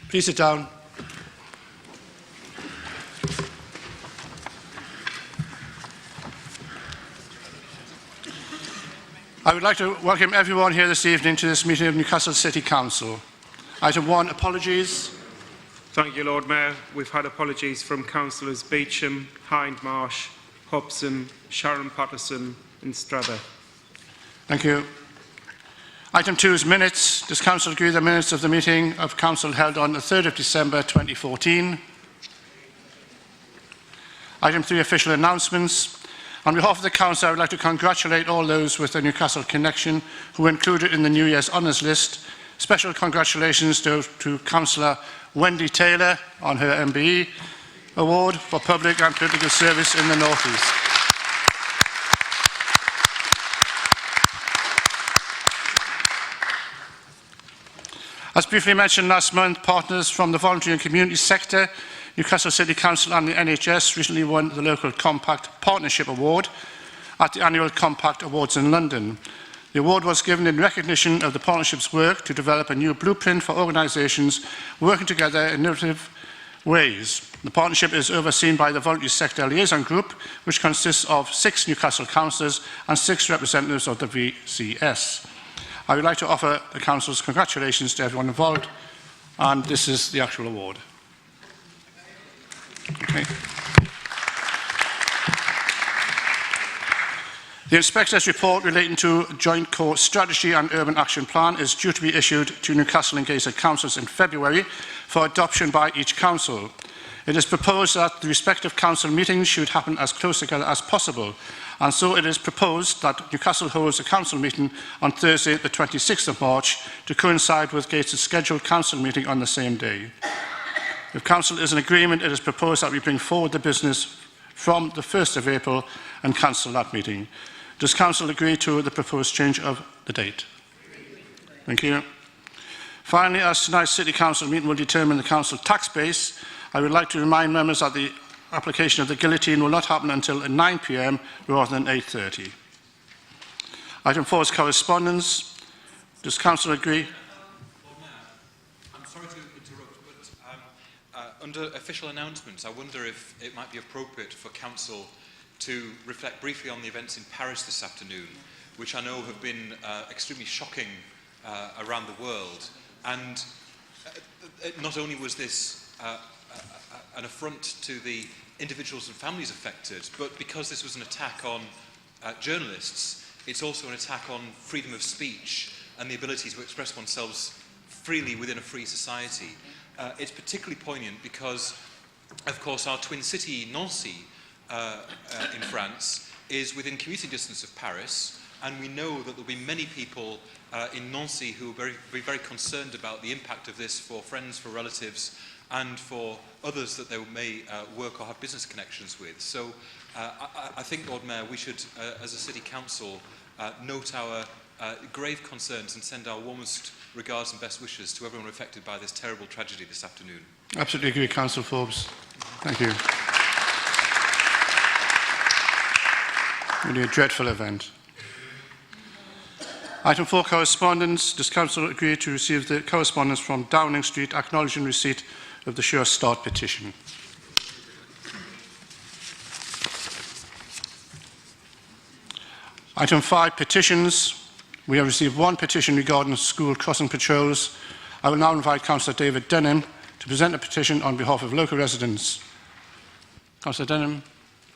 Please sit down. I would like to welcome everyone here this evening to this meeting of Newcastle City Council. Item 1, apologies. Thank you, Lord Mayor. We've had apologies from Councillors Beecham, Hindmarsh, Hobson, Sharon Patterson and Strather. Thank you. Item 2 is minutes. Does Council agree the minutes of the meeting of Council held on the 3rd of December 2014? Item 3, official announcements. On behalf of the Council, I would like to congratulate all those with a Newcastle connection who were included in the New Year's Honours List. Special congratulations to Councillor Wendy Taylor on her MBE Award for Public and Political Service in the North East. As briefly mentioned last month, partners from the voluntary and community sector, Newcastle City Council and the NHS recently won the Local Compact Partnership Award at the annual Compact Awards in London. The award was given in recognition of the partnership's work to develop a new blueprint for organisations working together in innovative ways. The partnership is overseen by the Voluntary Sector Liaison Group, which consists of 6 Newcastle councillors and 6 representatives of the VCS. I would like to offer the Council's congratulations to everyone involved, and this is the actual award. Okay. The Inspector's report relating to Joint Core Strategy and Urban Action Plan is due to be issued to Newcastle and Gateshead councils in February for adoption by each council. It is proposed that the respective council meetings should happen as close together as possible, and so it is proposed that Newcastle holds a council meeting on Thursday the 26th of March to coincide with Gateshead's scheduled council meeting on the same day. If Council is in agreement, it is proposed that we bring forward the business from the 1st of April and cancel that meeting. Does Council agree to the proposed change of the date? Thank you. Finally, as tonight's City Council meeting will determine the Council tax base, I would like to remind members that the application of the guillotine will not happen until 9 p.m. rather than 8:30. Item 4 is correspondence. Does Council agree? Under official announcements, I wonder if it might be appropriate for Council to reflect briefly on the events in Paris this afternoon, which I know have been extremely shocking around the world. And not only was this an affront to the individuals and families affected, but because this was an attack on journalists, it's also an attack on freedom of speech and the ability to express oneself freely within a free society. It's particularly poignant because, of course, our twin city, Nancy, in France, is within commuting distance of Paris, and we know that there will be many people in Nancy who will be very concerned about the impact of this for friends, for relatives, and for others that they may work or have business connections with. So I think, Lord Mayor, we should, as a City Council, note our grave concerns and send our warmest regards and best wishes to everyone affected by this terrible tragedy this afternoon. Absolutely agree, Councillor Forbes. Thank you. Really a dreadful event. Item 4, correspondence. Does Council agree to receive the correspondence from Downing Street acknowledging receipt of the Sure Start petition? Item 5, petitions. We have received 1 petition regarding school crossing patrols. I will now invite Councillor David Denham to present a petition on behalf of local residents. Councillor Denham.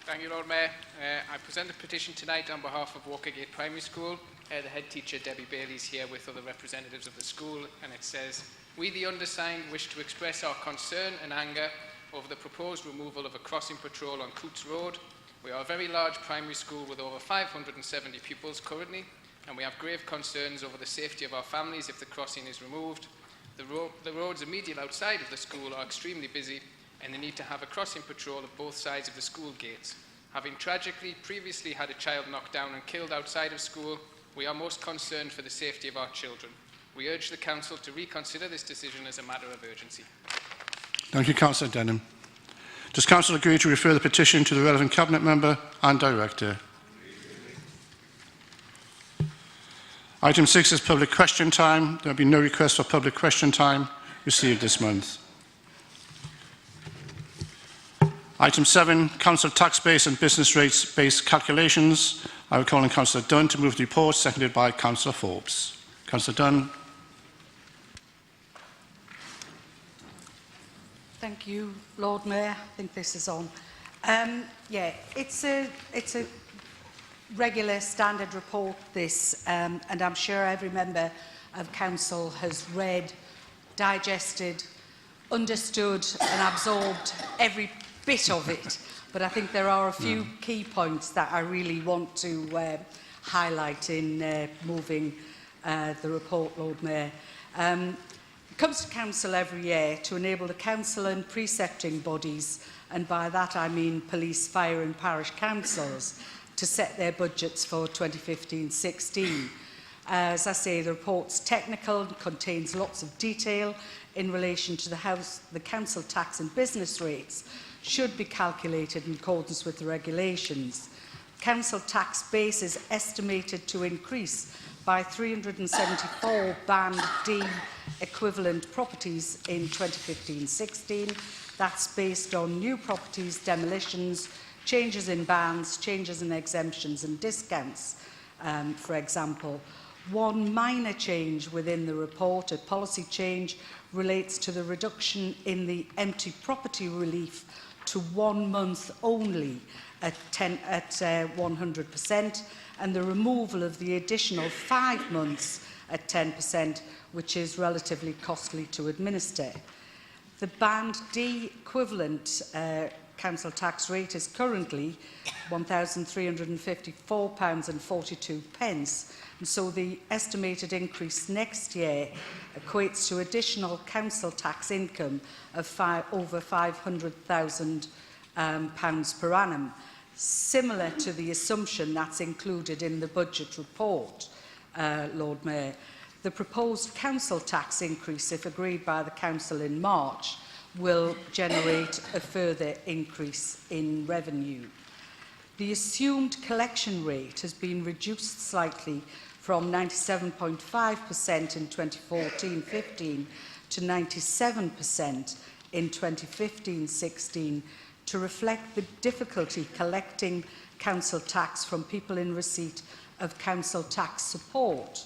Thank you, Lord Mayor. I present a petition tonight on behalf of Walkergate Primary School. The head teacher, Debbie Bailey, is here with other representatives of the school, and it says, "We, the undersigned, wish to express our concern and anger over the proposed removal of a crossing patrol on Coots Road. We are a very large primary school with over 570 pupils currently, and we have grave concerns over the safety of our families if the crossing is removed. The roads immediately outside of the school are extremely busy, and they need to have a crossing patrol at both sides of the school gates. Having tragically previously had a child knocked down and killed outside of school, we are most concerned for the safety of our children. We urge the Council to reconsider this decision as a matter of urgency." Thank you, Councillor Denham. Does Council agree to refer the petition to the relevant Cabinet Member and Director? Item 6 is public question time. There will be no request for public question time received this month. Item 7, council tax base and business rates based calculations. I will call on Councillor Dunn to move the report, seconded by Councillor Forbes. Councillor Dunn. Thank you, Lord Mayor. I think this is on. Yeah, it's a regular standard report, this, and I'm sure every member of council has read, digested, understood and absorbed every bit of it. But I think there are a few key points that I really want to highlight in moving the report, Lord Mayor. It comes to council every year to enable the council and precepting bodies, and by that I mean police, fire and parish councils, to set their budgets for 2015-16. As I say, the report's technical, contains lots of detail in relation to the council tax and business rates should be calculated in accordance with the regulations. Council tax base is estimated to increase by 374 Band D equivalent properties in 2015-16. That's based on new properties, demolitions, changes in bands, changes in exemptions and discounts, for example. One minor change within the report, a policy change, relates to the reduction in the empty property relief to 1 month only at 100%, and the removal of the additional 5 months at 10%, which is relatively costly to administer. The Band D equivalent council tax rate is currently £1,354.42, and so the estimated increase next year equates to additional council tax income of over £500,000 per annum, similar to the assumption that's included in the budget report, Lord Mayor. The proposed council tax increase, if agreed by the council in March, will generate a further increase in revenue. The assumed collection rate has been reduced slightly from 97.5% in 2014-15 to 97% in 2015-16 to reflect the difficulty collecting council tax from people in receipt of council tax support,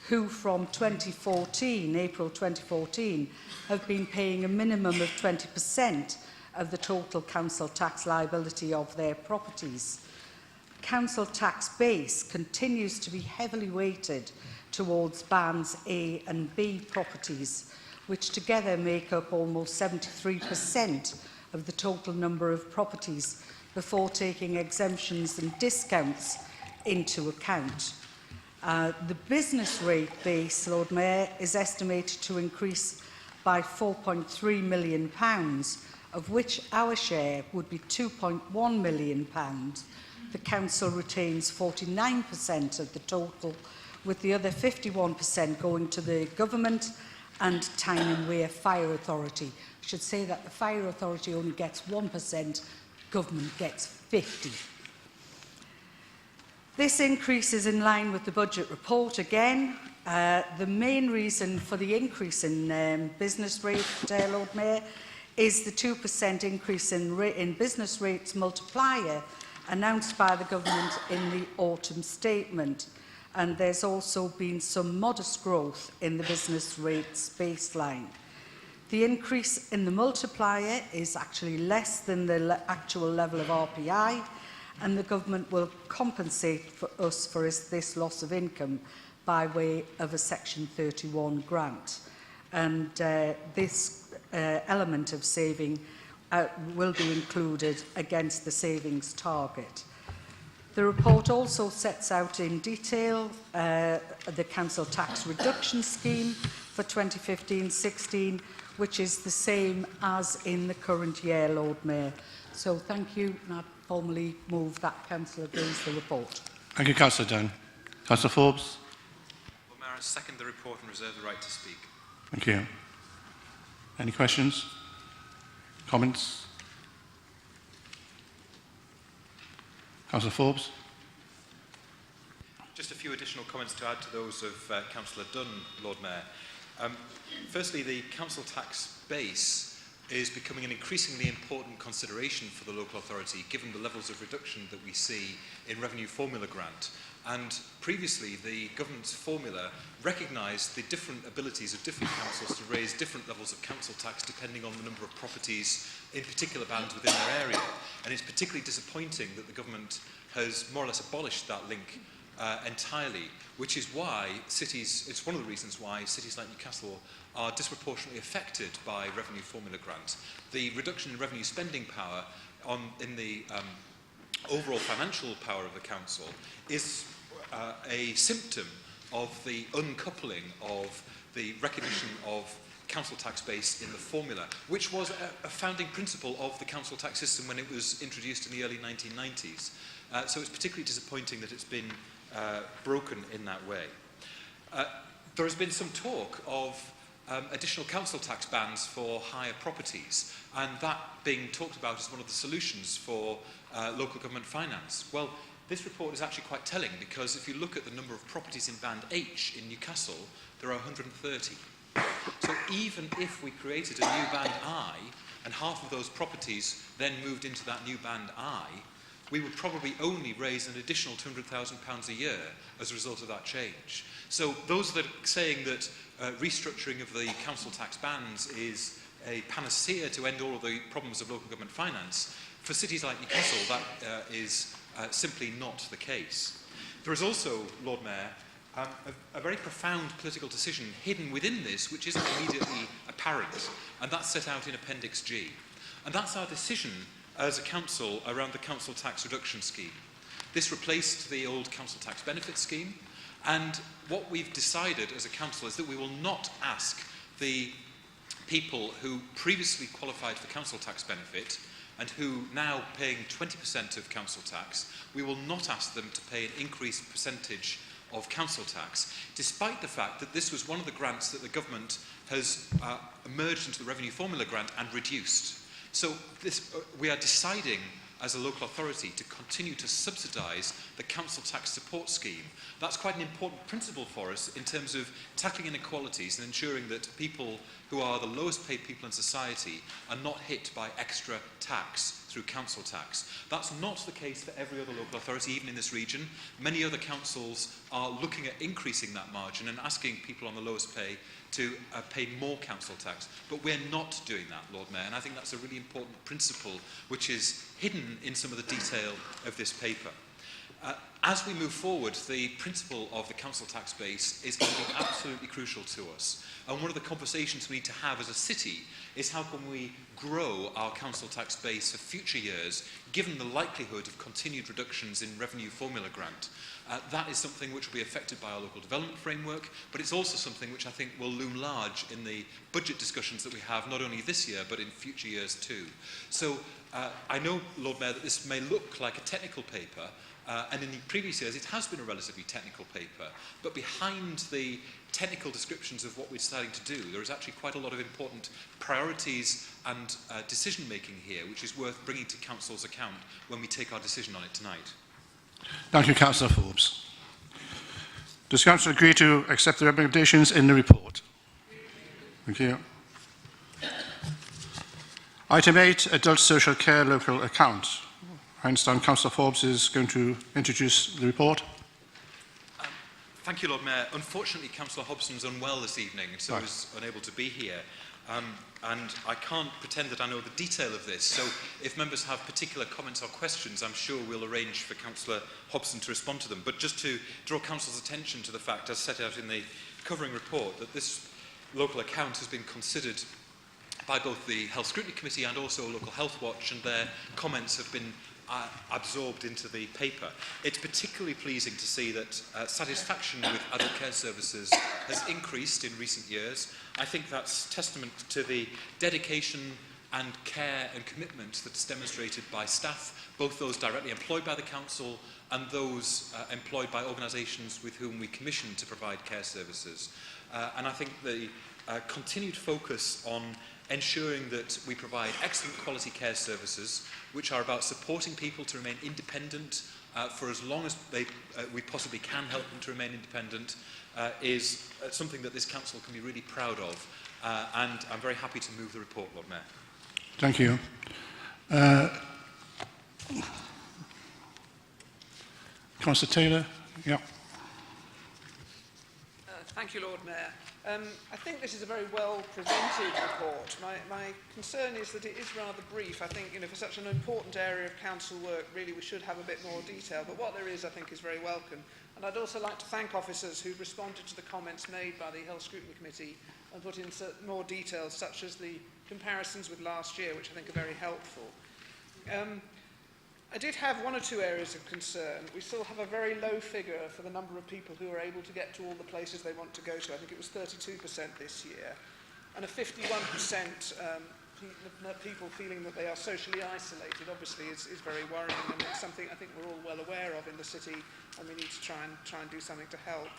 who from April 2014, have been paying a minimum of 20% of the total council tax liability of their properties. Council tax base continues to be heavily weighted towards bands A and B properties, which together make up almost 73% of the total number of properties before taking exemptions and discounts into account. The business rate base, Lord Mayor, is estimated to increase by £4.3 million, of which our share would be £2.1 million. The council retains 49% of the total, with the other 51% going to the government and Tyne and Wear Fire Authority. I should say that the Fire Authority only gets 1%, government gets 50%. This increase is in line with the budget report again. The main reason for the increase in business rate, Lord Mayor, is the 2% increase in business rates multiplier announced by the government in the autumn statement. And there's also been some modest growth in the business rates baseline. The increase in the multiplier is actually less than the actual level of RPI, and the government will compensate for us for this loss of income by way of a Section 31 grant. And this element of saving will be included against the savings target. The report also sets out in detail the council tax reduction scheme for 2015-16, which is the same as in the current year, Lord Mayor. So thank you, and I formally move that council agrees the report. Thank you, Councillor Dunn. Councillor Forbes. Lord Mayor, I second the report and reserve the right to speak. Thank you. Any questions? Comments? Councillor Forbes. Just a few additional comments to add to those of Councillor Dunn, Lord Mayor. Firstly, the council tax base is becoming an increasingly important consideration for the local authority, given the levels of reduction that we see in revenue formula grant. And previously, the government's formula recognised the different abilities of different councils to raise different levels of council tax depending on the number of properties in particular bands within their area. And it's particularly disappointing that the government has more or less abolished that link entirely, which is why it's one of the reasons why cities like Newcastle are disproportionately affected by revenue formula grant. The reduction in revenue spending power in the overall financial power of the council is a symptom of the uncoupling of the recognition of council tax base in the formula, which was a founding principle of the council tax system when it was introduced in the early 1990s. So it's particularly disappointing that it's been broken in that way. There has been some talk of additional council tax bans for higher properties, and that being talked about as one of the solutions for local government finance. Well, this report is actually quite telling, because if you look at the number of properties in Band H in Newcastle, there are 130. So even if we created a new Band I, and half of those properties then moved into that new Band I, we would probably only raise an additional £200,000 a year as a result of that change. So those that are saying that restructuring of the council tax bands is a panacea to end all of the problems of local government finance, for cities like Newcastle, that is simply not the case. There is also, Lord Mayor, a very profound political decision hidden within this, which isn't immediately apparent, and that's set out in Appendix G. And that's our decision as a council around the council tax reduction scheme. This replaced the old council tax benefit scheme, and what we've decided as a council is that we will not ask the people who previously qualified for council tax benefit and who now paying 20% of council tax, we will not ask them to pay an increased percentage of council tax, despite the fact that this was one of the grants that the government has merged into the revenue formula grant and reduced. So we are deciding as a local authority to continue to subsidise the council tax support scheme. That's quite an important principle for us in terms of tackling inequalities and ensuring that people who are the lowest paid people in society are not hit by extra tax through council tax. That's not the case for every other local authority, even in this region. Many other councils are looking at increasing that margin and asking people on the lowest pay to pay more council tax. But we're not doing that, Lord Mayor, and I think that's a really important principle which is hidden in some of the detail of this paper. As we move forward, the principle of the council tax base is going to be absolutely crucial to us. And one of the conversations we need to have as a city is how can we grow our council tax base for future years, given the likelihood of continued reductions in revenue formula grant. That is something which will be affected by our local development framework, but it's also something which I think will loom large in the budget discussions that we have, not only this year, but in future years too. So I know, Lord Mayor, that this may look like a technical paper, and in the previous years it has been a relatively technical paper, but behind the technical descriptions of what we're starting to do, there is actually quite a lot of important priorities and decision making here, which is worth bringing to Council's account when we take our decision on it tonight. Thank you, Councillor Forbes. Does Council agree to accept the recommendations in the report? Thank you. Item 8, Adult Social Care Local Account. I understand Councillor Forbes is going to introduce the report. Thank you, Lord Mayor. Unfortunately, Councillor Hobson's unwell this evening, so Right. is unable to be here. And I can't pretend that I know the detail of this, so if members have particular comments or questions, I'm sure we'll arrange for Councillor Hobson to respond to them. But just to draw Council's attention to the fact, as set out in the covering report, that this local account has been considered by both the Health Scrutiny Committee and also Local Health Watch, and their comments have been absorbed into the paper. It's particularly pleasing to see that satisfaction with adult care services has increased in recent years. I think that's testament to the dedication and care and commitment that's demonstrated by staff, both those directly employed by the council and those employed by organisations with whom we commission to provide care services. And I think the continued focus on ensuring that we provide excellent quality care services, which are about supporting people to remain independent for as long as we possibly can help them to remain independent, is something that this council can be really proud of. And I'm very happy to move the report, Lord Mayor. Thank you. Councillor Taylor? Yeah. Thank you, Lord Mayor. I think this is a very well presented report. My concern is that it is rather brief. I think, for such an important area of council work, really we should have a bit more detail. But what there is, I think, is very welcome. And I'd also like to thank officers who've responded to the comments made by the Health Scrutiny Committee and put in more details, such as the comparisons with last year, which I think are very helpful. I did have one or two areas of concern. We still have a very low figure for the number of people who are able to get to all the places they want to go to. I think it was 32% this year. And a 51% people feeling that they are socially isolated, obviously, is very worrying, and it's something I think we're all well aware of in the city, and we need to try and do something to help.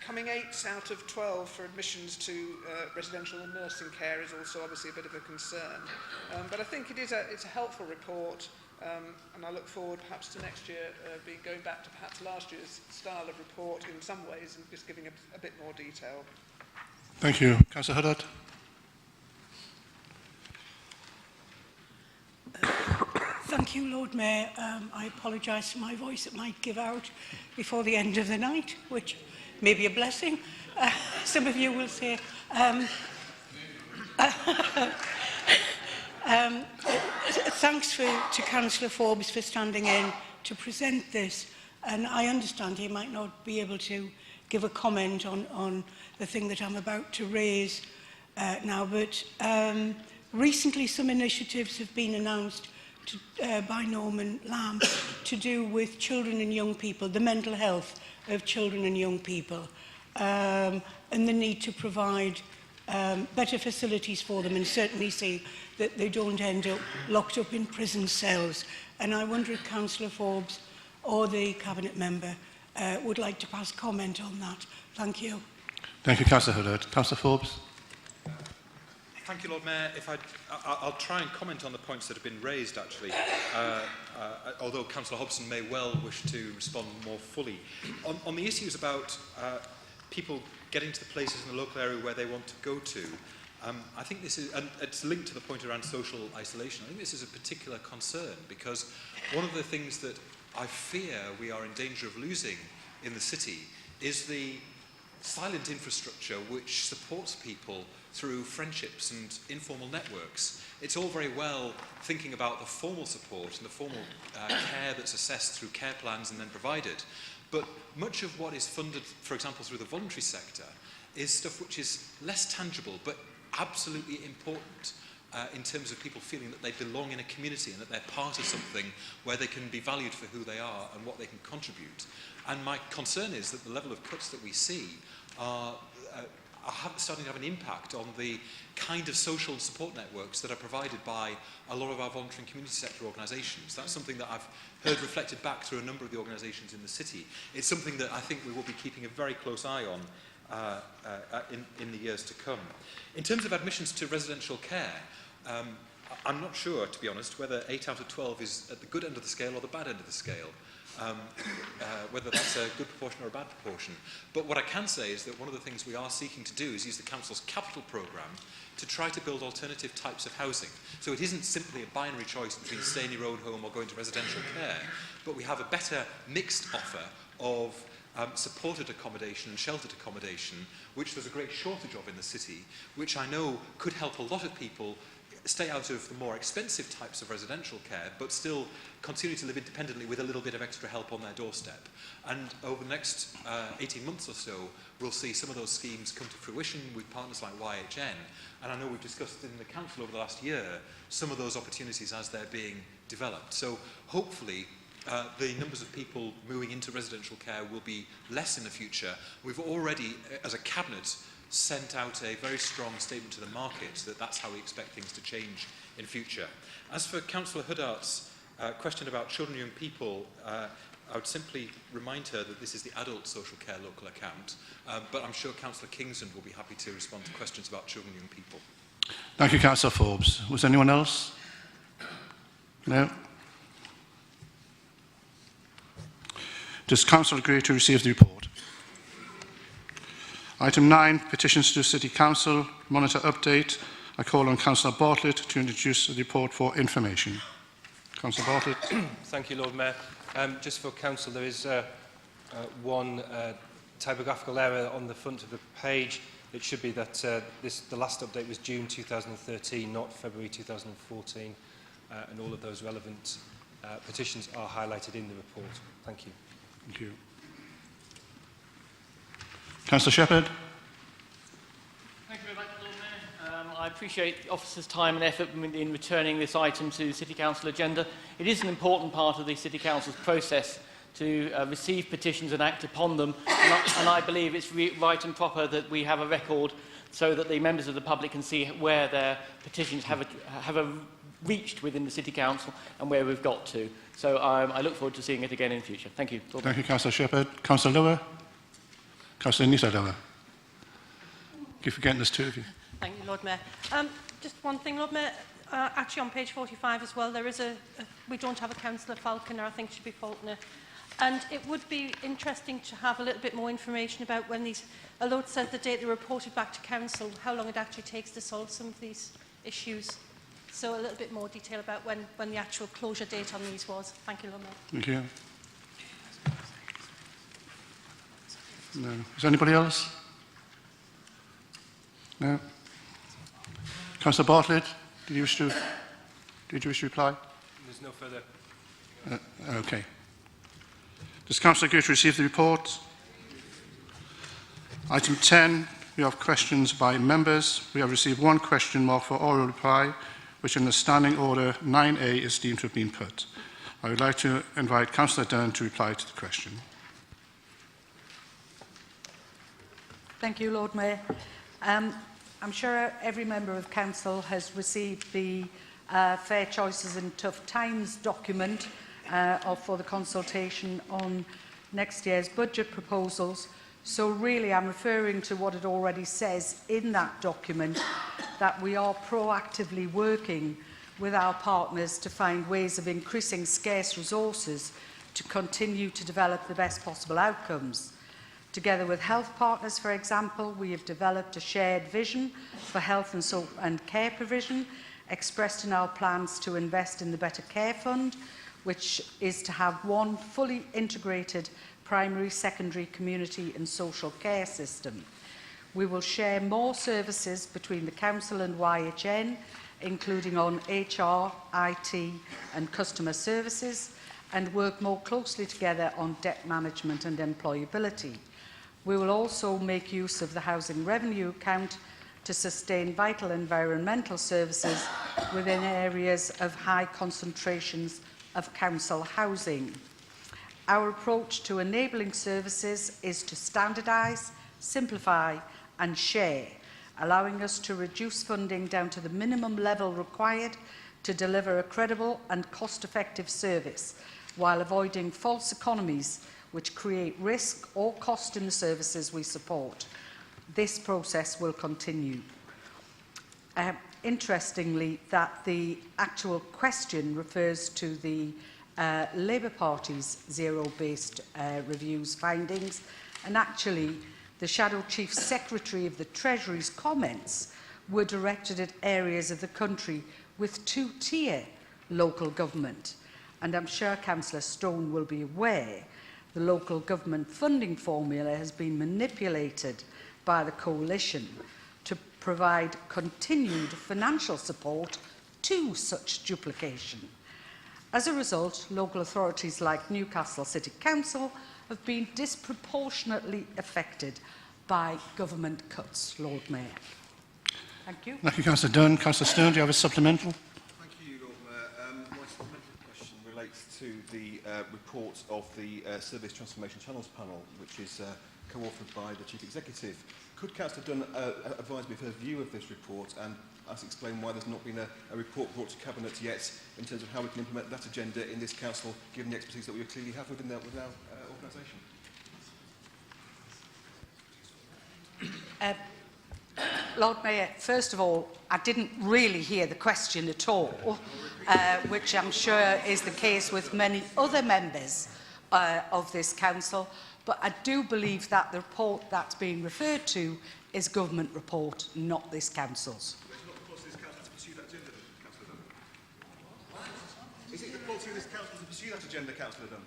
Coming 8 out of 12 for admissions to residential and nursing care is also obviously a bit of a concern. But I think it's a helpful report, and I look forward perhaps to next year going back to perhaps last year's style of report in some ways and just giving a bit more detail. Thank you. Councillor Huddart? Thank you, Lord Mayor. I apologise for my voice. It might give out before the end of the night, which may be a blessing. Some of you will say. Thanks to Councillor Forbes for standing in to present this. And I understand he might not be able to give a comment on the thing that I'm about to raise now, but recently some initiatives have been announced by Norman Lamb to do with children and young people, the mental health of children and young people, and the need to provide better facilities for them and certainly see that they don't end up locked up in prison cells. And I wonder if Councillor Forbes or the Cabinet member would like to pass comment on that. Thank you. Thank you, Councillor Huddart. Councillor Forbes? Thank you, Lord Mayor. I'll try and comment on the points that have been raised, actually, although Councillor Hobson may well wish to respond more fully. On the issues about people getting to the places in the local area where they want to go to, I think this is, and it's linked to the point around social isolation, I think this is a particular concern, because one of the things that I fear we are in danger of losing in the city is the silent infrastructure which supports people through friendships and informal networks. It's all very well thinking about the formal support and the formal care that's assessed through care plans and then provided, but much of what is funded, for example, through the voluntary sector, is stuff which is less tangible but absolutely important in terms of people feeling that they belong in a community and that they're part of something where they can be valued for who they are and what they can contribute. And my concern is that the level of cuts that we see are starting to have an impact on the kind of social support networks that are provided by a lot of our voluntary and community sector organisations. That's something that I've heard reflected back through a number of the organisations in the city. It's something that I think we will be keeping a very close eye on in the years to come. In terms of admissions to residential care, I'm not sure, to be honest, whether 8 out of 12 is at the good end of the scale or the bad end of the scale. Whether that's a good proportion or a bad proportion. But what I can say is that one of the things we are seeking to do is use the Council's capital programme to try to build alternative types of housing. So it isn't simply a binary choice between staying in your own home or going to residential care, but we have a better mixed offer of supported accommodation and sheltered accommodation, which there's a great shortage of in the city, which I know could help a lot of people stay out of the more expensive types of residential care, but still continue to live independently with a little bit of extra help on their doorstep. And over the next 18 months or so, we'll see some of those schemes come to fruition with partners like YHN. And I know we've discussed in the Council over the last year some of those opportunities as they're being developed. So hopefully the numbers of people moving into residential care will be less in the future. We've already, as a Cabinet, sent out a very strong statement to the market that that's how we expect things to change in future. As for Councillor Huddart's question about children and young people, I would simply remind her that this is the adult social care local account, but I'm sure Councillor Kingston will be happy to respond to questions about children and young people. Thank you, Councillor Forbes. Was anyone else? No? Does Council agree to receive the report? Item 9, petitions to City Council, monitor update. I call on Councillor Bartlett to introduce the report for information. Councillor Bartlett. Thank you, Lord Mayor. Just for Council, there is one typographical error on the front of the page. It should be that the last update was June 2013, not February 2014, and all of those relevant petitions are highlighted in the report. Thank you. Thank you. Councillor Shepherd. Thank you very much, Lord Mayor. I appreciate the officers' time and effort in returning this item to the City Council agenda. It is an important part of the City Council's process to receive petitions and act upon them, and I believe it's right and proper that we have a record so that the members of the public can see where their petitions have reached within the City Council and where we've got to. So I look forward to seeing it again in the future. Thank you. Thank you, Councillor Shepherd. Councillor Lower. Councillor Nita Lower. Keep forgetting there's two of you. Thank you, Lord Mayor. Just one thing, Lord Mayor. Actually, on page 45 as well, there is we don't have a Councillor Falconer. I think it should be Faulkner. And it would be interesting to have a little bit more information about when these, although it says the date they reported back to Council, how long it actually takes to solve some of these issues. So a little bit more detail about when the actual closure date on these was. Thank you, Lord Mayor. Thank you. No. Is there anybody else? No. Councillor Bartlett, did you wish to reply? There's no further. Okay. Does Councillor Gooch receive the report? Item 10, we have questions by members. We have received one question marked for oral reply, which in the standing order 9A is deemed to have been put. I would like to invite Councillor Dunn to reply to the question. Thank you, Lord Mayor. I'm sure every member of Council has received the Fair Choices in Tough Times document for the consultation on next year's budget proposals. So really I'm referring to what it already says in that document, that we are proactively working with our partners to find ways of increasing scarce resources to continue to develop the best possible outcomes. Together with health partners, for example, we have developed a shared vision for health and care provision, expressed in our plans to invest in the Better Care Fund, which is to have one fully integrated primary, secondary, community and social care system. We will share more services between the Council and YHN, including on HR, IT and customer services, and work more closely together on debt management and employability. We will also make use of the housing revenue account to sustain vital environmental services within areas of high concentrations of council housing. Our approach to enabling services is to standardise, simplify and share, allowing us to reduce funding down to the minimum level required to deliver a credible and cost-effective service, while avoiding false economies which create risk or cost in the services we support. This process will continue. Interestingly, that the actual question refers to the Labour Party's zero-based reviews findings, and actually the Shadow Chief Secretary of the Treasury's comments were directed at areas of the country with two-tier local government. And I'm sure Councillor Stone will be aware the local government funding formula has been manipulated by the coalition to provide continued financial support to such duplication. As a result, local authorities like Newcastle City Council have been disproportionately affected by government cuts, Lord Mayor. Thank you. Thank you, Councillor Dunn. Councillor Stone, do you have a supplemental? Thank you, Lord Mayor. My supplemental question relates to the report of the Service Transformation Channels panel, which is co-authored by the Chief Executive. Could Councillor Dunn advise me of her view of this report and us explain why there's not been a report brought to Cabinet yet in terms of how we can implement that agenda in this Council, given the expertise that we clearly have within our organisation? Lord Mayor, first of all, I didn't really hear the question at all, which I'm sure is the case with many other members of this Council, but I do believe that the report that's being referred to is government report, not this Council's. It's not, of course, this Is it the policy of this council to pursue that agenda, Councillor Dunn?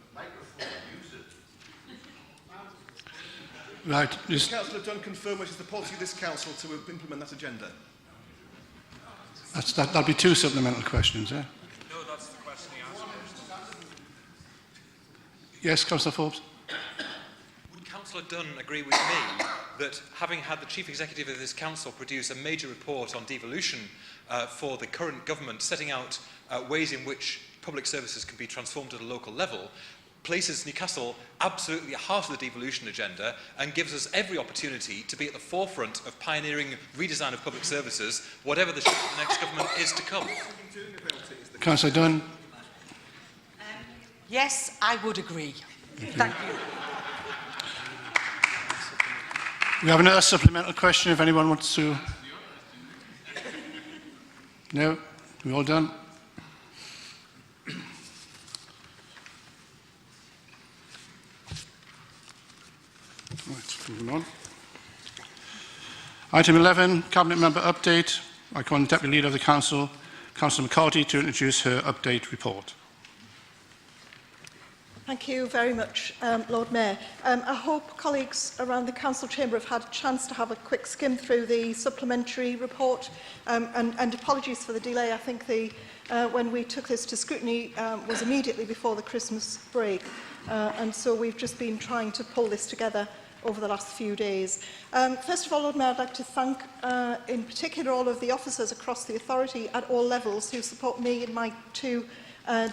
Right. Does Councillor Dunn confirm which is the policy of this council to implement that agenda? That'll be 2 supplemental questions, eh? No, that's the question he asked first. Yes, Councillor Forbes. Would Councillor Dunn agree with me that having had the Chief Executive of this Council produce a major report on devolution for the current government, setting out ways in which public services can be transformed at a local level, places Newcastle absolutely at the heart of the devolution agenda and gives us every opportunity to be at the forefront of pioneering redesign of public services, whatever the shape of the next government is to come? Councillor Dunn. Yes, I would agree. Thank you. We have another supplemental question if anyone wants to. No? We all done? Right, moving on. Item 11, Cabinet Member Update. I call on the Deputy Leader of the Council, Councillor McCarthy, to introduce her update report. Thank you very much, Lord Mayor. I hope colleagues around the Council Chamber have had a chance to have a quick skim through the supplementary report, and apologies for the delay. I think when we took this to scrutiny was immediately before the Christmas break, and so we've just been trying to pull this together over the last few days. First of all, Lord Mayor, I'd like to thank in particular all of the officers across the authority at all levels who support me and my 2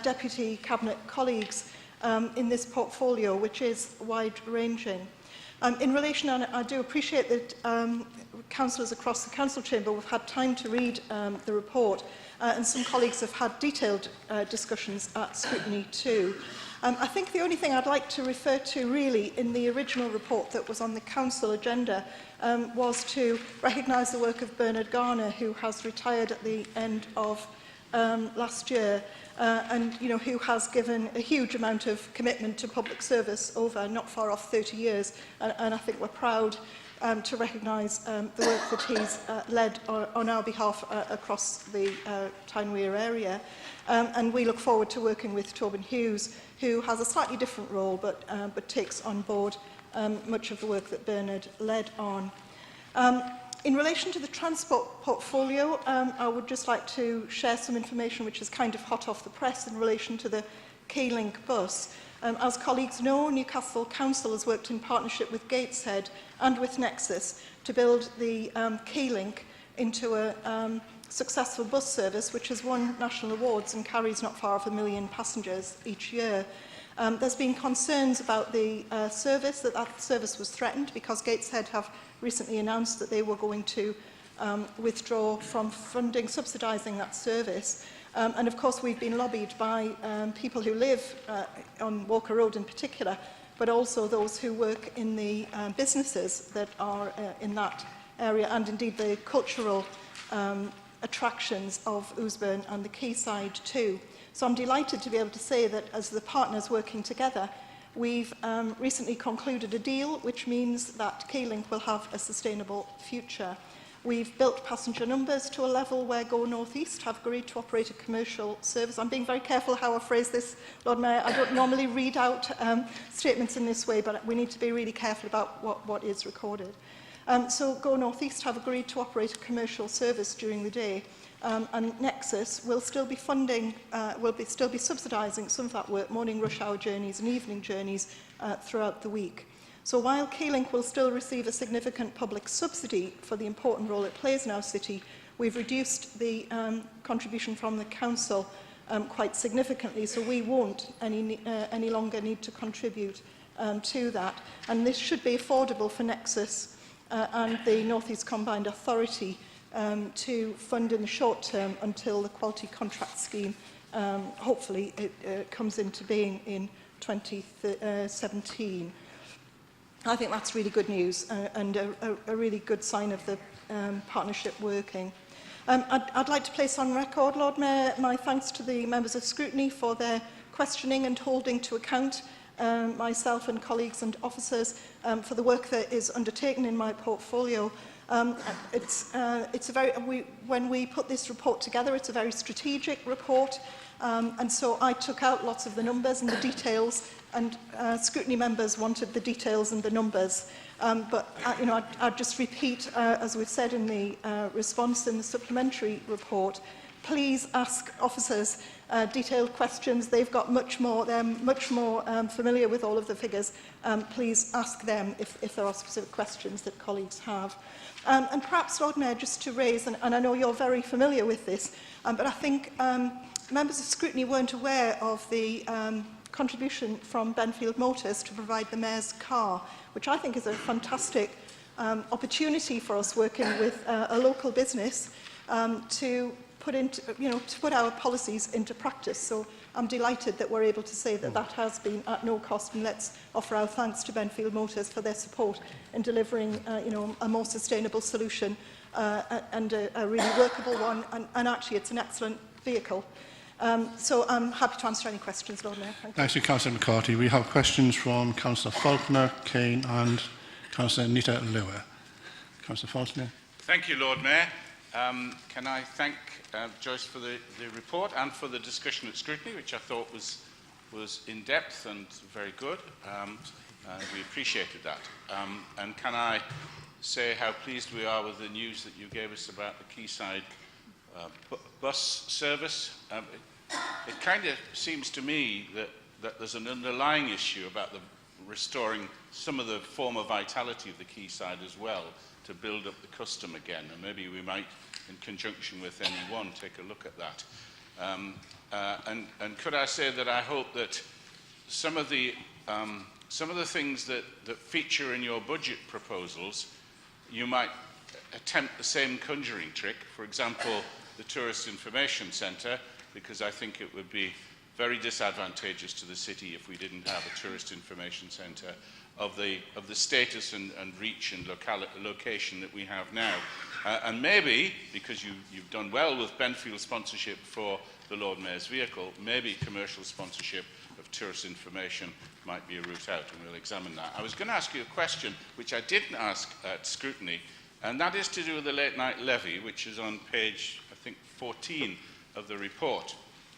Deputy Cabinet colleagues in this portfolio, which is wide-ranging. In relation, and I do appreciate that councillors across the Council Chamber have had time to read the report, and some colleagues have had detailed discussions at scrutiny too. I think the only thing I'd like to refer to really in the original report that was on the Council agenda was to recognise the work of Bernard Garner, who has retired at the end of last year, and who has given a huge amount of commitment to public service over not far off 30 years, and I think we're proud to recognise the work that he's led on our behalf across the Tyne Wear area. And we look forward to working with Tobin Hughes, who has a slightly different role, but takes on board much of the work that Bernard led on. In relation to the transport portfolio, I would just like to share some information which is kind of hot off the press in relation to the K-Link bus. As colleagues know, Newcastle Council has worked in partnership with Gateshead and with Nexus to build the K-Link into a successful bus service which has won national awards and carries not far off 1 million passengers each year. There's been concerns about the service, that service was threatened because Gateshead have recently announced that they were going to withdraw from funding, subsidising that service. And of course we've been lobbied by people who live on Walker Road in particular, but also those who work in the businesses that are in that area, and indeed the cultural attractions of Ousbourne and the quayside too. So I'm delighted to be able to say that as the partners working together, we've recently concluded a deal which means that K-Link will have a sustainable future. We've built passenger numbers to a level where Go North East have agreed to operate a commercial service. I'm being very careful how I phrase this, Lord Mayor. I don't normally read out statements in this way, but we need to be really careful about what is recorded. So Go North East have agreed to operate a commercial service during the day, and Nexus will still be funding, still be subsidising some of that work, morning rush hour journeys and evening journeys throughout the week. So while K-Link will still receive a significant public subsidy for the important role it plays in our city, we've reduced the contribution from the council quite significantly, so we won't any longer need to contribute to that. And this should be affordable for Nexus and the North East Combined Authority to fund in the short term until the Quality Contract Scheme, hopefully, it comes into being in 2017. I think that's really good news and a really good sign of the partnership working. I'd like to place on record, Lord Mayor, my thanks to the members of Scrutiny for their questioning and holding to account myself and colleagues and officers for the work that is undertaken in my portfolio. When we put this report together, it's a very strategic report, and so I took out lots of the numbers and the details, and scrutiny members wanted the details and the numbers. I'd just repeat, as we've said in the response in the supplementary report, please ask officers detailed questions. They've got much more, they're much more familiar with all of the figures. Please ask them if there are specific questions that colleagues have. And perhaps, Lord Mayor, just to raise, and I know you're very familiar with this, but I think members of scrutiny weren't aware of the contribution from Benfield Motors to provide the Mayor's car, which I think is a fantastic opportunity for us working with a local business to put our policies into practice. So I'm delighted that we're able to say that that has been at no cost, and let's offer our thanks to Benfield Motors for their support in delivering a more sustainable solution and a really workable one, and actually it's an excellent vehicle. So I'm happy to answer any questions, Lord Mayor. Thank you, Councillor McCarthy. We have questions from Councillor Faulkner, Kane and Councillor Nita Lewer. Councillor Faulkner. Thank you, Lord Mayor. Can I thank Joyce for the report and for the discussion at scrutiny, which I thought was in-depth and very good. We appreciated that. And can I say how pleased we are with the news that you gave us about the Quayside bus service? It kind of seems to me that there's an underlying issue about restoring some of the former vitality of the Quayside as well, to build up the custom again, and maybe we might, in conjunction with NE1, take a look at that. And could I say that I hope that some of the things that feature in your budget proposals, you might attempt the same conjuring trick. For example, the Tourist Information Centre, because I think it would be very disadvantageous to the city if we didn't have a Tourist Information Centre of the status and reach and location that we have now. And maybe, because you've done well with Benfield sponsorship for the Lord Mayor's vehicle, maybe commercial sponsorship of tourist information might be a route out, and we'll examine that. I was going to ask you a question which I didn't ask at scrutiny, and that is to do with the late night levy, which is on page, I think, 14 of the report.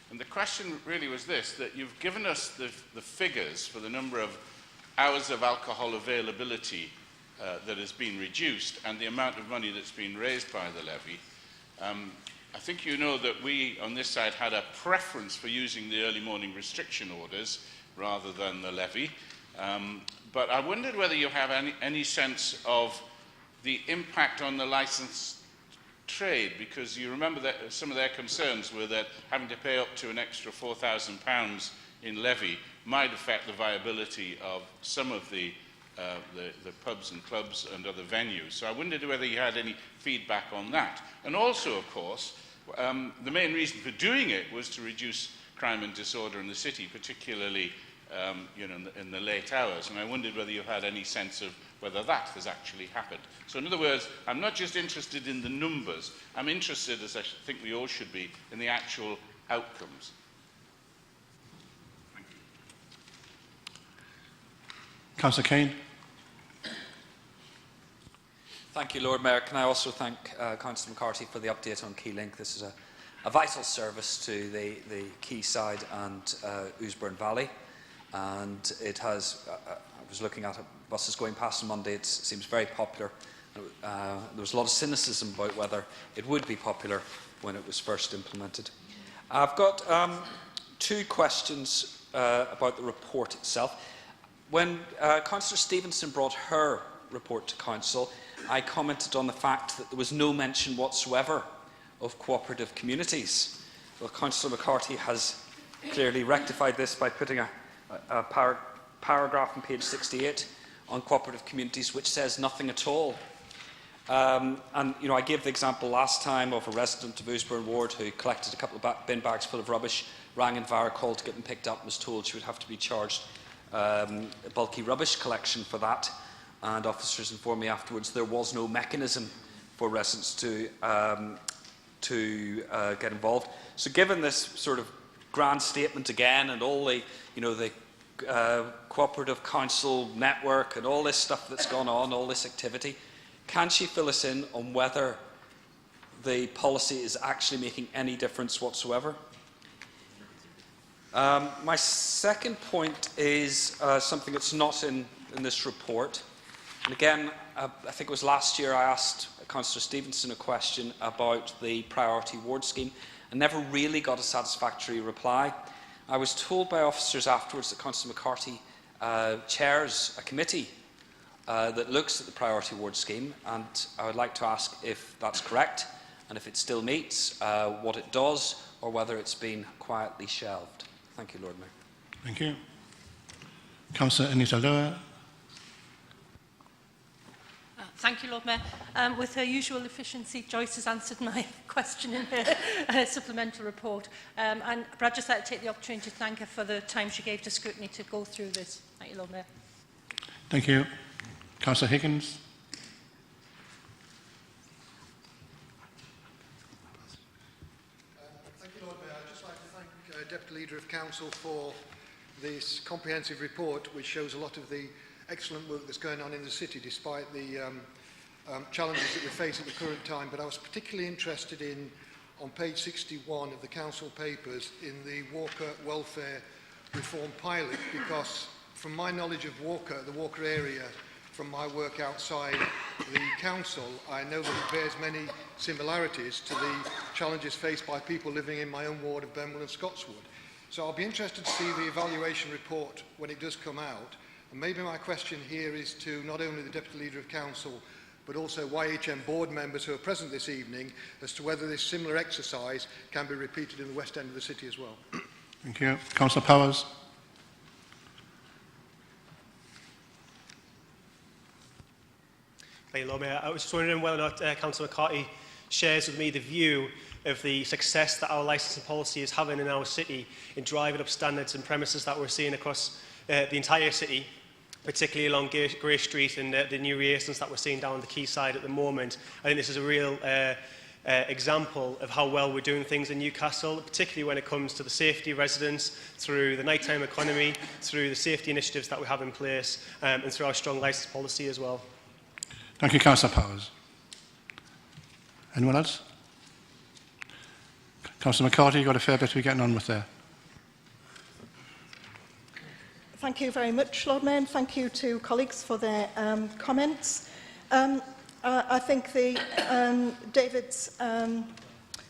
And the question really was this, that you've given us the figures for the number of hours of alcohol availability that has been reduced and the amount of money that's been raised by the levy. I think you know that we on this side had a preference for using the early morning restriction orders rather than the levy. But I wondered whether you have any sense of the impact on the licensed trade, because you remember that some of their concerns were that having to pay up to an extra £4,000 in levy might affect the viability of some of the pubs and clubs and other venues. So I wondered whether you had any feedback on that. And also, of course, the main reason for doing it was to reduce crime and disorder in the city, particularly in the late hours. And I wondered whether you had any sense of whether that has actually happened. So in other words, I'm not just interested in the numbers, I'm interested, as I think we all should be, in the actual outcomes. Councillor Kane. Thank you, Lord Mayor. Can I also thank Councillor McCarthy for the update on Keylink? This is a vital service to the Quayside and Ousbourne Valley, and it has, I was looking at it, buses going past on Monday, it seems very popular. There was a lot of cynicism about whether it would be popular when it was first implemented. I've got two questions about the report itself. When Councillor Stevenson brought her report to Council, I commented on the fact that there was no mention whatsoever of cooperative communities. Well, Councillor McCarthy has clearly rectified this by putting a paragraph on page 68 on cooperative communities which says nothing at all. I gave the example last time of a resident of Ousbourne Ward who collected a couple of bin bags full of rubbish, rang Enviro, called to get them picked up, and was told she would have to be charged bulky rubbish collection for that, and officers informed me afterwards there was no mechanism for residents to get involved. So given this sort of grand statement again, and all the cooperative council network and all this stuff that's gone on, all this activity, Can she fill us in on whether the policy is actually making any difference whatsoever? My second point is something that's not in this report. And again, I think it was last year I asked Councillor Stevenson a question about the priority ward scheme and never really got a satisfactory reply. I was told by officers afterwards that Councillor McCarthy chairs a committee that looks at the priority ward scheme, and I would like to ask if that's correct and if it still meets, what it does, or whether it's been quietly shelved. Thank you, Lord Mayor. Thank you. Councillor Anita Lower. Thank you, Lord Mayor. With her usual efficiency, Joyce has answered my question in her supplemental report. But I'd just like to take the opportunity to thank her for the time she gave to scrutiny to go through this. Thank you, Lord Mayor. Thank you. Councillor Higgins. Thank you, Lord Mayor. I'd just like to thank Deputy Leader of Council for this comprehensive report, which shows a lot of the excellent work that's going on in the city, despite the challenges that we face at the current time. But I was particularly interested in, on page 61 of the council papers, in the Walker welfare reform pilot, because from my knowledge of Walker, the Walker area, from my work outside the council, I know that it bears many similarities to the challenges faced by people living in my own ward of Benwell and Scotswood. So I'll be interested to see the evaluation report when it does come out. And maybe my question here is to not only the Deputy Leader of Council, but also YHM board members who are present this evening, as to whether this similar exercise can be repeated in the West End of the city as well. Thank you. Councillor Powers. Thank you, Lord Mayor. I was just wondering whether or not Councillor McCarthy shares with me the view of the success that our licensing policy is having in our city in driving up standards and premises that we're seeing across the entire city, particularly along Grey Street and the new reasons that we're seeing down the quayside at the moment. I think this is a real example of how well we're doing things in Newcastle, particularly when it comes to the safety of residents, through the nighttime economy, through the safety initiatives that we have in place, and through our strong licence policy as well. Thank you, Councillor Powers. Anyone else? Councillor McCarthy, you've got a fair bit to be getting on with there. Thank you very much, Lord Mayor, and thank you to colleagues for their comments. I think David's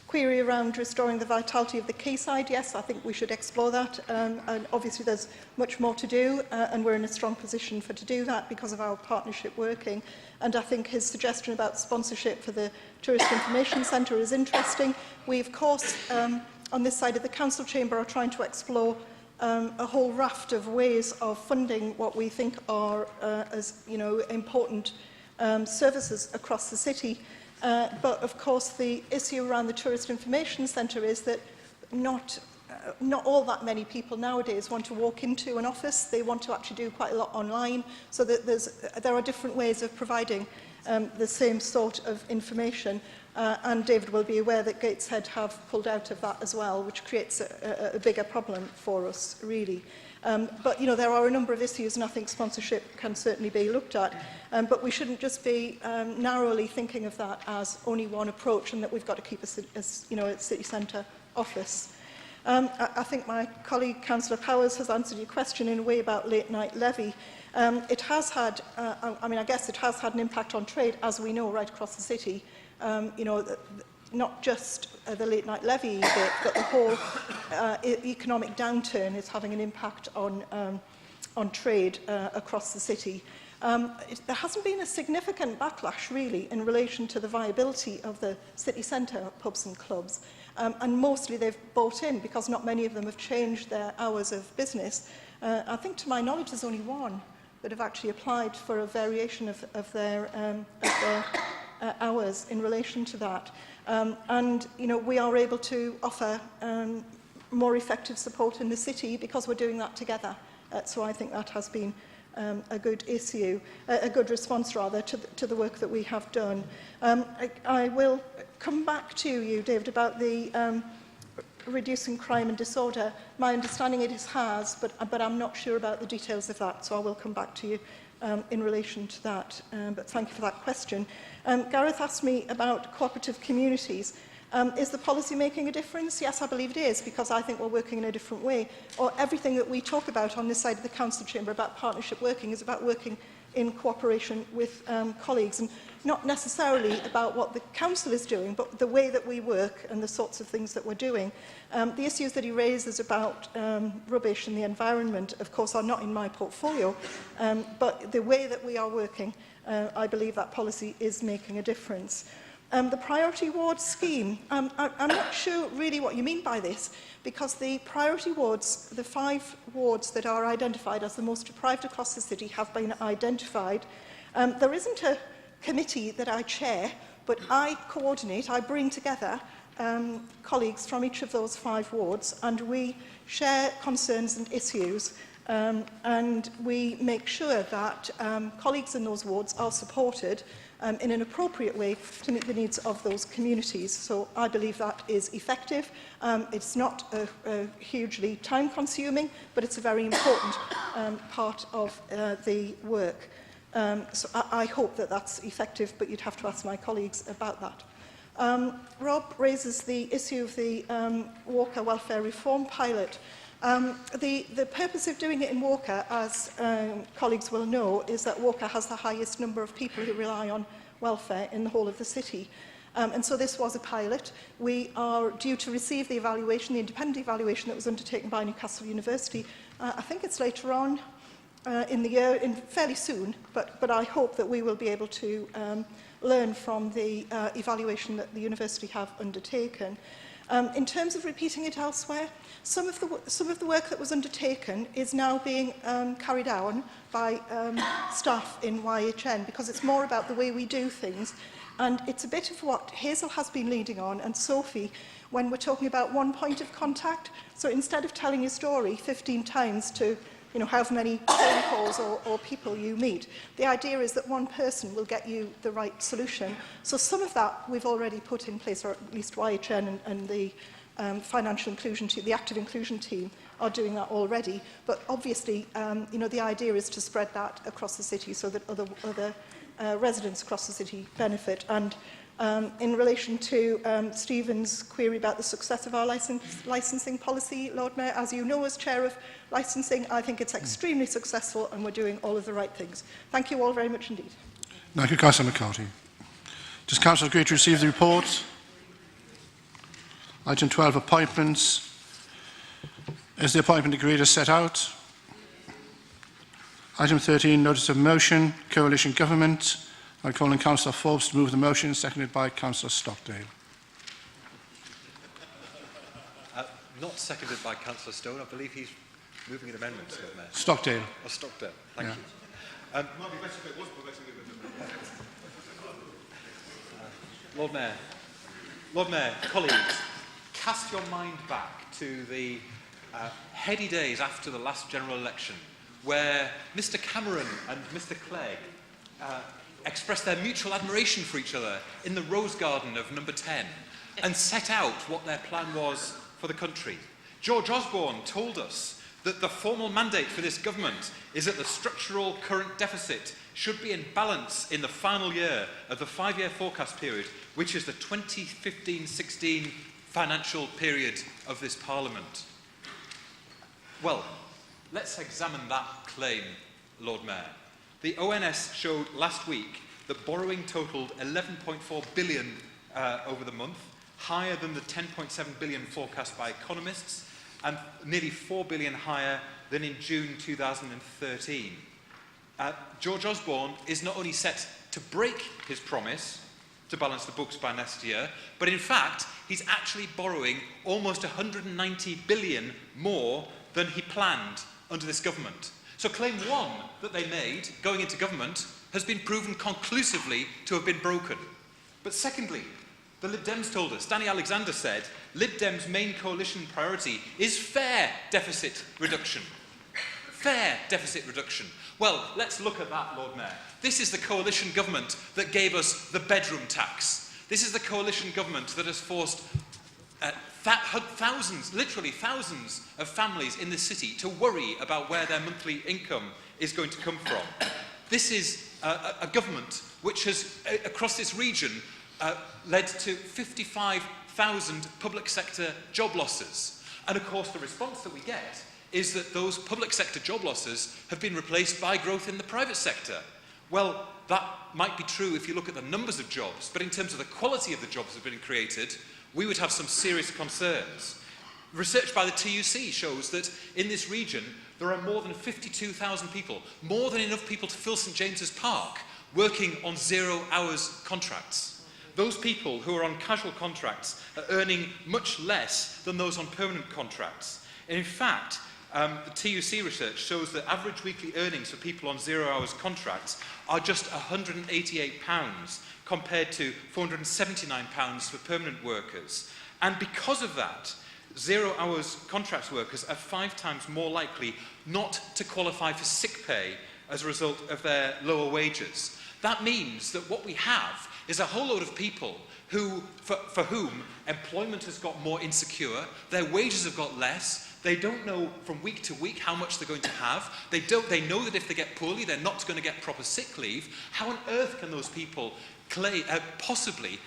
query around restoring the vitality of the quayside, yes, I think we should explore that. And obviously there's much more to do, and we're in a strong position to do that because of our partnership working. And I think his suggestion about sponsorship for the Tourist Information Centre is interesting. We, of course, on this side of the council chamber are trying to explore a whole raft of ways of funding what we think are, as you know, important services across the city. But of course, the issue around the Tourist Information Centre is that not all that many people nowadays want to walk into an office. They want to actually do quite a lot online. So that there are different ways of providing the same sort of information. And David will be aware that Gateshead have pulled out of that as well, which creates a bigger problem for us, really. But, you know, there are a number of issues, and I think sponsorship can certainly be looked at. But we shouldn't just be narrowly thinking of that as only one approach, and that we've got to keep a city centre office. I think my colleague, Councillor Powers, has answered your question in a way about late-night levy. It has had, I guess it has had an impact on trade, as we know, right across the city. You know, not just the late-night levy bit, but the whole economic downturn is having an impact on trade across the city. There hasn't been a significant backlash, really, in relation to the viability of the city centre pubs and clubs. And mostly they've bought in, because not many of them have changed their hours of business. I think, to my knowledge, there's only one that have actually applied for a variation of their hours in relation to that. And, you know, we are able to offer more effective support in the city because we're doing that together. So I think that has been a good issue, a good response, rather, to the work that we have done. I will come back to you, David, about the reducing crime and disorder. My understanding it has, but I'm not sure about the details of that, so I will come back to you in relation to that. But thank you for that question. Gareth asked me about cooperative communities. Is the policy making a difference? Yes, I believe it is, because I think we're working in a different way. Or everything that we talk about on this side of the council chamber about partnership working is about working in cooperation with colleagues, and not necessarily about what the council is doing, but the way that we work and the sorts of things that we're doing. The issues that he raises about rubbish and the environment, of course, are not in my portfolio, but the way that we are working, I believe that policy is making a difference. The priority ward scheme, I'm not sure really what you mean by this, because the priority wards, the 5 wards that are identified as the most deprived across the city, have been identified. There isn't a committee that I chair, but I coordinate, I bring together colleagues from each of those 5 wards, and we share concerns and issues, and we make sure that colleagues in those wards are supported in an appropriate way to meet the needs of those communities. So I believe that is effective. It's not hugely time-consuming, but it's a very important part of the work. So I hope that that's effective, but you'd have to ask my colleagues about that. Rob raises the issue of the Walker Welfare Reform Pilot. The purpose of doing it in Walker, as colleagues will know, is that Walker has the highest number of people who rely on welfare in the whole of the city. And so this was a pilot. We are due to receive the evaluation, the independent evaluation that was undertaken by Newcastle University. I think it's later on in the year, fairly soon, but I hope that we will be able to learn from the evaluation that the university have undertaken. In terms of repeating it elsewhere, some of the work that was undertaken is now being carried on by staff in YHN, because it's more about the way we do things. And it's a bit of what Hazel has been leading on, and Sophie, when we're talking about one point of contact. So instead of telling your story 15 times to however many phone calls or people you meet, the idea is that one person will get you the right solution. So some of that we've already put in place, or at least YHN and the financial inclusion team, the active inclusion team, are doing that already. But obviously, the idea is to spread that across the city so that other residents across the city benefit. And in relation to Stephen's query about the success of our licensing policy, Lord Mayor, as you know, as Chair of Licensing, I think it's extremely successful and we're doing all of the right things. Thank you all very much indeed. Thank you, Councillor McCarthy. Does Council agree to receive the report? Item 12, appointments. Is the appointment agreed as set out? Item 13, notice of motion, coalition government. I call on Councillor Forbes to move the motion, seconded by Councillor Stockdale. Not seconded by Councillor Stone. I believe he's moving an amendment, Lord Mayor. Stockdale. Oh, Stockdale. Thank you. Lord Mayor, colleagues, cast your mind back to the heady days after the last general election, where Mr Cameron and Mr Clegg expressed their mutual admiration for each other in the Rose Garden of number 10 and set out what their plan was for the country. George Osborne told us that the formal mandate for this government is that the structural current deficit should be in balance in the final year of the 5-year forecast period, which is the 2015-16 financial period of this Parliament. Well, let's examine that claim, Lord Mayor. The ONS showed last week that borrowing totalled 11.4 billion over the month, higher than the 10.7 billion forecast by economists, and nearly 4 billion higher than in June 2013. George Osborne is not only set to break his promise to balance the books by next year, but in fact, he's actually borrowing almost 190 billion more than he planned under this government. So claim one that they made going into government has been proven conclusively to have been broken. But secondly, the Lib Dems told us, Danny Alexander said, Lib Dems' main coalition priority is fair deficit reduction. Fair deficit reduction. Well, let's look at that, Lord Mayor. This is the coalition government that gave us the bedroom tax. This is the coalition government that has forced thousands, literally thousands of families in the city to worry about where their monthly income is going to come from. This is a government which has, across this region, led to 55,000 public sector job losses. And of course, the response that we get is that those public sector job losses have been replaced by growth in the private sector. Well, that might be true if you look at the numbers of jobs, but in terms of the quality of the jobs that have been created, we would have some serious concerns. Research by the TUC shows that in this region, there are more than 52,000 people, more than enough people to fill St James's Park, working on 0 hours contracts. Those people who are on casual contracts are earning much less than those on permanent contracts. And in fact, the TUC research shows that average weekly earnings for people on 0 hours contracts are just £188 compared to £479 for permanent workers. And because of that, 0 hours contract workers are 5 times more likely not to qualify for sick pay as a result of their lower wages. That means that what we have is a whole load of people who, for whom employment has got more insecure, their wages have got less, they don't know from week to week how much they're going to have, they know that if they get poorly they're not going to get proper sick leave. How on earth can those people possibly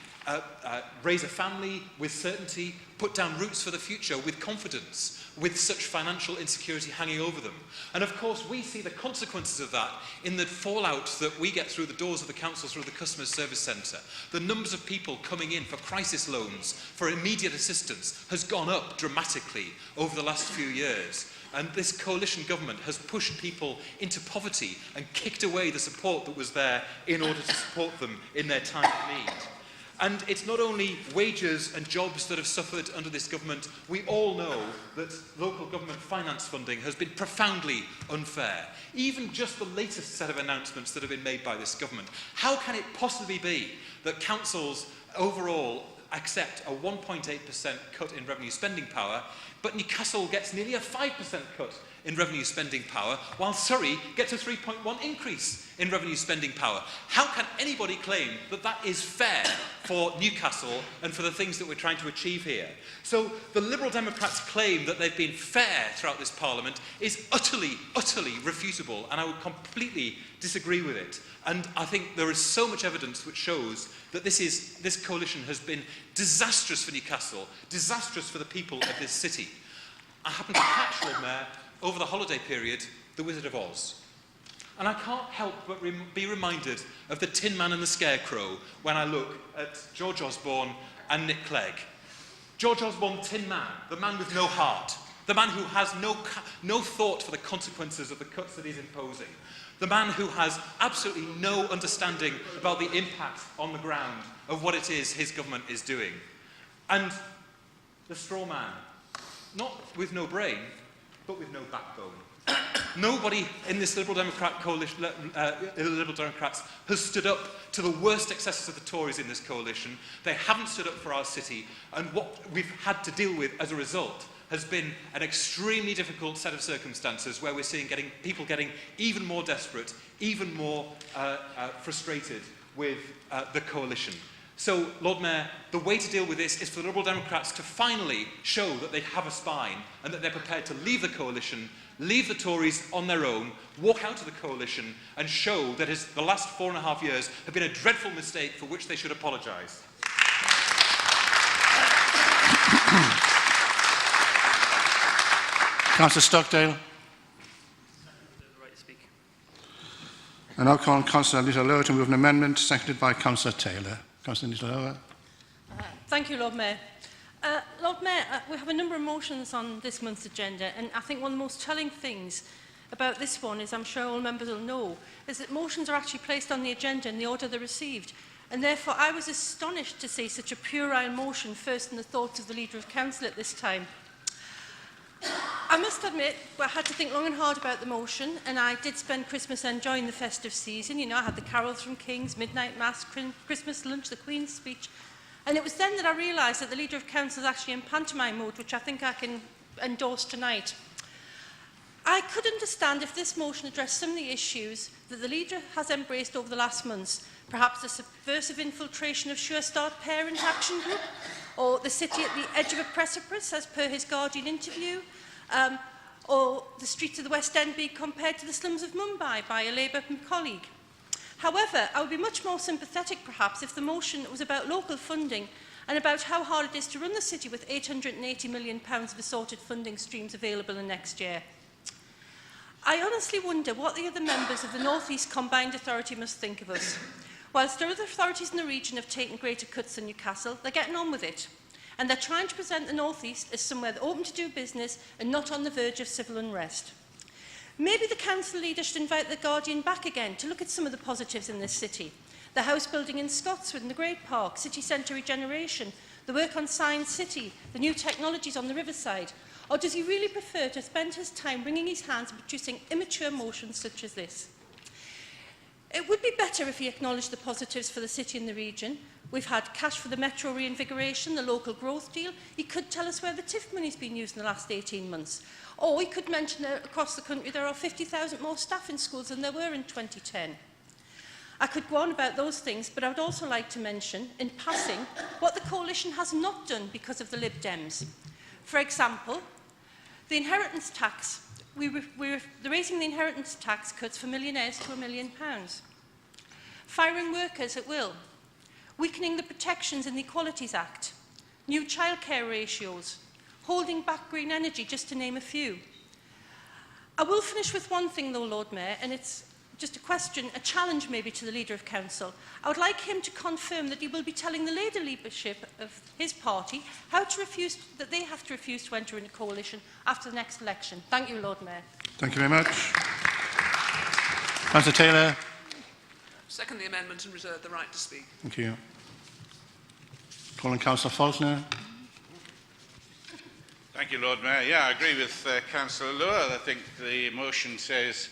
raise a family with certainty, put down roots for the future with confidence, with such financial insecurity hanging over them? And of course we see the consequences of that in the fallout that we get through the doors of the council, through the customer service centre. The numbers of people coming in for crisis loans, for immediate assistance, has gone up dramatically over the last few years. And this coalition government has pushed people into poverty and kicked away the support that was there in order to support them in their time of need. And it's not only wages and jobs that have suffered under this government. We all know that local government finance funding has been profoundly unfair. Even just the latest set of announcements that have been made by this government. How can it possibly be that councils overall accept a 1.8% cut in revenue spending power, but Newcastle gets nearly a 5% cut in revenue spending power, while Surrey gets a 3.1 increase in revenue spending power? How can anybody claim that that is fair for Newcastle and for the things that we're trying to achieve here? So the Liberal Democrats' claim that they've been fair throughout this Parliament is utterly, utterly refutable, and I would completely disagree with it. And I think there is so much evidence which shows that this coalition has been disastrous for Newcastle, disastrous for the people of this city. I happened to catch, Lord Mayor, over the holiday period, The Wizard of Oz. And I can't help but be reminded of the Tin Man and the Scarecrow when I look at George Osborne and Nick Clegg. George Osborne, the Tin Man, the man with no heart, the man who has no thought for the consequences of the cuts that he's imposing, the man who has absolutely no understanding about the impact on the ground of what it is his government is doing. And the straw man, not with no brain, but with no backbone. Nobody in this Liberal Democrat coalition, Liberal Democrats, has stood up to the worst excesses of the Tories in this coalition. They haven't stood up for our city, and what we've had to deal with as a result has been an extremely difficult set of circumstances where we're seeing people getting even more desperate, even more frustrated with the coalition. So, Lord Mayor, the way to deal with this is for the Liberal Democrats to finally show that they have a spine and that they're prepared to leave the coalition, leave the Tories on their own, walk out of the coalition and show that the last 4.5 years have been a dreadful mistake for which they should apologise. Councillor Stockdale. I now call on Councillor Anita Lower to move an amendment, seconded by Councillor Taylor. Councillor Anita Lower. Thank you, Lord Mayor. Lord Mayor, we have a number of motions on this month's agenda, and I think one of the most telling things about this one is, I'm sure all members will know, is that motions are actually placed on the agenda in the order they're received. And therefore, I was astonished to see such a puerile motion first in the thoughts of the Leader of Council at this time. I must admit, I had to think long and hard about the motion, and I did spend Christmas enjoying the festive season. You know, I had the carols from King's, midnight mass, Christmas lunch, the Queen's speech. And it was then that I realised that the Leader of Council is actually in pantomime mode, which I think I can endorse tonight. I could understand if this motion addressed some of the issues that the Leader has embraced over the last months, perhaps the subversive infiltration of Sure Start Parent Action Group, or the city at the edge of a precipice, as per his Guardian interview, or the streets of the West End be compared to the slums of Mumbai by a Labour colleague. However, I would be much more sympathetic perhaps if the motion was about local funding and about how hard it is to run the city with £880 million of assorted funding streams available in next year. I honestly wonder what the other members of the North East Combined Authority must think of us. Whilst the other authorities in the region have taken greater cuts than Newcastle, they're getting on with it. And they're trying to present the North East as somewhere open to do business and not on the verge of civil unrest. Maybe the council leader should invite the Guardian back again to look at some of the positives in this city. The house building in Scotswood and the Great Park, city centre regeneration, the work on Science City, the new technologies on the riverside. Or does he really prefer to spend his time wringing his hands and producing immature motions such as this? It would be better if he acknowledged the positives for the city and the region. We've had cash for the metro reinvigoration, the local growth deal. He could tell us where the TIF money's been used in the last 18 months. Or he could mention that across the country there are 50,000 more staff in schools than there were in 2010. I could go on about those things, but I would also like to mention, in passing, what the coalition has not done because of the Lib Dems. For example, the inheritance tax. We're raising the inheritance tax cuts for millionaires to £1 million. Firing workers at will. Weakening the protections in the Equalities Act. New childcare ratios. Holding back green energy, just to name a few. I will finish with one thing though, Lord Mayor, and it's just a question, a challenge maybe to the Leader of Council. I would like him to confirm that he will be telling the Labour leadership of his party that they have to refuse to enter in a coalition after the next election. Thank you, Lord Mayor. Thank you very much. Councillor Taylor. Second the amendment and reserve the right to speak. Thank you. Calling Councillor Faulkner. Thank you, Lord Mayor. Yeah, I agree with Councillor Lower. I think the motion says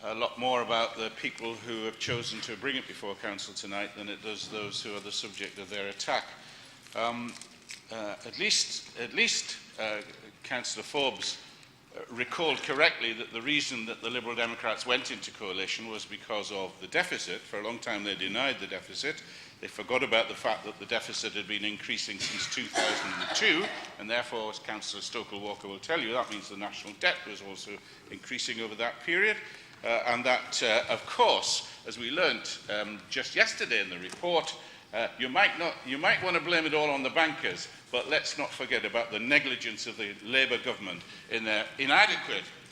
a lot more about the people who have chosen to bring it before Council tonight than it does those who are the subject of their attack. At least Councillor Forbes recalled correctly that the reason that the Liberal Democrats went into coalition was because of the deficit. For a long time they denied the deficit. They forgot about the fact that the deficit had been increasing since 2002, and therefore, as Councillor Stokel-Walker will tell you, that means the national debt was also increasing over that period. And that, of course, as we learnt just yesterday in the report, you might want to blame it all on the bankers, but let's not forget about the negligence of the Labour government in their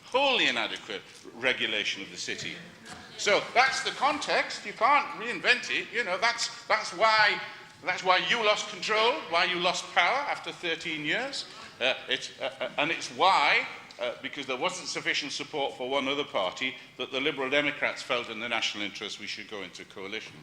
wholly inadequate regulation of the city. So that's the context. You can't reinvent it. You know, that's why you lost control, why you lost power after 13 years. And it's why, because there wasn't sufficient support for one other party, that the Liberal Democrats felt in the national interest we should go into coalition.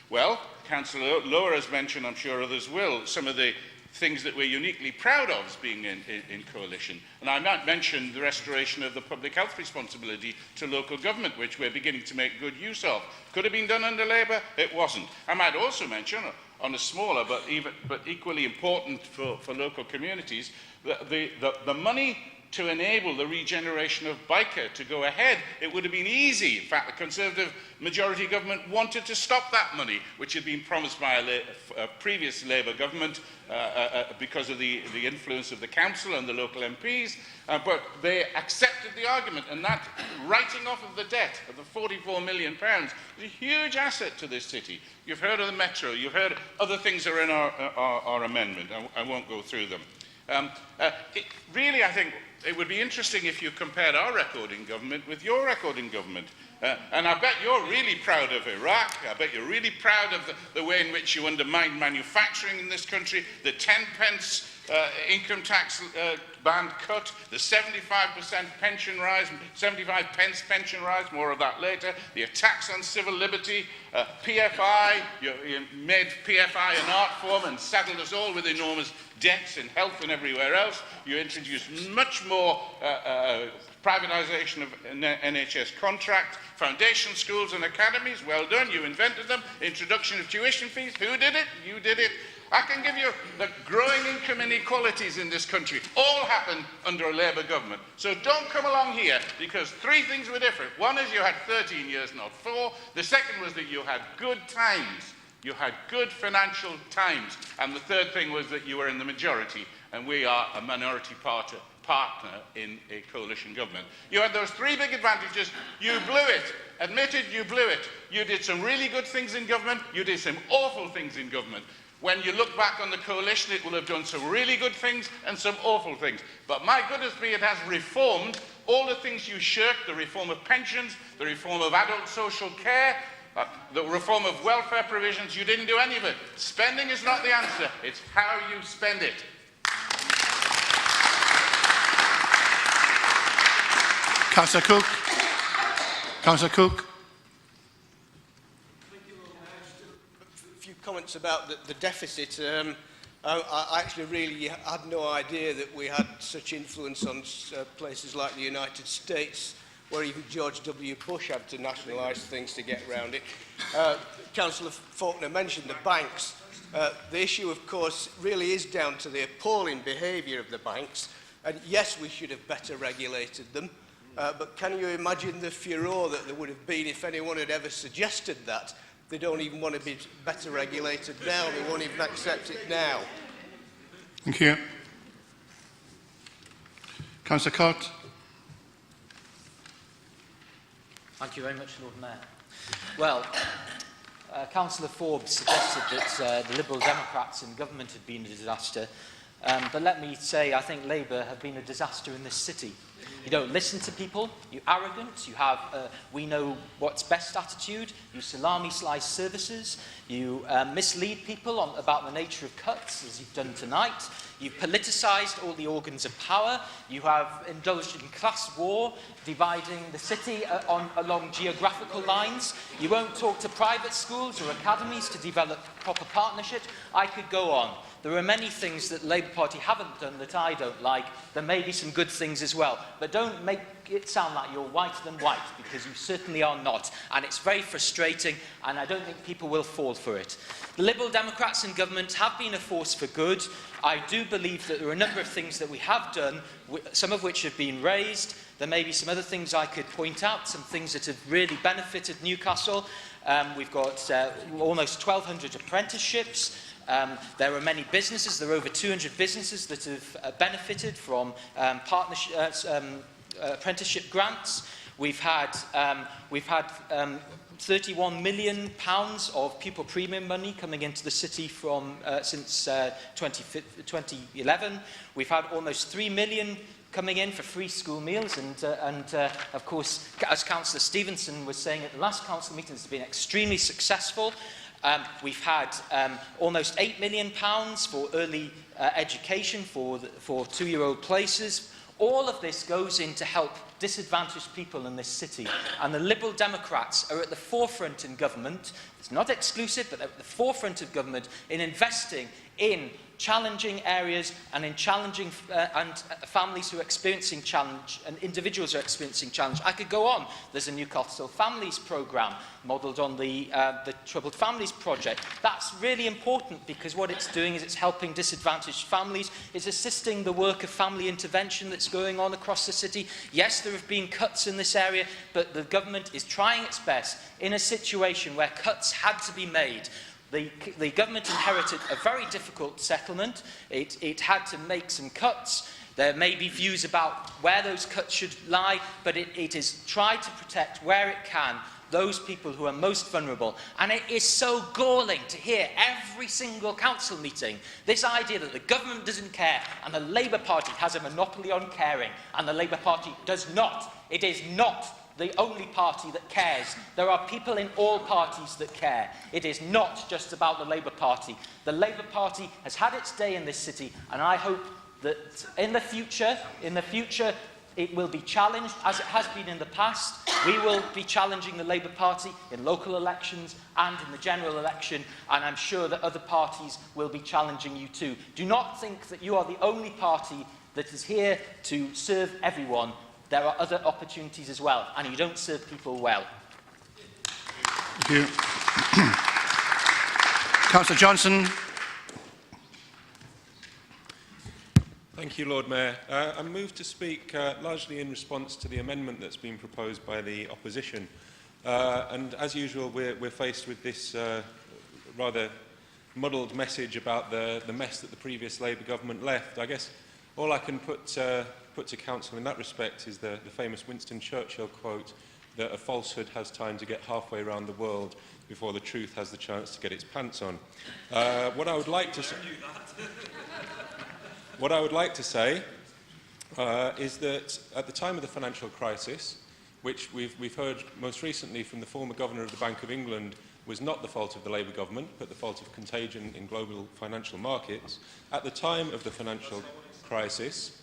Well, Councillor Lower has mentioned, I'm sure others will, some of the things that we're uniquely proud of as being in coalition. And I might mention the restoration of the public health responsibility to local government, which we're beginning to make good use of. Could have been done under Labour? It wasn't. I might also mention, on a smaller but equally important for local communities, the money to enable the regeneration of Byker to go ahead. It would have been easy. In fact, the Conservative majority government wanted to stop that money, which had been promised by a previous Labour government because of the influence of the council and the local MPs, but they accepted the argument, and that writing off of the debt of the £44 million is a huge asset to this city. You've heard of the metro, you've heard other things are in our amendment. I won't go through them. Really, I think it would be interesting if you compared our record in government with your record in government. And I bet you're really proud of Iraq. I bet you're really proud of the way in which you undermined manufacturing in this country, the 10p income tax band cut, the 75% pension rise, 75 pence pension rise, more of that later, the attacks on civil liberty, PFI, you made PFI an art form and saddled us all with enormous debts in health and everywhere else. You introduced much more privatisation of NHS contract, foundation schools and academies, well done, you invented them, introduction of tuition fees, who did it? You did it. I can give you the growing income inequalities in this country, all happened under a Labour government. So don't come along here, because three things were different. One is you had 13 years, not 4. The second was that you had good times. You had good financial times. And the third thing was that you were in the majority, and we are a minority party partner in a coalition government. You had those three big advantages. You blew it. Admitted you blew it. You did some really good things in government. You did some awful things in government. When you look back on the coalition, it will have done some really good things and some awful things. But my goodness me, it has reformed all the things you shirked, the reform of pensions, the reform of adult social care, the reform of welfare provisions. You didn't do any of it. Spending is not the answer. It's how you spend it. Councillor Cook. Councillor Cook. A few comments about the deficit. I actually really had no idea that we had such influence on places like the United States, where even George W. Bush had to nationalise things to get around it. Councillor Faulkner mentioned the banks. The issue, of course, really is down to the appalling behaviour of the banks. And yes, we should have better regulated them. But can you imagine the furore that there would have been if anyone had ever suggested that? They don't even want to be better regulated now. They won't even accept it now. Thank you. Councillor Cott. Thank you very much, Lord Mayor. Well, Councillor Forbes suggested that the Liberal Democrats in government had been a disaster. But let me say, I think Labour have been a disaster in this city. You don't listen to people, you're arrogant, you have we know what's best attitude, you salami slice services, you mislead people about the nature of cuts, as you've done tonight. You've politicised all the organs of power. You have indulged in class war, dividing the city along geographical lines. You won't talk to private schools or academies to develop proper partnerships. I could go on. There are many things that the Labour Party haven't done that I don't like. There may be some good things as well. But don't make it sound like you're whiter than white, because you certainly are not. And it's very frustrating, and I don't think people will fall for it. The Liberal Democrats in government have been a force for good. I do believe that there are a number of things that we have done, some of which have been raised. There may be some other things I could point out, some things that have really benefited Newcastle. We've got almost 1,200 apprenticeships. There are many businesses, there are over 200 businesses that have benefited from apprenticeship grants. We've had £31 million of pupil premium money coming into the city from since 2011. We've had almost £3 million coming in for free school meals, and of course, as Councillor Stevenson was saying at the last council meeting, it's been extremely successful. We've had almost £8 million for early education for two-year-old places. All of this goes in to help disadvantaged people in this city. And the Liberal Democrats are at the forefront in government. It's not exclusive, but at the forefront of government in investing in challenging areas and in challenging families who are experiencing challenge and individuals who are experiencing challenge. I could go on. There's a Newcastle Families programme modelled on the Troubled Families Project. That's really important because what it's doing is it's helping disadvantaged families. It's assisting the work of family intervention that's going on across the city. Yes, there have been cuts in this area, but the government is trying its best in a situation where cuts had to be made. The government inherited a very difficult settlement. It had to make some cuts. There may be views about where those cuts should lie, but it has tried to protect where it can those people who are most vulnerable. And it is so galling to hear every single council meeting this idea that the government doesn't care and the Labour Party has a monopoly on caring, and the Labour Party does not. It is not the only party that cares. There are people in all parties that care. It is not just about the Labour Party. The Labour Party has had its day in this city, and I hope that in the future, it will be challenged, as it has been in the past. We will be challenging the Labour Party in local elections and in the general election, and I'm sure that other parties will be challenging you too. Do not think that you are the only party that is here to serve everyone. There are other opportunities as well, and you don't serve people well. Thank you. Councillor Johnson. Thank you, Lord Mayor. I move to speak largely in response to the amendment that's been proposed by the opposition. And as usual, we're faced with this rather muddled message about the mess that the previous Labour government left. I guess all I can put put to Council in that respect is the famous Winston Churchill quote that a falsehood has time to get halfway around the world before the truth has the chance to get its pants on. What I would like to say is that at the time of the financial crisis, which we've heard most recently from the former Governor of the Bank of England was not the fault of the Labour government, but the fault of contagion in global financial markets. At the time of the financial crisis,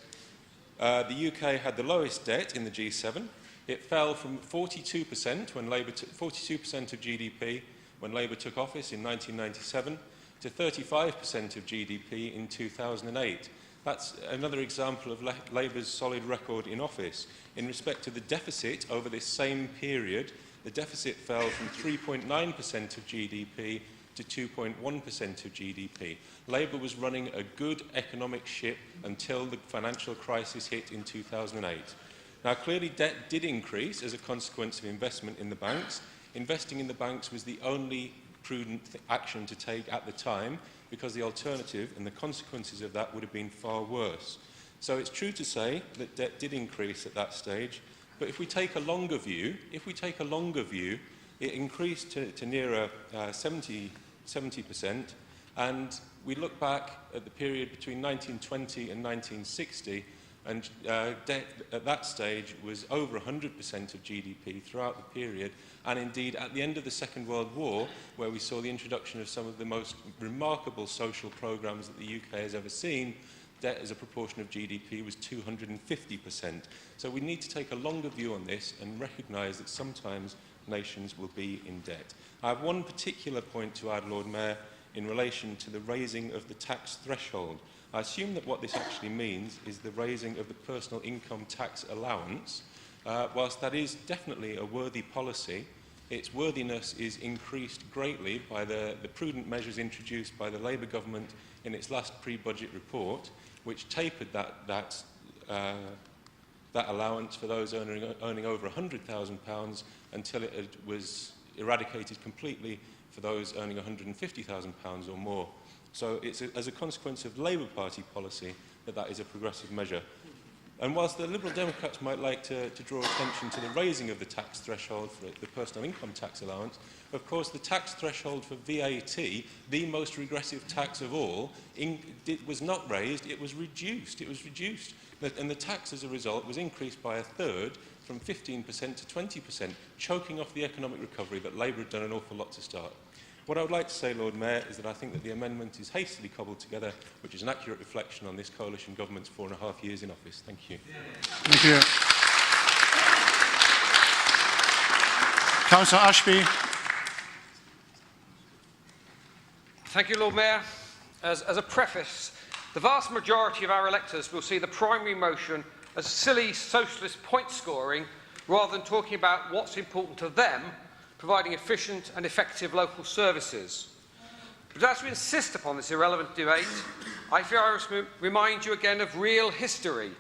the UK had the lowest debt in the G7. It fell from 42% when 42% of GDP when Labour took office in 1997 to 35% of GDP in 2008. That's another example of Labour's solid record in office. In respect to the deficit over this same period, the deficit fell from 3.9% of GDP to 2.1% of GDP. Labour was running a good economic ship until the financial crisis hit in 2008. Now, clearly, debt did increase as a consequence of investment in the banks. Investing in the banks was the only prudent action to take at the time, because the alternative and the consequences of that would have been far worse. So it's true to say that debt did increase at that stage, but if we take a longer view, it increased to nearer 70%, and we look back at the period between 1920 and 1960, and debt at that stage was over 100% of GDP throughout the period, and indeed at the end of the Second World War, where we saw the introduction of some of the most remarkable social programmes that the UK has ever seen, debt as a proportion of GDP was 250%. So we need to take a longer view on this and recognise that sometimes nations will be in debt. I have one particular point to add, Lord Mayor, in relation to the raising of the tax threshold. I assume that what this actually means is the raising of the personal income tax allowance. Whilst that is definitely a worthy policy, its worthiness is increased greatly by the prudent measures introduced by the Labour government in its last pre-budget report, which tapered that allowance for those earning over £100,000 until it was eradicated completely for those earning £150,000 or more. So it's as a consequence of Labour Party policy that is a progressive measure. And whilst the Liberal Democrats might like to draw attention to the raising of the tax threshold for the personal income tax allowance, of course the tax threshold for VAT, the most regressive tax of all, was not raised, it was reduced. And the tax as a result was increased by a third, from 15% to 20%, choking off the economic recovery that Labour had done an awful lot to start. What I would like to say, Lord Mayor, is that I think that the amendment is hastily cobbled together, which is an accurate reflection on this coalition government's 4.5 years in office. Thank you. Thank you. Councillor Ashby. Thank you, Lord Mayor. As a preface, the vast majority of our electors will see the primary motion as silly socialist point scoring rather than talking about what's important to them, providing efficient and effective local services. But as we insist upon this irrelevant debate, I fear I must remind you again of real history.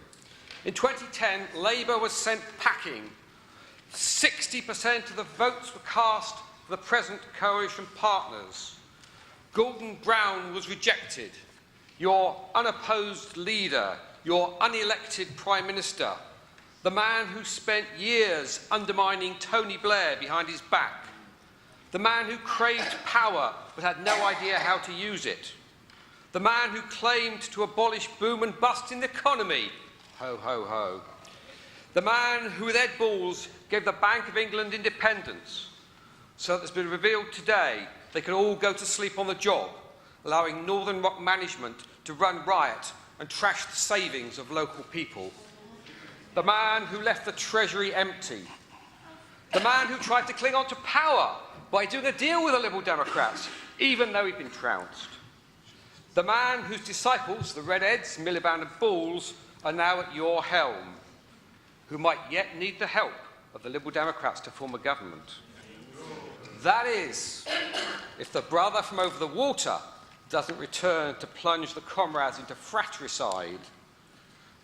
In 2010, Labour was sent packing. 60% of the votes were cast for the present coalition partners. Gordon Brown was rejected. Your unopposed leader, your unelected Prime Minister, the man who spent years undermining Tony Blair behind his back, the man who craved power but had no idea how to use it, the man who claimed to abolish boom and bust in the economy, ho, ho, ho, the man who with Ed Balls gave the Bank of England independence, so that it's been revealed today they can all go to sleep on the job, allowing Northern Rock management to run riot and trash the savings of local people. The man who left the Treasury empty. The man who tried to cling on to power by doing a deal with the Liberal Democrats, even though he'd been trounced. The man whose disciples, the Red Eds, Miliband and Balls, are now at your helm, who might yet need the help of the Liberal Democrats to form a government. That is, if the brother from over the water doesn't return to plunge the comrades into fratricide.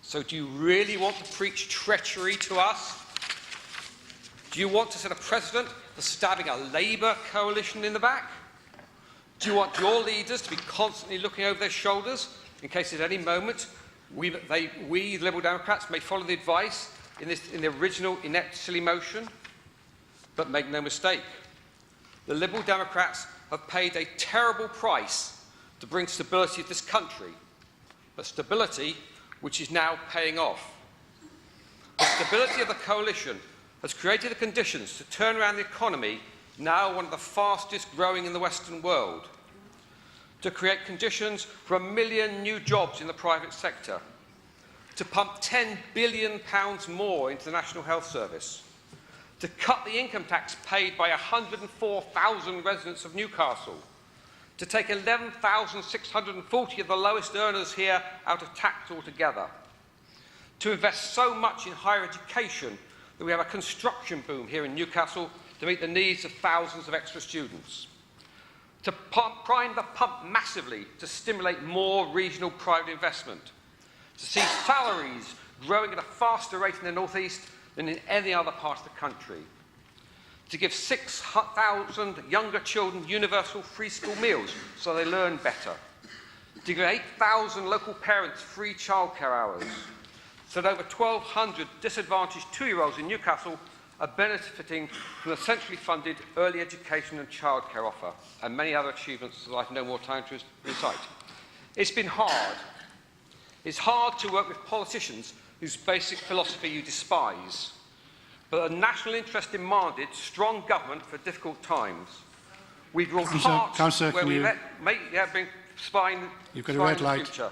So do you really want to preach treachery to us? Do you want to set a precedent for stabbing a Labour coalition in the back? Do you want your leaders to be constantly looking over their shoulders in case at any moment We, the Liberal Democrats, may follow the advice in the original inept silly motion, but make no mistake. The Liberal Democrats have paid a terrible price to bring stability to this country, but stability which is now paying off. The stability of the coalition has created the conditions to turn around the economy, now one of the fastest growing in the Western world, to create conditions for 1 million new jobs in the private sector, to pump £10 billion more into the National Health Service, to cut the income tax paid by 104,000 residents of Newcastle, to take 11,640 of the lowest earners here out of tax altogether, to invest so much in higher education that we have a construction boom here in Newcastle to meet the needs of thousands of extra students, to prime the pump massively to stimulate more regional private investment, to see salaries growing at a faster rate in the North East than in any other part of the country, to give 6,000 younger children universal free school meals so they learn better, to give 8,000 local parents free childcare hours, so that over 1,200 disadvantaged two-year-olds in Newcastle are benefiting from the centrally funded early education and childcare offer, and many other achievements that I have no more time to recite. It's been hard. It's hard to work with politicians whose basic philosophy you despise. But the national interest demanded strong government for difficult times. We've brought heart where we bring spine. You've got a red light. Future.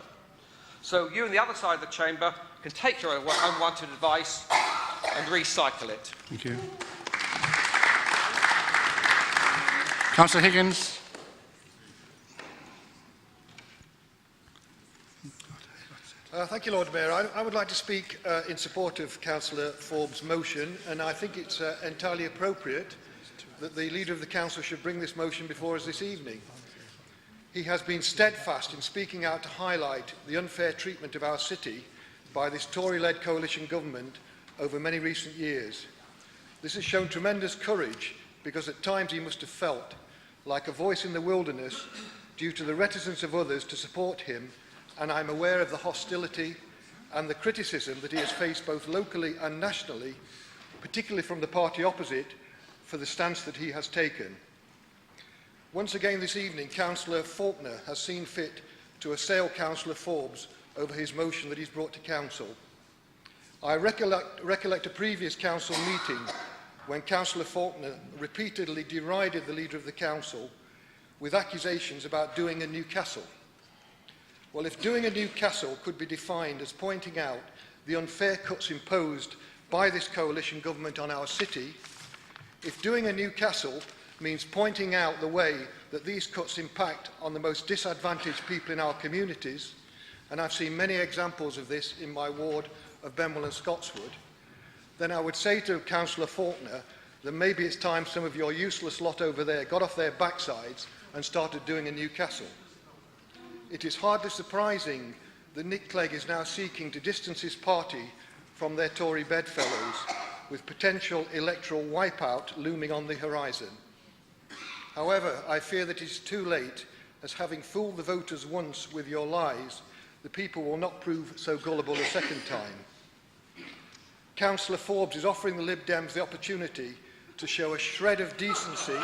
So you and the other side of the chamber can take your unwanted advice and recycle it. Thank you. Councillor Higgins. Thank you, Lord Mayor. I would like to speak in support of Councillor Forbes' motion, and I think it's entirely appropriate that the Leader of the Council should bring this motion before us this evening. He has been steadfast in speaking out to highlight the unfair treatment of our city by this Tory-led coalition government over many recent years. This has shown tremendous courage because at times he must have felt like a voice in the wilderness due to the reticence of others to support him, and I'm aware of the hostility and the criticism that he has faced both locally and nationally, particularly from the party opposite, for the stance that he has taken. Once again this evening, Councillor Faulkner has seen fit to assail Councillor Forbes over his motion that he's brought to Council. I recollect a previous Council meeting when Councillor Faulkner repeatedly derided the Leader of the Council with accusations about doing a Newcastle. Well, if doing a Newcastle could be defined as pointing out the unfair cuts imposed by this coalition government on our city, if doing a Newcastle means pointing out the way that these cuts impact on the most disadvantaged people in our communities, and I've seen many examples of this in my ward of Benwell and Scotswood, then I would say to Councillor Faulkner that maybe it's time some of your useless lot over there got off their backsides and started doing a Newcastle. It is hardly surprising that Nick Clegg is now seeking to distance his party from their Tory bedfellows, with potential electoral wipeout looming on the horizon. However, I fear that it is too late, as having fooled the voters once with your lies, the people will not prove so gullible a second time. Councillor Forbes is offering the Lib Dems the opportunity to show a shred of decency.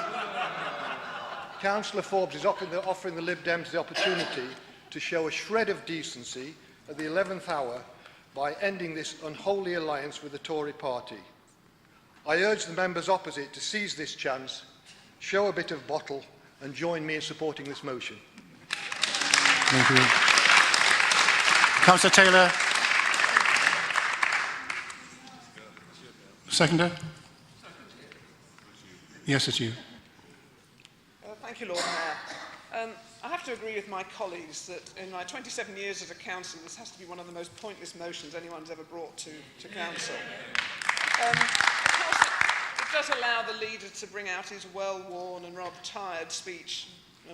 Councillor Forbes is offering the Lib Dems the opportunity to show a shred of decency at the 11th hour by ending this unholy alliance with the Tory party. I urge the members opposite to seize this chance, show a bit of bottle, and join me in supporting this motion. Thank you. Councillor Taylor. Seconder? Yes, it's you. Thank you, Lord Mayor. I have to agree with my colleagues that in my 27 years as a councillor, this has to be one of the most pointless motions anyone's ever brought to council. Of course, it does allow the leader to bring out his well-worn and rather tired speech,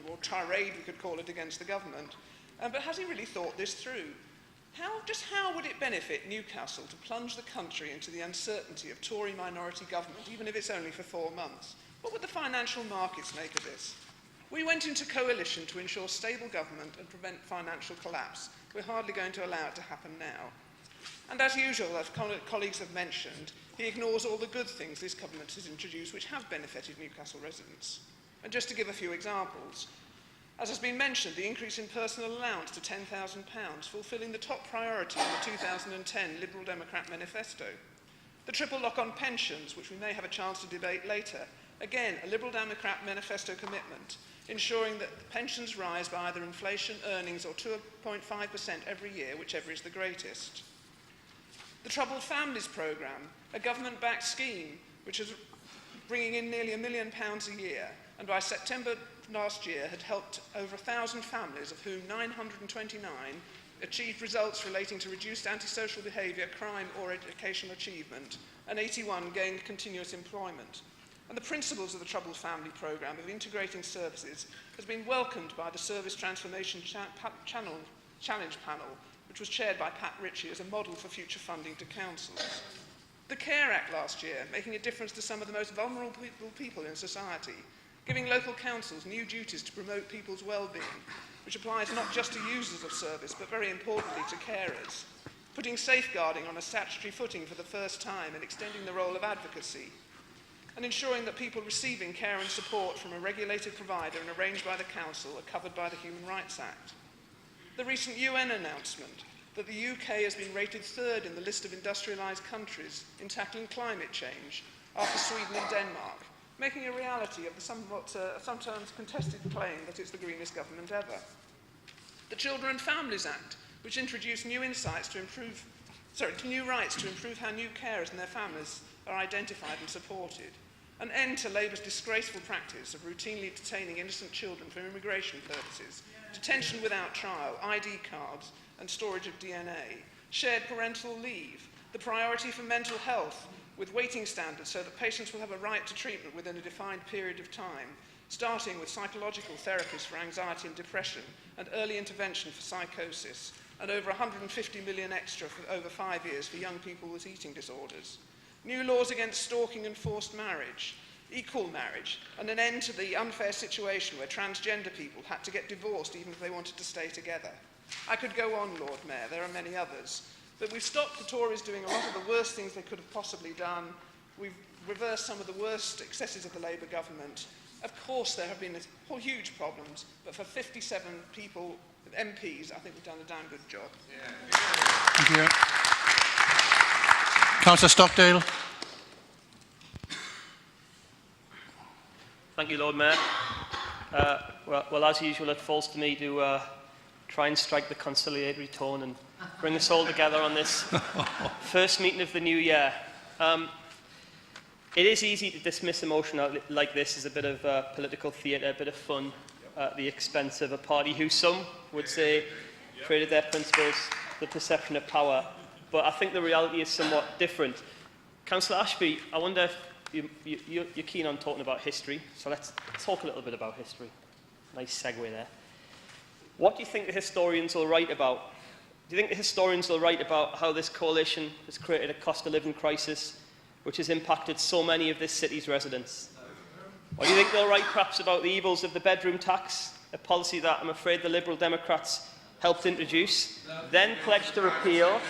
or tirade we could call it, against the government. But has he really thought this through? How would it benefit Newcastle to plunge the country into the uncertainty of Tory minority government, even if it's only for 4 months? What would the financial markets make of this? We went into coalition to ensure stable government and prevent financial collapse. We're hardly going to allow it to happen now. And as usual, as colleagues have mentioned, he ignores all the good things this government has introduced which have benefited Newcastle residents. And just to give a few examples, as has been mentioned, the increase in personal allowance to £10,000, fulfilling the top priority in the 2010 Liberal Democrat manifesto. The triple lock on pensions, which we may have a chance to debate later, again, a Liberal Democrat manifesto commitment, ensuring that the pensions rise by either inflation, earnings or 2.5% every year, whichever is the greatest. The Troubled Families Programme, a government-backed scheme which is bringing in nearly £1 million a year, and by September last year had helped over 1,000 families, of whom 929 achieved results relating to reduced antisocial behaviour, crime or educational achievement, and 81 gained continuous employment. And the principles of the Troubled Family Programme of integrating services has been welcomed by the Service Transformation Challenge Panel, which was chaired by Pat Ritchie as a model for future funding to councils. The CARE Act last year, making a difference to some of the most vulnerable people in society, giving local councils new duties to promote people's well-being, which applies not just to users of service, but very importantly to carers, putting safeguarding on a statutory footing for the first time and extending the role of advocacy, and ensuring that people receiving care and support from a regulated provider and arranged by the council are covered by the Human Rights Act. The recent UN announcement that the UK has been rated third in the list of industrialised countries in tackling climate change after Sweden and Denmark, making a reality of the somewhat sometimes contested claim that it's the greenest government ever. The Children and Families Act, which introduced new rights to improve how new carers and their families are identified and supported. An end to Labour's disgraceful practice of routinely detaining innocent children for immigration purposes, detention without trial, ID cards, and storage of DNA. Shared parental leave, the priority for mental health, with waiting standards so that patients will have a right to treatment within a defined period of time, starting with psychological therapies for anxiety and depression, and early intervention for psychosis, and over 150 million extra for over 5 years for young people with eating disorders. New laws against stalking and forced marriage, equal marriage, and an end to the unfair situation where transgender people had to get divorced even if they wanted to stay together. I could go on, Lord Mayor, there are many others. But we've stopped the Tories doing a lot of the worst things they could have possibly done. We've reversed some of the worst excesses of the Labour government. Of course, there have been huge problems, but for 57 people, MPs, I think we've done a damn good job. Yeah. Thank you. Councillor Stockdale. Thank you, Lord Mayor. Well, as usual, it falls to me to try and strike the conciliatory tone and bring us all together on this first meeting of the new year. It is easy to dismiss a motion like this as a bit of political theatre, a bit of fun at the expense of a party who some would say traded their principles, the perception of power. But I think the reality is somewhat different. Councillor Ashby, I wonder if you're keen on talking about history, so let's talk a little bit about history. Nice segue there. What do you think the historians will write about? Do you think the historians will write about how this coalition has created a cost of living crisis which has impacted so many of this city's residents? Or do you think they'll write perhaps about the evils of the bedroom tax, a policy that I'm afraid the Liberal Democrats helped introduce, then pledged to repeal,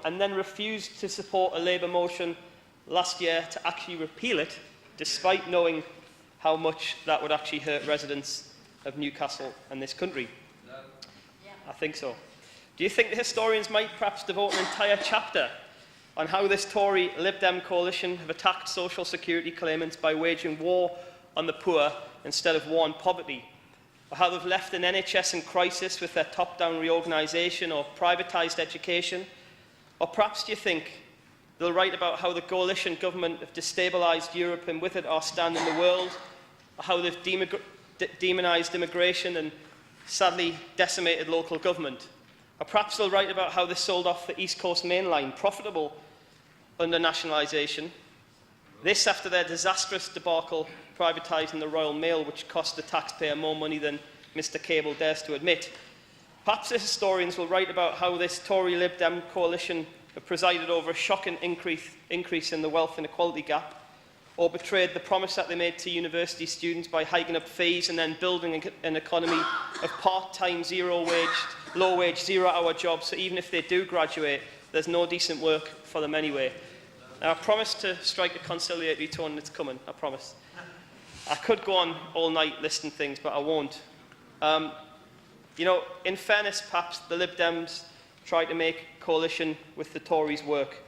and then refused to support a Labour motion last year to actually repeal it, despite knowing how much that would actually hurt residents of Newcastle and this country? I think so. Do you think the historians might perhaps devote an entire chapter on how this Tory Lib Dem coalition have attacked social security claimants by waging war on the poor instead of war on poverty? Or how they've left an NHS in crisis with their top-down reorganisation or privatised education? Or perhaps do you think they'll write about how the coalition government have destabilised Europe and with it our stand in the world? Or how they've demonised immigration and sadly decimated local government? Or perhaps they'll write about how they sold off the East Coast Main Line, profitable under nationalisation. This after their disastrous debacle privatising the Royal Mail, which cost the taxpayer more money than Mr Cable dares to admit. Perhaps the historians will write about how this Tory Lib Dem coalition have presided over a shocking increase in the wealth inequality gap. or betrayed the promise that they made to university students by hiking up fees and then building an economy of part-time, low-wage, zero-hour jobs, so even if they do graduate, there's no decent work for them anyway. Now, I promise to strike a conciliatory tone, and it's coming, I promise. I could go on all night listing things, but I won't. You know, in fairness, perhaps the Lib Dems tried to make coalition with the Tories work.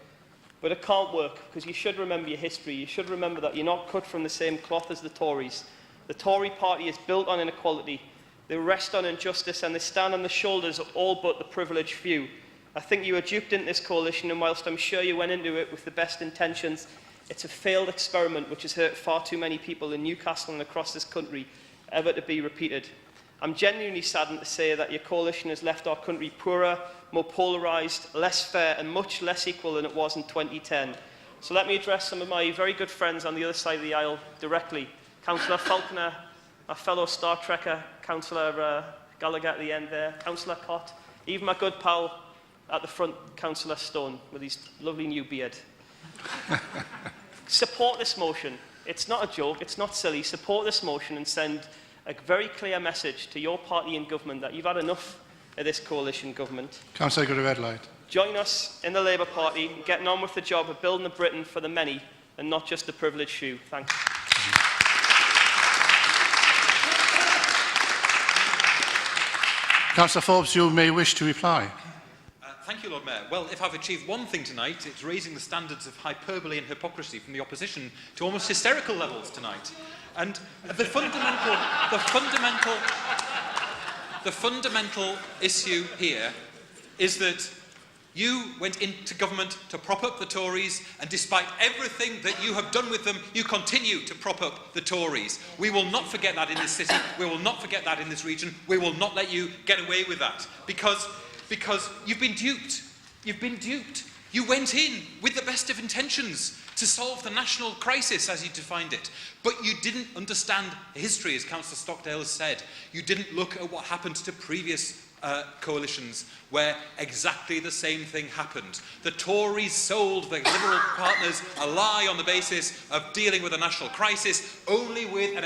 But it can't work, because you should remember your history. You should remember that you're not cut from the same cloth as the Tories. The Tory party is built on inequality. They rest on injustice, and they stand on the shoulders of all but the privileged few. I think you were duped into this coalition, and whilst I'm sure you went into it with the best intentions, it's a failed experiment which has hurt far too many people in Newcastle and across this country, ever to be repeated. I'm genuinely saddened to say that your coalition has left our country poorer, more polarised, less fair and much less equal than it was in 2010. So let me address some of my very good friends on the other side of the aisle directly. Councillor Falconer, my fellow Star Trekker, Councillor Gallagher at the end there, Councillor Cott, even my good pal at the front, Councillor Stone, with his lovely new beard. Support this motion. It's not a joke, it's not silly. Support this motion and send a very clear message to your party in government that you've had enough of this coalition government. Councillor, got a red light. Join us in the Labour Party, getting on with the job of building a Britain for the many and not just the privileged few. Thanks. Councillor Forbes, you may wish to reply. Thank you, Lord Mayor. Well, if I've achieved one thing tonight, it's raising the standards of hyperbole and hypocrisy from the opposition to almost hysterical levels tonight. And the fundamental issue here is that you went into government to prop up the Tories, and despite everything that you have done with them, you continue to prop up the Tories. We will not forget that in this city. We will not forget that in this region. We will not let you get away with that because you've been duped. You've been duped. You went in with the best of intentions to solve the national crisis, as you defined it. But you didn't understand history, as Councillor Stockdale has said. You didn't look at what happened to previous coalitions where exactly the same thing happened. The Tories sold the Liberal partners a lie on the basis of dealing with a national crisis, only with an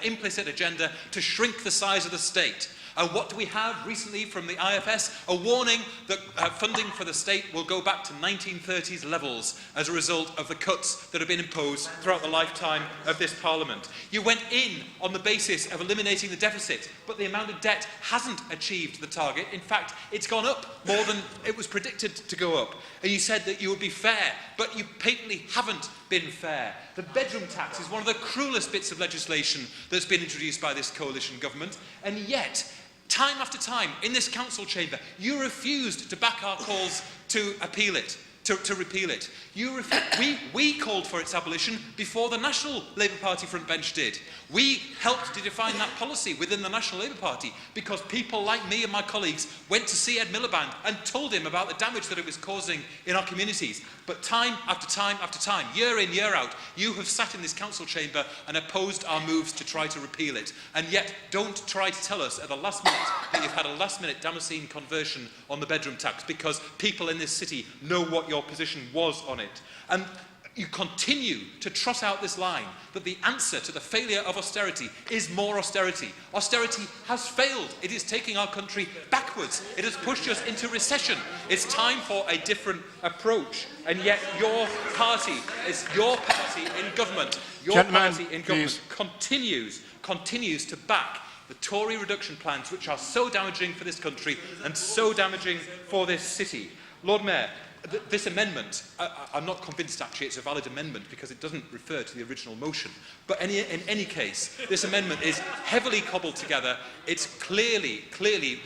implicit agenda to shrink the size of the state. And what do we have recently from the IFS? A warning that funding for the state will go back to 1930s levels as a result of the cuts that have been imposed throughout the lifetime of this Parliament. You went in on the basis of eliminating the deficit, but the amount of debt hasn't achieved the target. In fact, it's gone up more than it was predicted to go up. And you said that you would be fair, but you patently haven't been fair. The bedroom tax is one of the cruelest bits of legislation that's been introduced by this coalition government, and yet time after time, in this council chamber, you refused to back our calls to appeal it, to repeal it. We called for its abolition before the National Labour Party front bench did. We helped to define that policy within the National Labour Party because people like me and my colleagues went to see Ed Miliband and told him about the damage that it was causing in our communities. But time after time after time, year in, year out, you have sat in this council chamber and opposed our moves to try to repeal it. And yet, don't try to tell us at the last minute that you've had a last-minute Damascene conversion on the bedroom tax, because people in this city know what your position was on it. And you continue to trot out this line that the answer to the failure of austerity is more austerity. Austerity has failed. It is taking our country backwards. It has pushed us into recession. It's time for a different approach. And yet your party in government, continues to back the Tory reduction plans, which are so damaging for this country and so damaging for this city. Lord Mayor, this amendment, I'm not convinced actually it's a valid amendment because it doesn't refer to the original motion. But in any case, this amendment is heavily cobbled together. It's clearly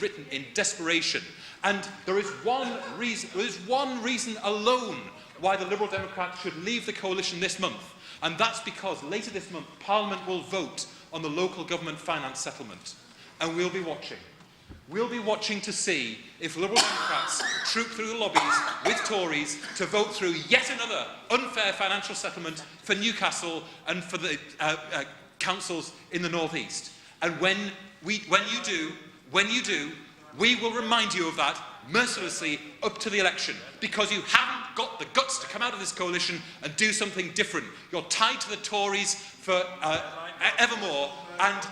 written in desperation. And there is one reason alone why the Liberal Democrats should leave the coalition this month. And that's because later this month, Parliament will vote on the local government finance settlement. And we'll be watching. We'll be watching to see if Liberal Democrats troop through the lobbies with Tories to vote through yet another unfair financial settlement for Newcastle and for the councils in the North East. And when you do, we will remind you of that mercilessly up to the election, because you haven't got the guts to come out of this coalition and do something different. You're tied to the Tories for evermore. And,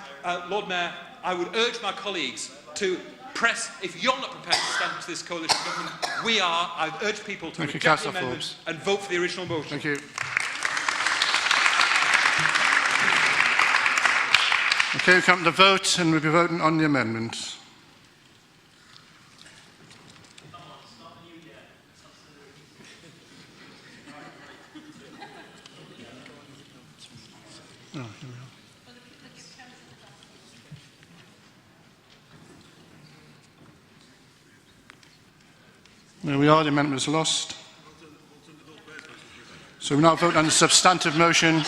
Lord Mayor, I would urge my colleagues to press, if you're not prepared to stand to this coalition government, we are. I urge people to reject the amendment and vote for the original motion. Thank you. Okay, we come to the vote, and we'll be voting on the amendment. Oh, here we are. There we are, the amendment was lost. So we now vote on the substantive motion.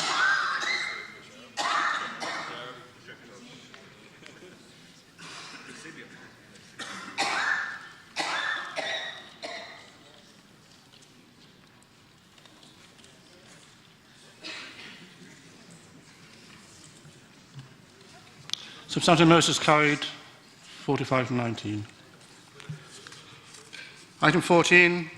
Substantive motion is carried, 45-19. Item 14,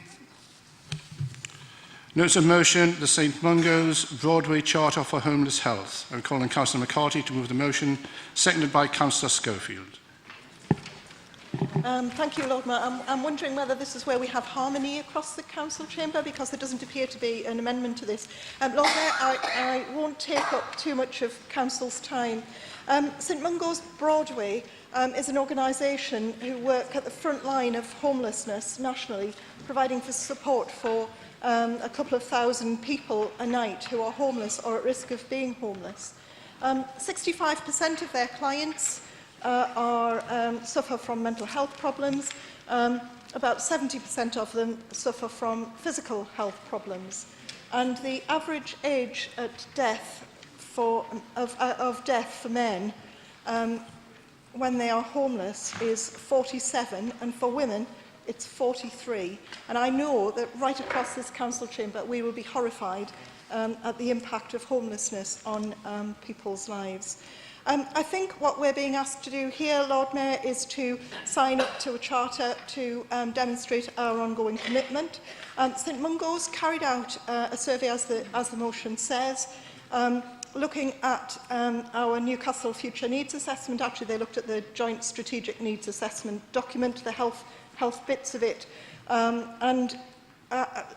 notice of motion, the St Mungo's Broadway Charter for Homeless Health. I'm calling Councillor McCarthy to move the motion, seconded by Councillor Schofield. Thank you, Lord Mayor. I'm wondering whether this is where we have harmony across the council chamber, because there doesn't appear to be an amendment to this. Lord Mayor, I won't take up too much of council's time. St Mungo's Broadway is an organisation who work at the front line of homelessness nationally, providing for support for a couple of thousand people a night who are homeless or at risk of being homeless. 65% of their clients suffer from mental health problems. About 70% of them suffer from physical health problems. And the average age of death for men when they are homeless is 47, and for women it's 43. And I know that right across this council chamber we will be horrified at the impact of homelessness on people's lives. I think what we're being asked to do here, Lord Mayor, is to sign up to a charter to demonstrate our ongoing commitment. St Mungo's carried out a survey, as the motion says, looking at our Newcastle Future Needs Assessment. Actually, they looked at the Joint Strategic Needs Assessment document, the health bits of it. And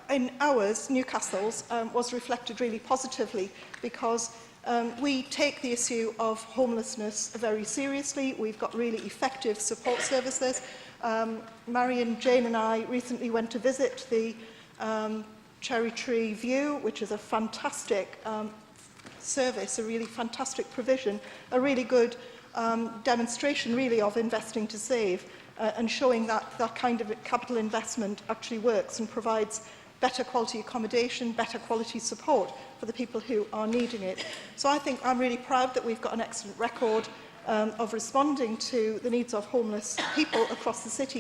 in ours, Newcastle's, was reflected really positively, because we take the issue of homelessness very seriously. We've got really effective support services. Marion, Jane and I recently went to visit the Cherry Tree View, which is a fantastic service, a really fantastic provision, a really good demonstration really of investing to save and showing that that kind of capital investment actually works and provides better quality accommodation, better quality support for the people who are needing it. So I think I'm really proud that we've got an excellent record of responding to the needs of homeless people across the city.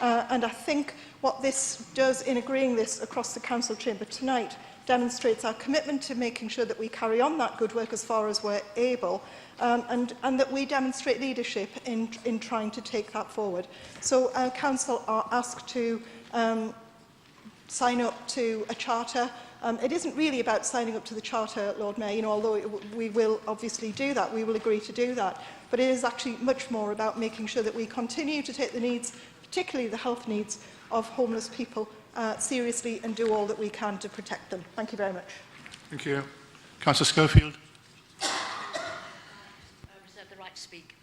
And I think what this does in agreeing this across the council chamber tonight demonstrates our commitment to making sure that we carry on that good work as far as we're able, and that we demonstrate leadership in trying to take that forward. So council are asked to sign up to a charter. It isn't really about signing up to the charter, Lord Mayor, although we will obviously do that, we will agree to do that, but it is actually much more about making sure that we continue to take the needs, particularly the health needs of homeless people, seriously, and do all that we can to protect them. Thank you very much. Thank you. Councillor Schofield. I reserve the right to speak.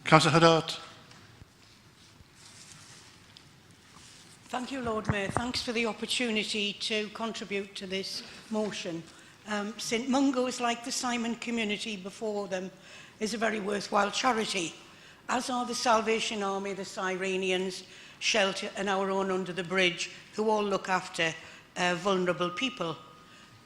Councillor Haddad. Thank you, Lord Mayor. Thanks for the opportunity to contribute to this motion. St Mungo's, like the Simon community before them, is a very worthwhile charity, as are the Salvation Army, the Cyrenians, Shelter and our own Under the Bridge, who all look after vulnerable people.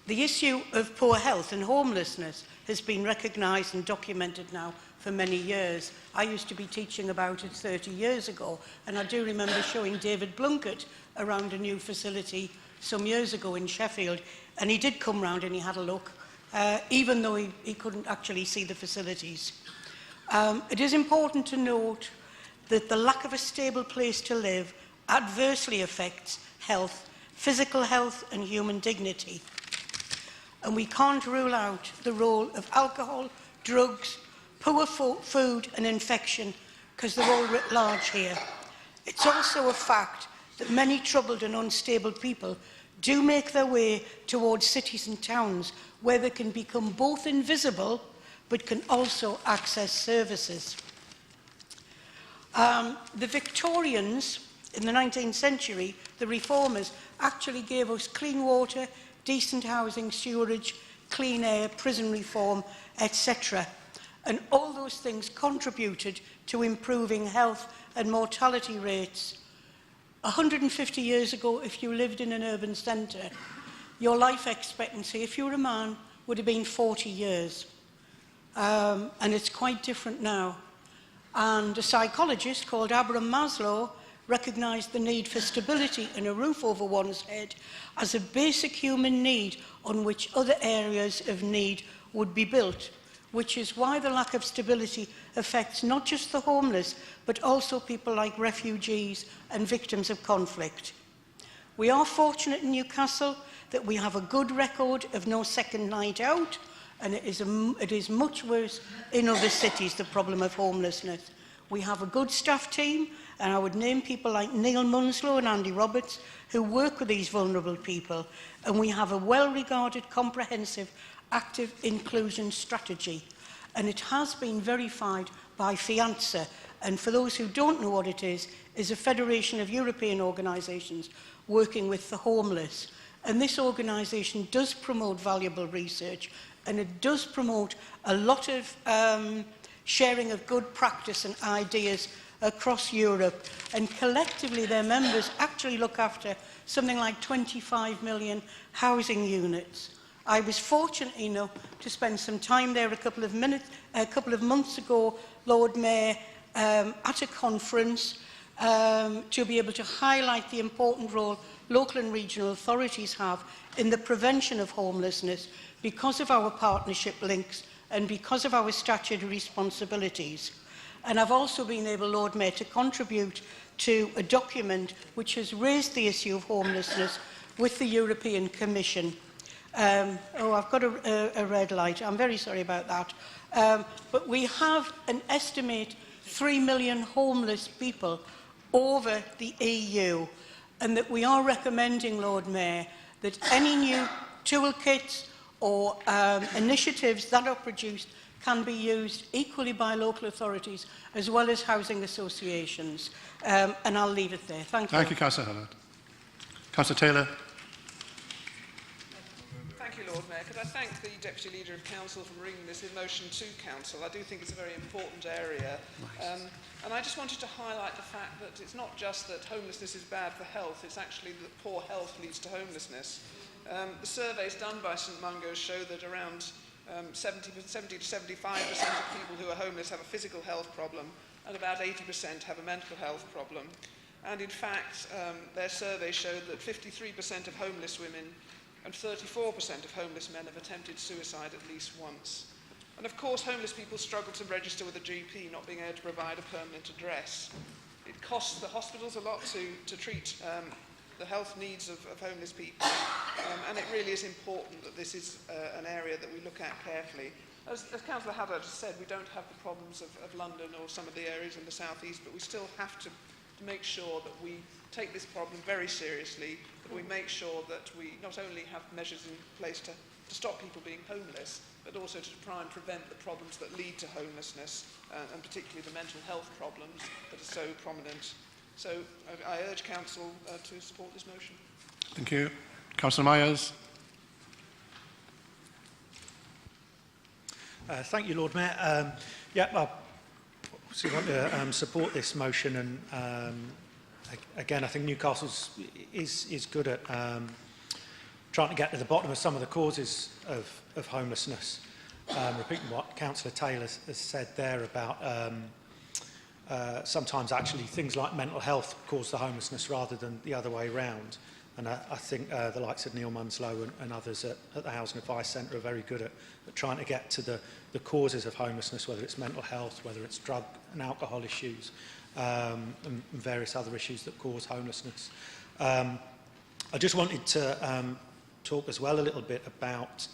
The issue of poor health and homelessness has been recognised and documented now for many years. I used to be teaching about it 30 years ago, and I do remember showing David Blunkett around a new facility some years ago in Sheffield, and he did come round and he had a look, even though he couldn't actually see the facilities. It is important to note that the lack of a stable place to live adversely affects health, physical health and human dignity. And we can't rule out the role of alcohol, drugs, poor food and infection, because they're all writ large here. It's also a fact that many troubled and unstable people do make their way towards cities and towns where they can become both invisible but can also access services. The Victorians in the 19th century, the reformers, actually gave us clean water, decent housing, sewerage, clean air, prison reform, etc. And all those things contributed to improving health and mortality rates. 150 years ago, if you lived in an urban centre, your life expectancy, if you were a man, would have been 40 years. And it's quite different now. And a psychologist called Abraham Maslow recognised the need for stability and a roof over one's head as a basic human need on which other areas of need would be built, which is why the lack of stability affects not just the homeless, but also people like refugees and victims of conflict. We are fortunate in Newcastle that we have a good record of no second night out, and it is much worse in other cities, the problem of homelessness. We have a good staff team, and I would name people like Neil Munslow and Andy Roberts who work with these vulnerable people, and we have a well-regarded, comprehensive, active inclusion strategy. And it has been verified by FIANSA, and for those who don't know what it is a Federation of European organisations working with the homeless. And this organisation does promote valuable research, and it does promote a lot of sharing of good practice and ideas across Europe. And collectively, their members actually look after something like 25 million housing units. I was fortunate enough to spend some time there a couple of months ago, Lord Mayor, at a conference to be able to highlight the important role local and regional authorities have in the prevention of homelessness because of our partnership links and because of our statutory responsibilities. And I've also been able, Lord Mayor, to contribute to a document which has raised the issue of homelessness with the European Commission. I've got a red light. I'm very sorry about that. But we have an estimate 3 million homeless people over the EU, and that we are recommending, Lord Mayor, that any new toolkits or initiatives that are produced can be used equally by local authorities as well as housing associations. And I'll leave it there. Thank you. Thank you, Councillor Howard. Councillor Taylor. Thank you, Lord Mayor. Could I thank the Deputy Leader of Council for bringing this motion to Council? I do think it's a very important area. And I just wanted to highlight the fact that it's not just that homelessness is bad for health, it's actually that poor health leads to homelessness. The surveys done by St Mungo's show that around 70 to 75% of people who are homeless have a physical health problem, and about 80% have a mental health problem. And in fact, their survey showed that 53% of homeless women and 34% of homeless men have attempted suicide at least once. And of course, homeless people struggle to register with a GP, not being able to provide a permanent address. It costs the hospitals a lot to treat the health needs of homeless people, and it really is important that this is an area that we look at carefully. As Councillor Haddad said, we don't have the problems of London or some of the areas in the southeast, but we still have to make sure that we take this problem very seriously, that we make sure that we not only have measures in place to stop people being homeless, but also to try and prevent the problems that lead to homelessness, and particularly the mental health problems that are so prominent. So I urge Council to support this motion. Thank you. Councillor Myers. Thank you, Lord Mayor. I want to support this motion, and again, I think Newcastle is good at trying to get to the bottom of some of the causes of homelessness. Repeating what Councillor Taylor has said there about sometimes actually things like mental health cause the homelessness rather than the other way around. And I think the likes of Neil Munslow and others at the Housing Advice Centre are very good at trying to get to the causes of homelessness, whether it's mental health, whether it's drug and alcohol issues. and various other issues that cause homelessness. I just wanted to talk as well a little bit about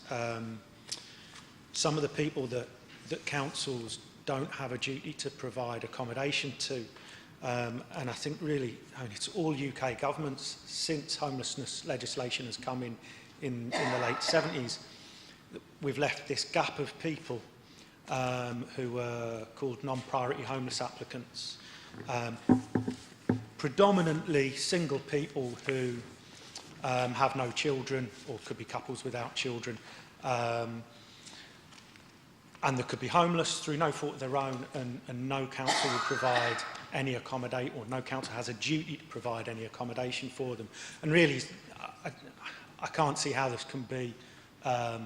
some of the people that councils don't have a duty to provide accommodation to. And I think really it's all UK governments since homelessness legislation has come in the late 70s. We've left this gap of people who were called non-priority homeless applicants. Predominantly single people who have no children, or could be couples without children, and that could be homeless through no fault of their own, and no council will provide any accommodate, or no council has a duty to provide any accommodation for them. And really, I can't see how this can be a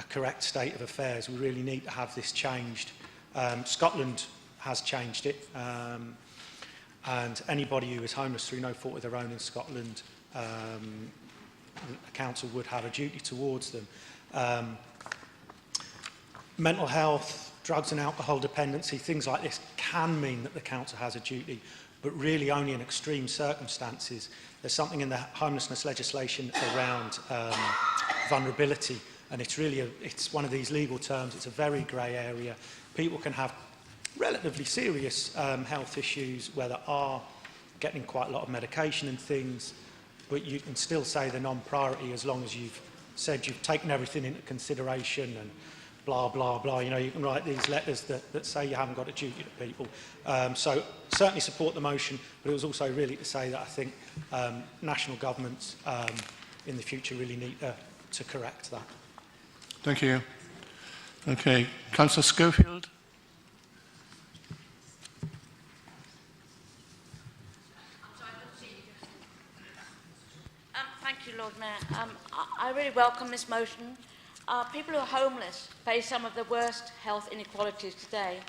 correct state of affairs. We really need to have this changed. Scotland has changed it, and anybody who is homeless through no fault of their own in Scotland, a council would have a duty towards them. Mental health, drugs and alcohol dependency, things like this can mean that the council has a duty, but really only in extreme circumstances. There's something in the homelessness legislation around vulnerability, and it's one of these legal terms. It's a very grey area. People can have relatively serious health issues where they are getting quite a lot of medication and things, but you can still say they're non-priority as long as you've said you've taken everything into consideration and blah, blah, blah. You know, you can write these letters that say you haven't got a duty to people. So certainly support the motion, but it was also really to say that I think national governments in the future really need to correct that. Thank you. Okay, Councillor Schofield. Thank you, Lord Mayor. I really welcome this motion. People who are homeless face some of the worst health inequalities today.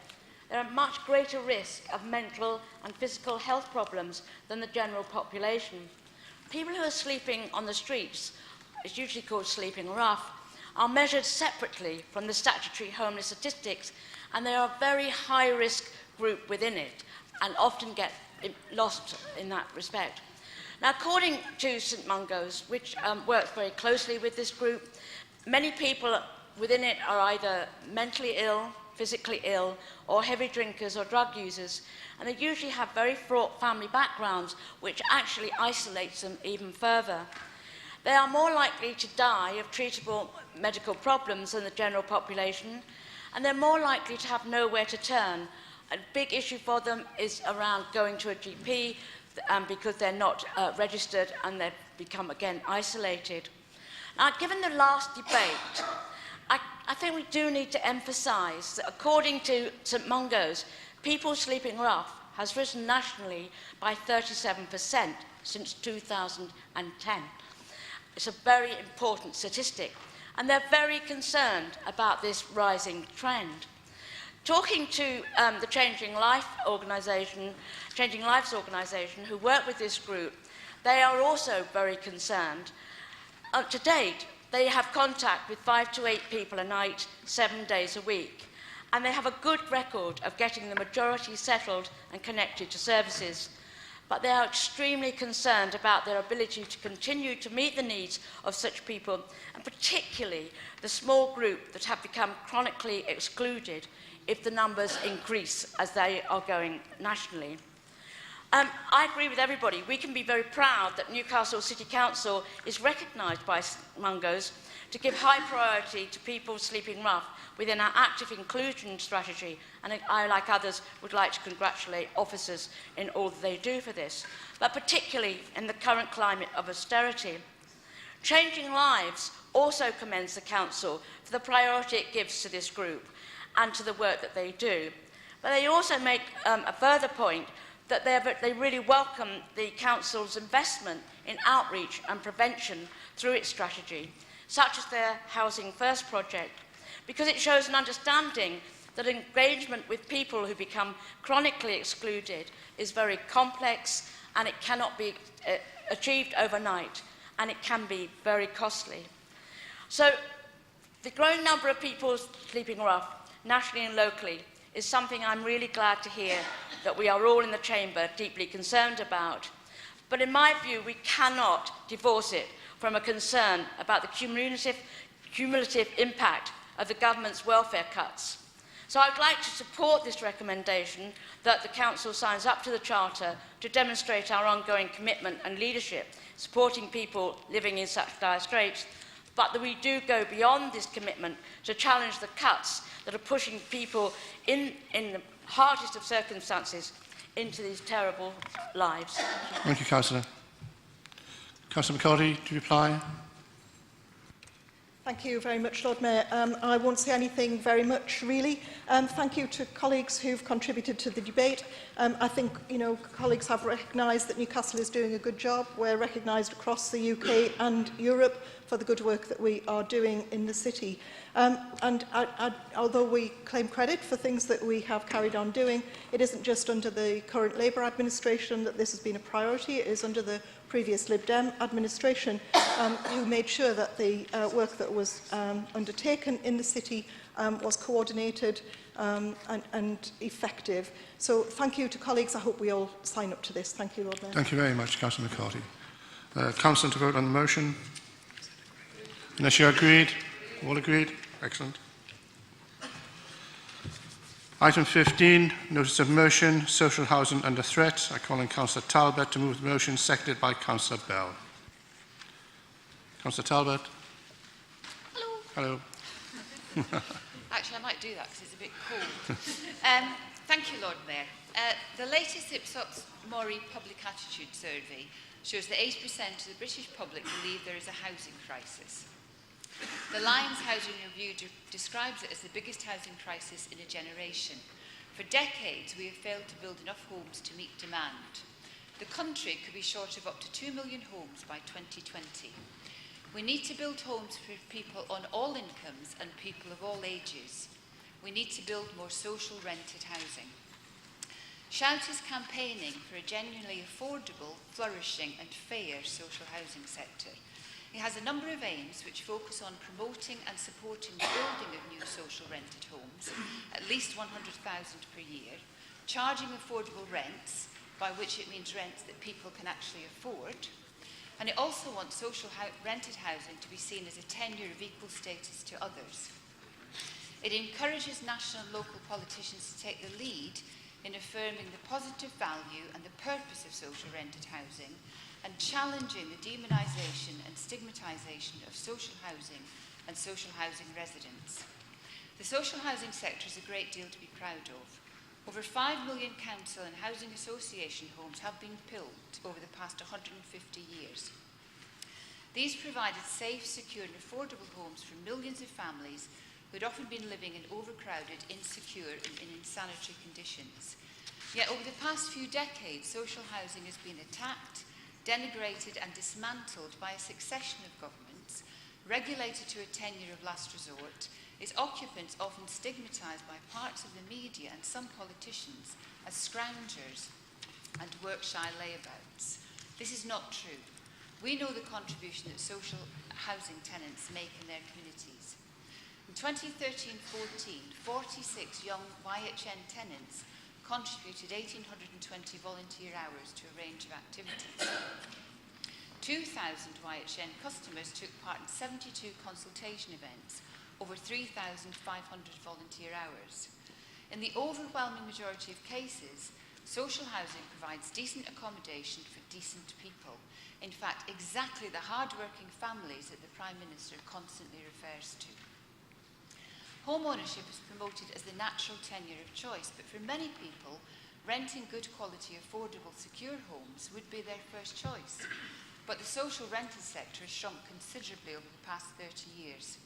They're at much greater risk of mental and physical health problems than the general population. People who are sleeping on the streets, it's usually called sleeping rough, are measured separately from the statutory homeless statistics, and they are a very high-risk group within it and often get lost in that respect. Now, according to St Mungo's, which works very closely with this group, many people within it are either mentally ill, physically ill, or heavy drinkers or drug users, and they usually have very fraught family backgrounds, which actually isolates them even further. They are more likely to die of treatable medical problems than the general population, and they're more likely to have nowhere to turn. A big issue for them is around going to a GP because they're not registered, and they've become, again, isolated. Now, given the last debate, I think we do need to emphasise that according to St Mungo's, people sleeping rough has risen nationally by 37% since 2010. It's a very important statistic, and they're very concerned about this rising trend. Talking to the Changing Lives organisation, who work with this group, they are also very concerned. To date, they have contact with 5 to 8 people a night, 7 days a week, and they have a good record of getting the majority settled and connected to services. But they are extremely concerned about their ability to continue to meet the needs of such people, and particularly the small group that have become chronically excluded if the numbers increase as they are going nationally. I agree with everybody. We can be very proud that Newcastle City Council is recognised by Mungo's to give high priority to people sleeping rough within our active inclusion strategy, and I, like others, would like to congratulate officers in all that they do for this, but particularly in the current climate of austerity. Changing Lives also commends the Council for the priority it gives to this group and to the work that they do. But they also make a further point that they really welcome the Council's investment in outreach and prevention through its strategy, such as their Housing First project, because it shows an understanding that engagement with people who become chronically excluded is very complex, and it cannot be achieved overnight, and it can be very costly. So the growing number of people sleeping rough, nationally and locally, is something I'm really glad to hear that we are all in the chamber deeply concerned about. But in my view, we cannot divorce it from a concern about the cumulative impact of the government's welfare cuts. So I'd like to support this recommendation that the Council signs up to the Charter to demonstrate our ongoing commitment and leadership, supporting people living in such dire straits, but that we do go beyond this commitment to challenge the cuts that are pushing people in the hardest of circumstances into these terrible lives. Thank you, Councillor. Councillor McCarthy, to reply. Thank you very much, Lord Mayor. I won't say anything very much, really. Thank you to colleagues who've contributed to the debate. I think, colleagues have recognised that Newcastle is doing a good job. We're recognised across the UK and Europe for the good work that we are doing in the city. Although we claim credit for things that we have carried on doing, it isn't just under the current Labour administration that this has been a priority. It is under the previous Lib Dem administration who made sure that the work that was undertaken in the city was coordinated and effective. So thank you to colleagues. I hope we all sign up to this. Thank you, Lord Mayor. Thank you very much, Councillor McCarthy. Councillor to vote on the motion. Unless you agreed? All agreed? Excellent. Item 15, notice of motion, social housing under threat. I call on Councillor Talbot to move the motion, seconded by Councillor Bell. Councillor Talbot. Hello. Hello. Actually, I might do that because it's a bit cold. Thank you, Lord Mayor. The latest Ipsos Mori Public Attitude Survey shows that 8% of the British public believe there is a housing crisis. The Lions Housing Review describes it as the biggest housing crisis in a generation. For decades, we have failed to build enough homes to meet demand. The country could be short of up to 2 million homes by 2020. We need to build homes for people on all incomes and people of all ages. We need to build more social rented housing. Shout is campaigning for a genuinely affordable, flourishing and fair social housing sector. It has a number of aims which focus on promoting and supporting the building of new social rented homes, at least 100,000 per year, charging affordable rents, by which it means rents that people can actually afford, and it also wants social rented housing to be seen as a tenure of equal status to others. It encourages national and local politicians to take the lead in affirming the positive value and the purpose of social rented housing and challenging the demonisation and stigmatisation of social housing and social housing residents. The social housing sector is a great deal to be proud of. Over 5 million council and housing association homes have been built over the past 150 years. These provided safe, secure and affordable homes for millions of families who had often been living in overcrowded, insecure and insanitary conditions. Yet over the past few decades, social housing has been attacked, denigrated and dismantled by a succession of governments, regulated to a tenure of last resort, its occupants often stigmatised by parts of the media and some politicians as scroungers and work-shy layabouts. This is not true. We know the contribution that social housing tenants make in their communities. In 2013-14, 46 young YHN tenants contributed 1,820 volunteer hours to a range of activities. 2,000 YHN customers took part in 72 consultation events, over 3,500 volunteer hours. In the overwhelming majority of cases, social housing provides decent accommodation for decent people. In fact, exactly the hard-working families that the Prime Minister constantly refers to. Home ownership is promoted as the natural tenure of choice, but for many people, renting good quality, affordable, secure homes would be their first choice. But the social rental sector has shrunk considerably over the past 30 years.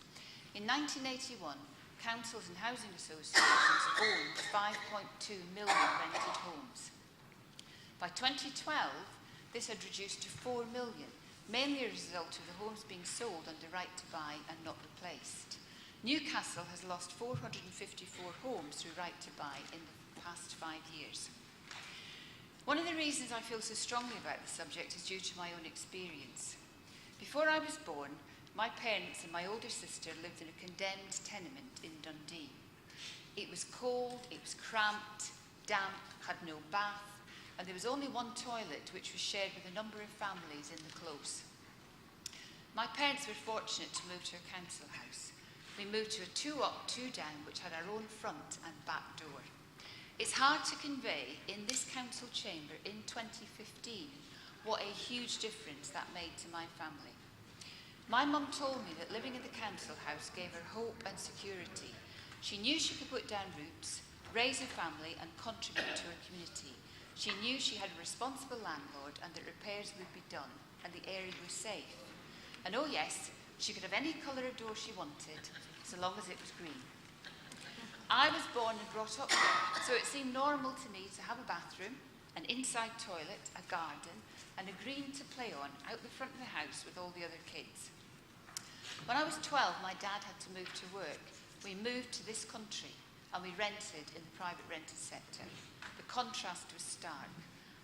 In 1981, councils and housing associations owned 5.2 million rented homes. By 2012, this had reduced to 4 million, mainly a result of the homes being sold under right to buy and not replaced. Newcastle has lost 454 homes through right to buy in the past 5 years. One of the reasons I feel so strongly about the subject is due to my own experience. Before I was born, my parents and my older sister lived in a condemned tenement in Dundee. It was cold, it was cramped, damp, had no bath, and there was only one toilet which was shared with a number of families in the close. My parents were fortunate to move to a council house. We moved to a 2-up, 2-down, which had our own front and back door. It's hard to convey in this council chamber in 2015 what a huge difference that made to my family. My mum told me that living in the council house gave her hope and security. She knew she could put down roots, raise a family and contribute to her community. She knew she had a responsible landlord and that repairs would be done and the area was safe. And oh yes, she could have any colour of door she wanted, so long as it was green. I was born and brought up there, so it seemed normal to me to have a bathroom, an inside toilet, a garden, and a green to play on out the front of the house with all the other kids. When I was 12, my dad had to move to work. We moved to this country and we rented in the private rented sector. The contrast was stark.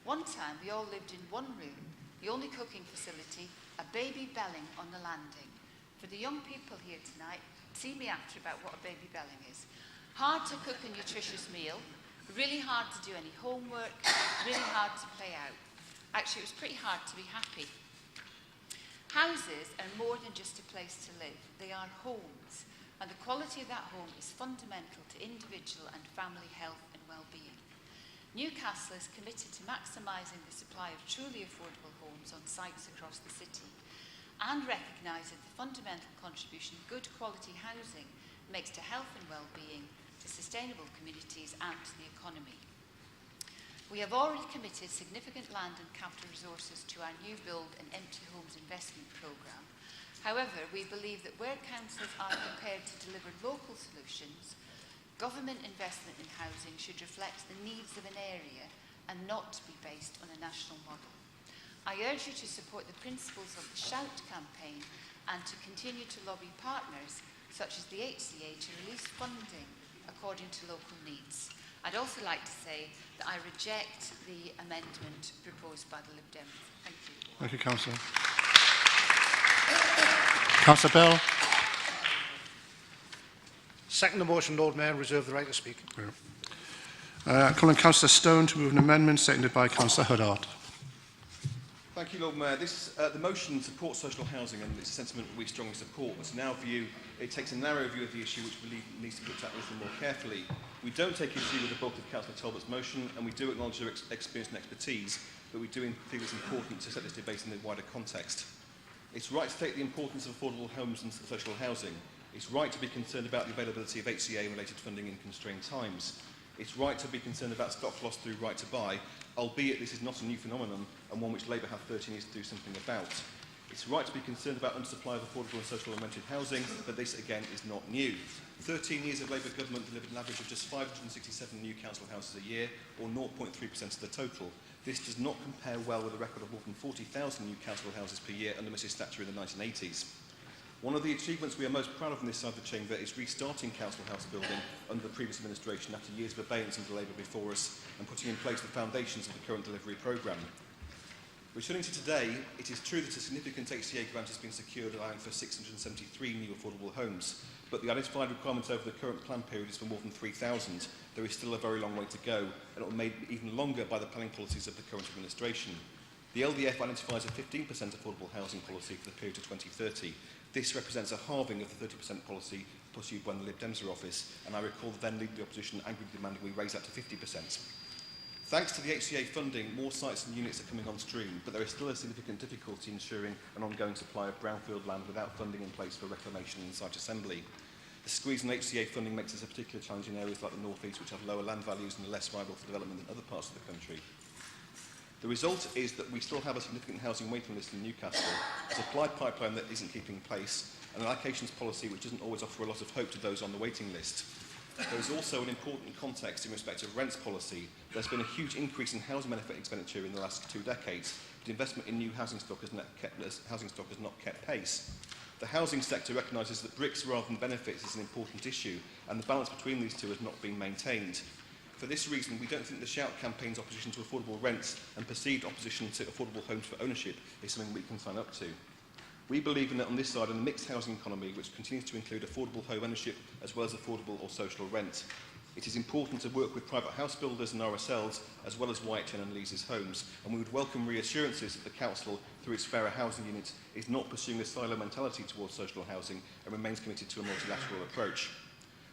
One time we all lived in one room, the only cooking facility, a baby belling on the landing. For the young people here tonight, see me after about what a baby belling is. Hard to cook a nutritious meal, really hard to do any homework, really hard to play out. Actually, it was pretty hard to be happy. Houses are more than just a place to live. They are homes, and the quality of that home is fundamental to individual and family health and well-being. Newcastle is committed to maximising the supply of truly affordable homes on sites across the city and recognises the fundamental contribution good quality housing makes to health and well-being, to sustainable communities and to the economy. We have already committed significant land and capital resources to our new build and empty homes investment programme. However, we believe that where councils are prepared to deliver local solutions, government investment in housing should reflect the needs of an area and not be based on a national model. I urge you to support the principles of the Shout campaign and to continue to lobby partners such as the HCA to release funding according to local needs. I'd also like to say that I reject the amendment proposed by the Lib Dems. Thank you. Thank you, Councillor. Councillor Bell. Second the motion, Lord Mayor, reserve the right to speak. Calling Councillor Stone to move an amendment, seconded by Councillor Huddart. Thank you, Lord Mayor. The motion supports social housing and it's a sentiment we strongly support, but in our view, it takes a narrow view of the issue which we believe needs to be looked at a little more carefully. We don't take issue with the bulk of Councillor Talbot's motion, and we do acknowledge their experience and expertise, but we do feel it's important to set this debate in the wider context. It's right to take the importance of affordable homes and social housing. It's right to be concerned about the availability of HCA-related funding in constrained times. It's right to be concerned about stock loss through right to buy, albeit this is not a new phenomenon and one which Labour have 13 years to do something about. It's right to be concerned about undersupply of affordable and social and rented housing, but this again is not new. 13 years of Labour government delivered an average of just 567 new council houses a year, or 0.3% of the total. This does not compare well with a record of more than 40,000 new council houses per year under Mrs Thatcher in the 1980s. One of the achievements we are most proud of on this side of the chamber is restarting council house building under the previous administration after years of abeyance under Labour before us and putting in place the foundations of the current delivery programme. Returning to today, it is true that a significant HCA grant has been secured allowing for 673 new affordable homes, but the identified requirement over the current plan period is for more than 3,000. There is still a very long way to go, and it will be made even longer by the planning policies of the current administration. The LDF identifies a 15% affordable housing policy for the period to 2030. This represents a halving of the 30% policy pursued by the Lib Dems office, and I recall the then Leader of the Opposition angrily demanding we raise that to 50%. Thanks to the HCA funding, more sites and units are coming on stream, but there is still a significant difficulty ensuring an ongoing supply of brownfield land without funding in place for reclamation and site assembly. The squeeze on HCA funding makes this a particular challenge in areas like the North East, which have lower land values and are less viable for development than other parts of the country. The result is that we still have a significant housing waiting list in Newcastle, a supply pipeline that isn't keeping pace, and an allocations policy which doesn't always offer a lot of hope to those on the waiting list. There is also an important context in respect of rents policy. There's been a huge increase in housing benefit expenditure in the last 2 decades, but investment in new housing stock has not kept pace. The housing sector recognises that bricks rather than benefits is an important issue, and the balance between these two has not been maintained. For this reason, we don't think the Shout campaign's opposition to affordable rents and perceived opposition to affordable homes for ownership is something we can sign up to. We believe in it on this side in a mixed housing economy which continues to include affordable home ownership as well as affordable or social rent. It is important to work with private house builders and RSLs, as well as Whiteton and Lees's Homes, and we would welcome reassurances that the Council, through its fairer housing unit, is not pursuing a silo mentality towards social housing and remains committed to a multilateral approach.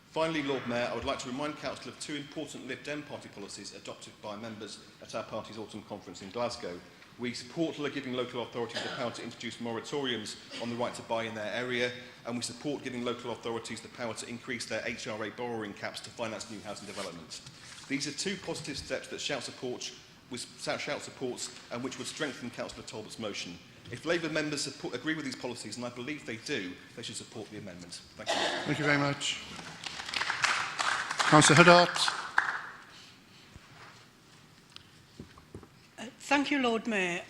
Finally, Lord Mayor, I would like to remind Council of two important Lib Dem party policies adopted by members at our party's autumn conference in Glasgow. We support giving local authorities the power to introduce moratoriums on the right to buy in their area, and we support giving local authorities the power to increase their HRA borrowing caps to finance new housing developments. These are two positive steps that Shout supports and which would strengthen Councillor Talbot's motion. If Labour members agree with these policies, and I believe they do, they should support the amendment. Thank you. Thank you very much. Councillor Huddart. Thank you, Lord Mayor.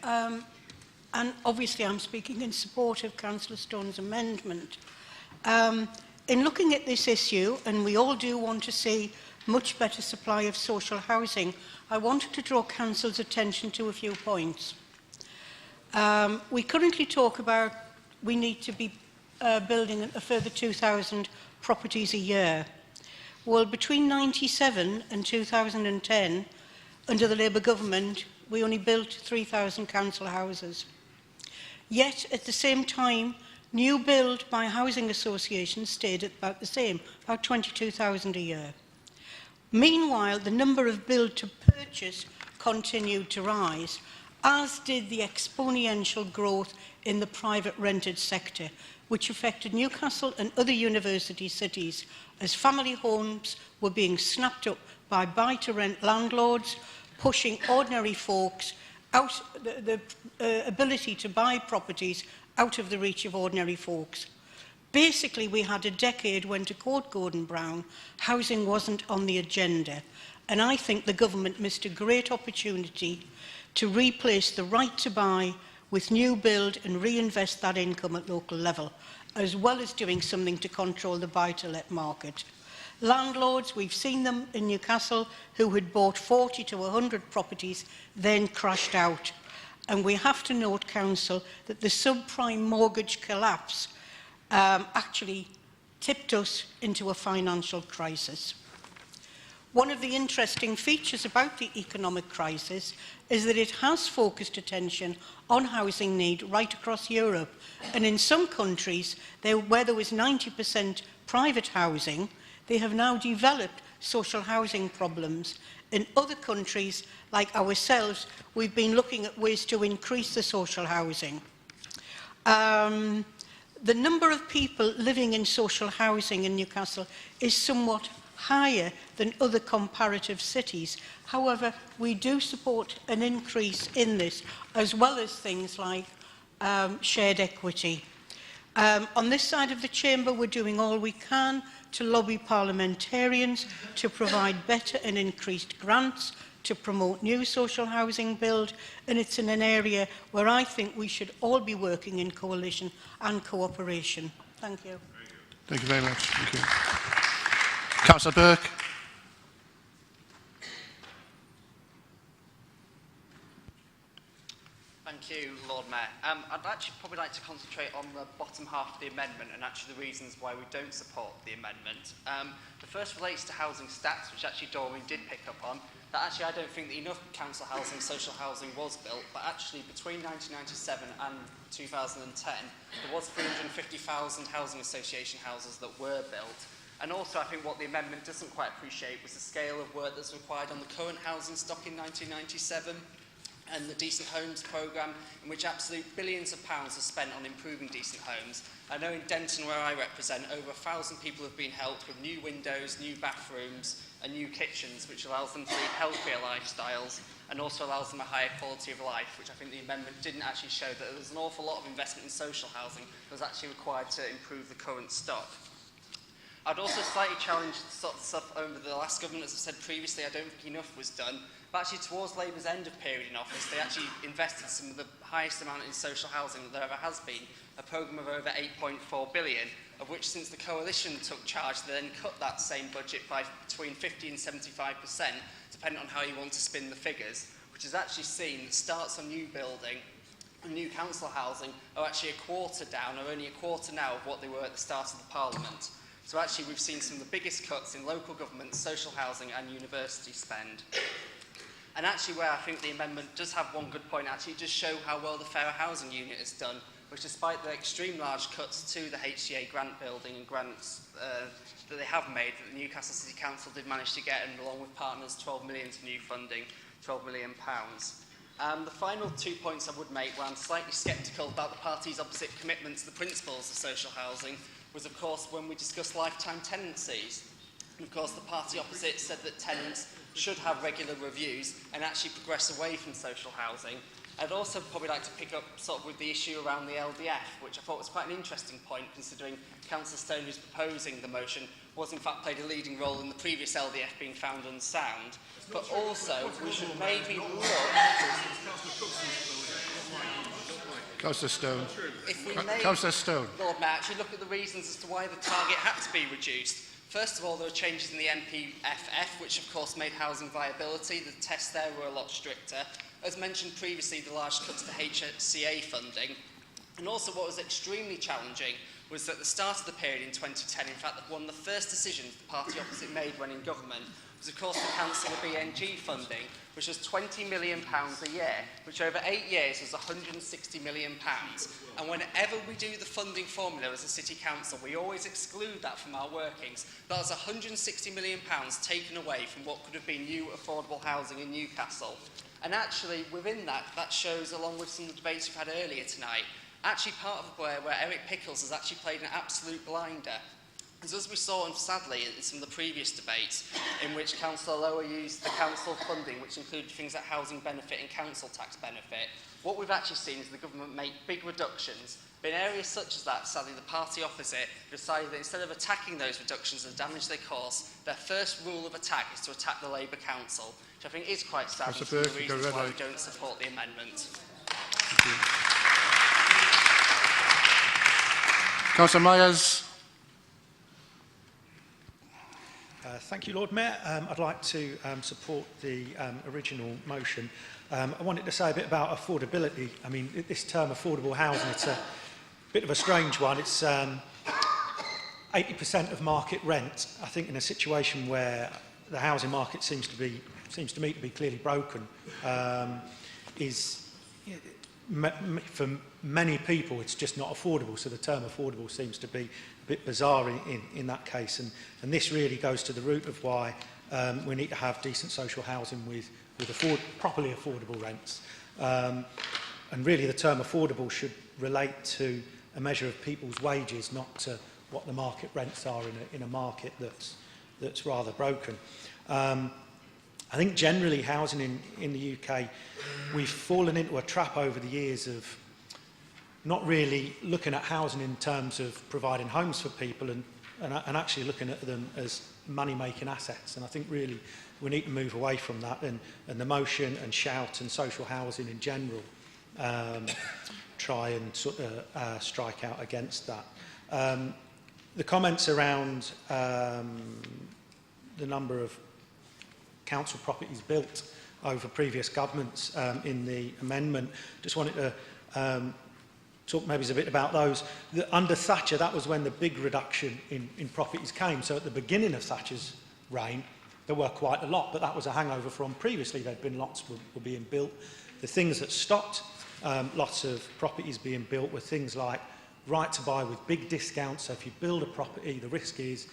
And obviously I'm speaking in support of Councillor Stone's amendment. In looking at this issue, and we all do want to see much better supply of social housing, I wanted to draw Council's attention to a few points. We currently talk about we need to be building a further 2,000 properties a year. Well, between 1997 and 2010, under the Labour government, we only built 3,000 council houses. Yet, at the same time, new build by housing associations stayed at about the same, about 22,000 a year. Meanwhile, the number of build to purchase continued to rise, as did the exponential growth in the private rented sector, which affected Newcastle and other university cities as family homes were being snapped up by buy-to-rent landlords, pushing ordinary folks out, the ability to buy properties out of the reach of ordinary folks. Basically, we had a decade when, to quote Gordon Brown, housing wasn't on the agenda. And I think the government missed a great opportunity to replace the right to buy with new build and reinvest that income at local level, as well as doing something to control the buy-to-let market. Landlords, we've seen them in Newcastle, who had bought 40 to 100 properties, then crashed out. And we have to note, Council, that the subprime mortgage collapse actually tipped us into a financial crisis. One of the interesting features about the economic crisis is that it has focused attention on housing need right across Europe. And in some countries, where there was 90% private housing, they have now developed social housing problems. In other countries, like ourselves, we've been looking at ways to increase the social housing. The number of people living in social housing in Newcastle is somewhat higher than other comparative cities. However, we do support an increase in this, as well as things like shared equity. On this side of the chamber, we're doing all we can to lobby parliamentarians to provide better and increased grants to promote new social housing build, and it's in an area where I think we should all be working in coalition and cooperation. Thank you. Thank you very much. Thank you. Councillor Burke. Thank you, Lord Mayor. I'd actually probably like to concentrate on the bottom half of the amendment and actually the reasons why we don't support the amendment. The first relates to housing stats, which actually Doreen did pick up on. That actually I don't think that enough council housing, social housing was built, but actually between 1997 and 2010, there was 350,000 housing association houses that were built. And also I think what the amendment doesn't quite appreciate was the scale of work that's required on the current housing stock in 1997. And the Decent Homes programme, in which absolute billions of pounds are spent on improving decent homes. I know in Denton, where I represent, over 1,000 people have been helped with new windows, new bathrooms and new kitchens, which allows them to lead healthier lifestyles and also allows them a higher quality of life, which I think the amendment didn't actually show that there was an awful lot of investment in social housing that was actually required to improve the current stock. I'd also slightly challenge the sort of stuff over the last government. As I said previously, I don't think enough was done. But actually, towards Labour's end of period in office, they actually invested some of the highest amount in social housing that there ever has been, a programme of over 8.4 billion, of which since the coalition took charge, they then cut that same budget by between 50 and 75%, depending on how you want to spin the figures, which has actually seen that starts on new building and new council housing are actually a quarter down, or only a quarter now of what they were at the start of the Parliament. So actually we've seen some of the biggest cuts in local government, social housing and university spend. And actually where I think the amendment does have one good point, actually it does show how well the Fairer Housing Unit has done, which despite the extreme large cuts to the HCA grant building and grants that they have made, that the Newcastle City Council did manage to get, and along with partners, 12 million to new funding, £12 million. The final 2 points I would make, where I'm slightly sceptical about the party's opposite commitment to the principles of social housing, was of course when we discussed lifetime tenancies. And of course the party opposite said that tenants should have regular reviews and actually progress away from social housing. I'd also probably like to pick up sort of with the issue around the LDF, which I thought was quite an interesting point, considering Councillor Stone, who's proposing the motion, was in fact played a leading role in the previous LDF being found unsound. But also, we should maybe look... Councillor Stone. If we may, Councillor Stone. Lord Mayor, actually look at the reasons as to why the target had to be reduced. First of all, there were changes in the NPFF, which of course made housing viability. The tests there were a lot stricter. As mentioned previously, the large cuts to HCA funding. And also what was extremely challenging was at the start of the period in 2010, in fact, one of the first decisions the party opposite made when in government was, of course, to cancel the BNG funding, which was £20 million a year, which over 8 years was £160 million. And whenever we do the funding formula as a city council, we always exclude that from our workings. That was £160 million taken away from what could have been new affordable housing in Newcastle. And actually, within that, that shows, along with some of the debates we've had earlier tonight, actually part of where Eric Pickles has actually played an absolute blinder. As we saw, and sadly, in some of the previous debates, in which Councillor Lower used the council funding, which included things like housing benefit and council tax benefit, what we've actually seen is the government make big reductions. But in areas such as that, sadly, the party opposite decided that instead of attacking those reductions and the damage they cause, their first rule of attack is to attack the Labour Council, which I think is quite sad, and one of the reasons why we don't support the amendment. Councillor Myers. Thank you, Lord Mayor. I'd like to support the original motion. I wanted to say a bit about affordability. I mean, this term affordable housing, it's a bit of a strange one. It's 80% of market rent. I think in a situation where the housing market seems to me to be clearly broken, for many people it's just not affordable. So the term affordable seems to be a bit bizarre in that case, and this really goes to the root of why we need to have decent social housing with properly affordable rents. And really the term affordable should relate to a measure of people's wages, not to what the market rents are in a market that's rather broken. I think generally housing in the UK, we've fallen into a trap over the years of not really looking at housing in terms of providing homes for people and actually looking at them as money-making assets. And I think really we need to move away from that, and the motion and shout and social housing in general try and sort of strike out against that. The comments around the number of council properties built over previous governments in the amendment, just wanted to talk maybe a bit about those. Under Thatcher, that was when the big reduction in properties came. So at the beginning of Thatcher's reign, there were quite a lot, but that was a hangover from previously. There'd been lots were being built. The things that stopped lots of properties being built were things like right to buy with big discounts. So if you build a property, the risk is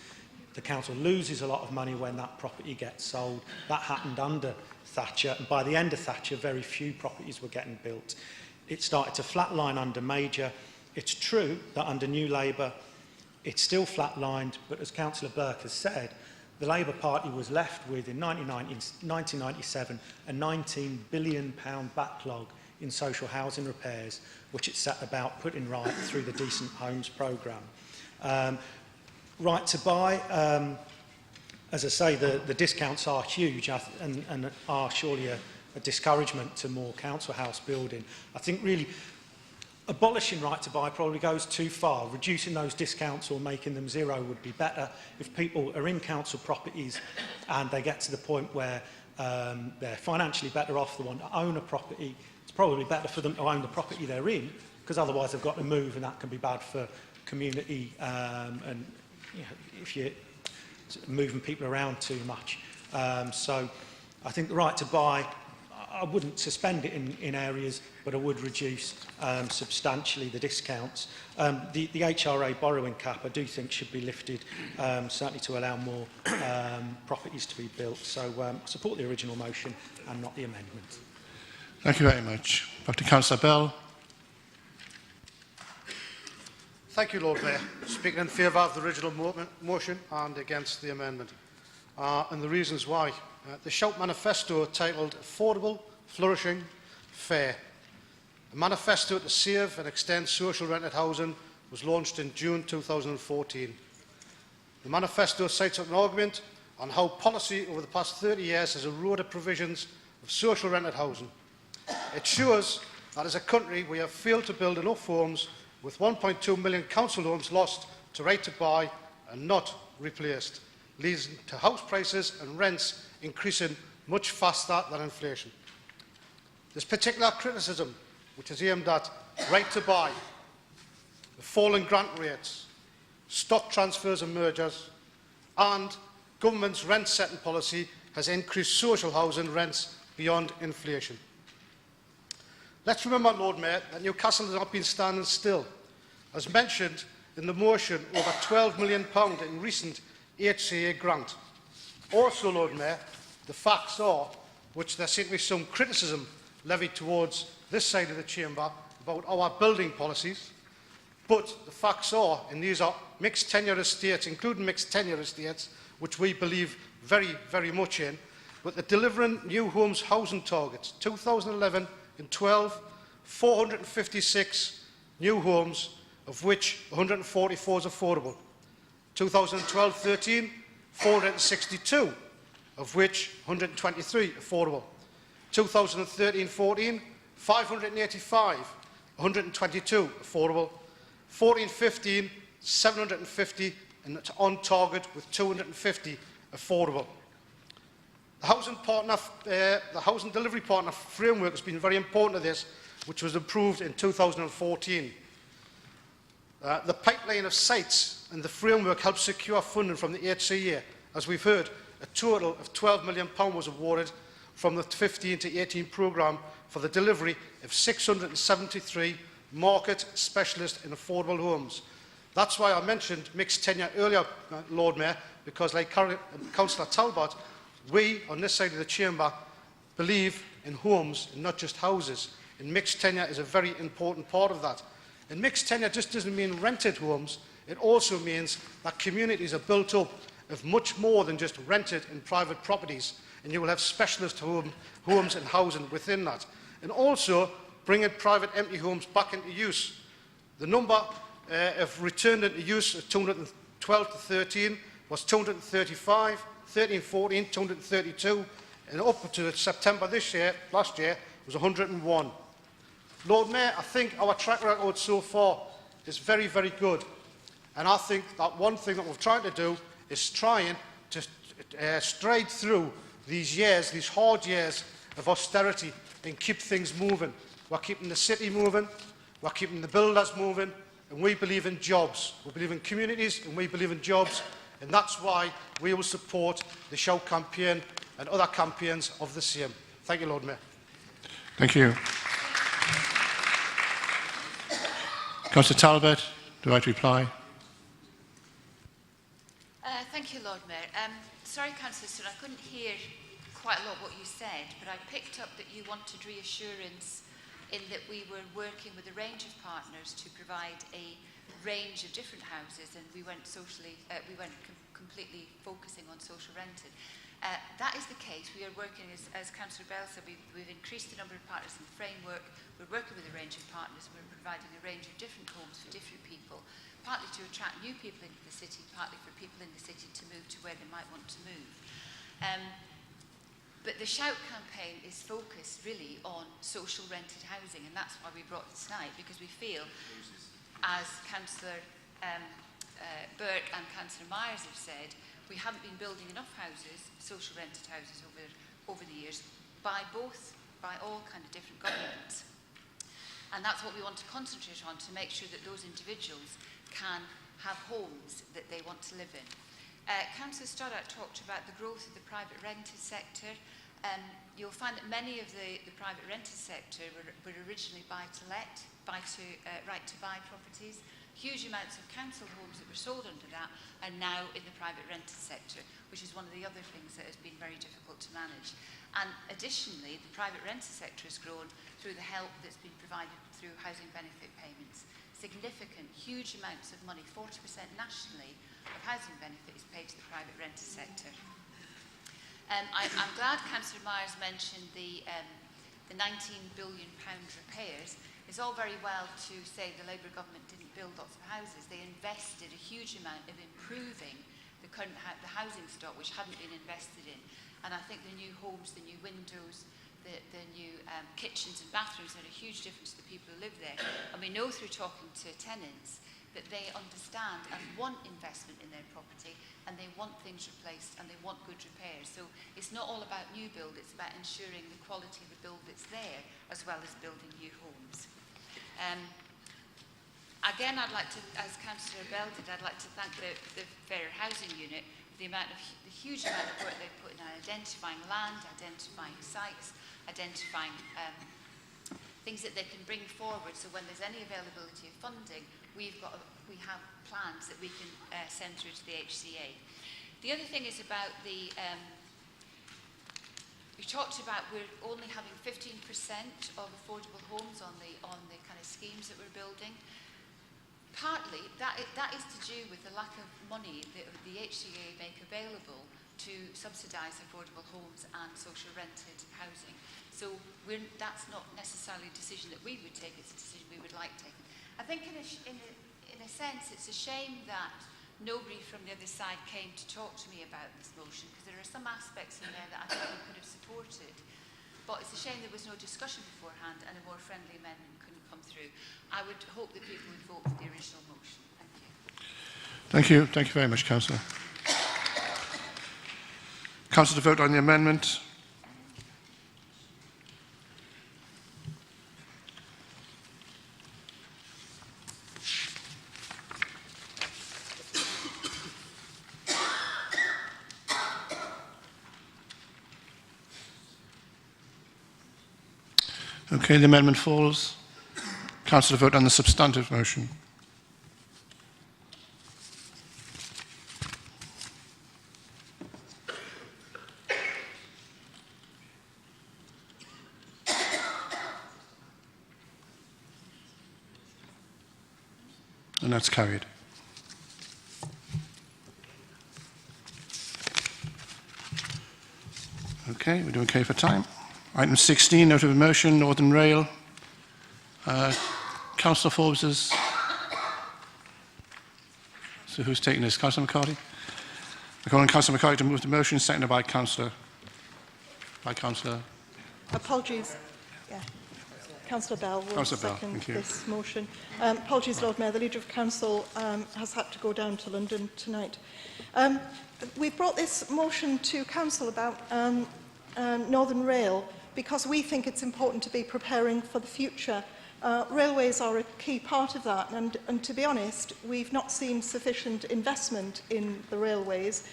the council loses a lot of money when that property gets sold. That happened under Thatcher, and by the end of Thatcher, very few properties were getting built. It started to flatline under Major. It's true that under New Labour, it's still flatlined, but as Councillor Burke has said, the Labour Party was left with, in 1997, a £19 billion backlog in social housing repairs, which it set about putting right through the Decent Homes programme. Right to buy, as I say, the discounts are huge and are surely a discouragement to more council house building. I think really abolishing right to buy probably goes too far. Reducing those discounts or making them zero would be better. If people are in council properties and they get to the point where they're financially better off than want to own a property, it's probably better for them to own the property they're in, because otherwise they've got to move, and that can be bad for community and if you're moving people around too much. So I think the right to buy, I wouldn't suspend it in areas, but I would reduce substantially the discounts. The HRA borrowing cap, I do think, should be lifted, certainly to allow more properties to be built. So I support the original motion and not the amendment. Thank you very much. Back to Councillor Bell. Thank you, Lord Mayor. Speaking in favour of the original motion and against the amendment. And the reasons why. The Shout manifesto titled Affordable, Flourishing, Fair. A manifesto to save and extend social rented housing was launched in June 2014. The manifesto cites an argument on how policy over the past 30 years has eroded provisions of social rented housing. It shows that as a country we have failed to build enough homes, with 1.2 million council homes lost to right to buy and not replaced, leading to house prices and rents increasing much faster than inflation. This particular criticism, which is aimed at right to buy, the falling grant rates, stock transfers and mergers, and government's rent setting policy, has increased social housing rents beyond inflation. Let's remember, Lord Mayor, that Newcastle has not been standing still. As mentioned in the motion, over £12 million in recent HCA grant. Also, Lord Mayor, the facts are, which there seems to be some criticism levied towards this side of the chamber about our building policies, but the facts are, and these are mixed tenure estates, including mixed tenure estates, which we believe very, very much in, but the delivering new homes housing targets, 2011 and 12, 456 new homes, of which 144 is affordable. 2012-13, 462, of which 123 affordable. 2013-14, 585, 122 affordable. 14-15, 750, and it's on target with 250 affordable. The Housing Delivery Partner framework has been very important to this, which was approved in 2014. The pipeline of sites and the framework helped secure funding from the HCA. As we've heard, a total of £12 million was awarded from the 15 to 18 programme for the delivery of 673 market specialist and affordable homes. That's why I mentioned mixed tenure earlier, Lord Mayor, because like Councillor Talbot, we on this side of the chamber believe in homes and not just houses. And mixed tenure is a very important part of that. And mixed tenure just doesn't mean rented homes, it also means that communities are built up of much more than just rented and private properties, and you will have specialist homes and housing within that. And also bringing private empty homes back into use. The number of returned into use of 212 to 13 was 235, 13-14, 232, and up to September last year, was 101. Lord Mayor, I think our track record so far is very, very good. And I think that one thing that we're trying to do is trying to stride through these years, these hard years of austerity, and keep things moving. We're keeping the city moving, we're keeping the builders moving, and we believe in jobs. We believe in communities, and we believe in jobs, and that's why we will support the Shout campaign and other campaigns of the same. Thank you, Lord Mayor. Thank you. Councillor Talbot, the right to reply. Thank you, Lord Mayor. Sorry, Councillor Stone, I couldn't hear quite a lot what you said, but I picked up that you wanted reassurance in that we were working with a range of partners to provide a range of different houses, and we weren't completely focusing on social rented. That is the case. We are working, as Councillor Bell said, we've increased the number of partners in the framework. We're working with a range of partners. We're providing a range of different homes for different people, partly to attract new people into the city, partly for people in the city to move to where they might want to move. But the Shout campaign is focused really on social rented housing, and that's why we brought it tonight, because we feel, as Councillor Burke and Councillor Myers have said, we haven't been building enough houses, social rented houses, over the years by all kind of different governments. And that's what we want to concentrate on, to make sure that those individuals can have homes that they want to live in. Councillor Stoddart talked about the growth of the private rented sector. You'll find that many of the private rented sector were originally right-to-buy properties. Huge amounts of council homes that were sold under that are now in the private rented sector, which is one of the other things that has been very difficult to manage. And additionally, the private rented sector has grown through the help that's been provided through housing benefit payments. Significant, huge amounts of money, 40% nationally, of housing benefit is paid to the private rented sector. I'm glad Councillor Myers mentioned the £19 billion repairs. It's all very well to say the Labour government didn't build lots of houses. They invested a huge amount of improving the housing stock, which hadn't been invested in. And I think the new homes, the new windows, the new kitchens and bathrooms made a huge difference to the people who live there. And we know through talking to tenants that they understand and want investment in their property, and they want things replaced and they want good repairs. So it's not all about new build, it's about ensuring the quality of the build that's there, as well as building new homes. Again, I'd like to, as Councillor Bell did, I'd like to thank the Fair Housing Unit for the huge amount of work they've put in identifying land, identifying sites, identifying things that they can bring forward, so when there's any availability of funding, we have plans that we can send through to the HCA. The other thing is about the, we talked about we're only having 15% of affordable homes on the kind of schemes that we're building. Partly, that is to do with the lack of money that the HCA make available to subsidise affordable homes and social rented housing. So that's not necessarily a decision that we would take, it's a decision we would like to take. I think in a sense it's a shame that nobody from the other side came to talk to me about this motion, because there are some aspects in there that I think we could have supported. But it's a shame there was no discussion beforehand and a more friendly amendment couldn't come through. I would hope that people would vote for the original motion. Thank you. Thank you. Thank you very much, Councillor. Councillor to vote on the amendment. Okay, the amendment falls. Councillor to vote on the substantive motion. And that's carried. Okay, we're doing okay for time. Item 16, note of motion, Northern Rail. Councillor Forbes is... So who's taking this? Councillor McCarthy? I call on Councillor McCarthy to move the motion, seconded by Councillor... Apologies. Yeah. Councillor Bell will second this motion. Apologies, Lord Mayor. The Leader of Council has had to go down to London tonight. We've brought this motion to Council about Northern Rail because we think it's important to be preparing for the future. Railways are a key part of that, and to be honest, we've not seen sufficient investment in the railways.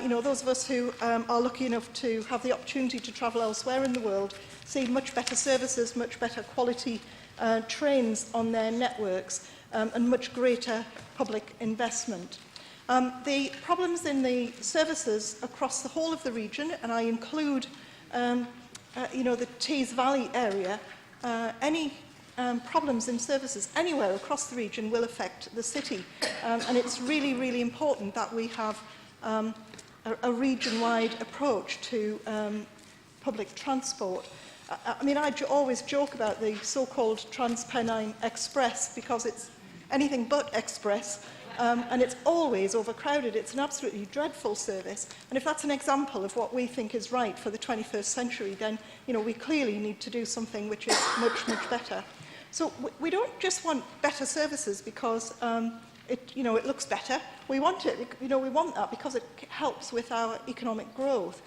You know, those of us who are lucky enough to have the opportunity to travel elsewhere in the world see much better services, much better quality trains on their networks, and much greater public investment. The problems in the services across the whole of the region, and I include you know, the Tees Valley area, any problems in services anywhere across the region will affect the city. And it's really, really important that we have a region-wide approach to public transport. I mean, I always joke about the so-called Transpennine Express because it's anything but express. And it's always overcrowded. It's an absolutely dreadful service. And if that's an example of what we think is right for the 21st century, then, you know, we clearly need to do something which is much, much better. So we don't just want better services because it looks better. We want it, you know, we want that because it helps with our economic growth.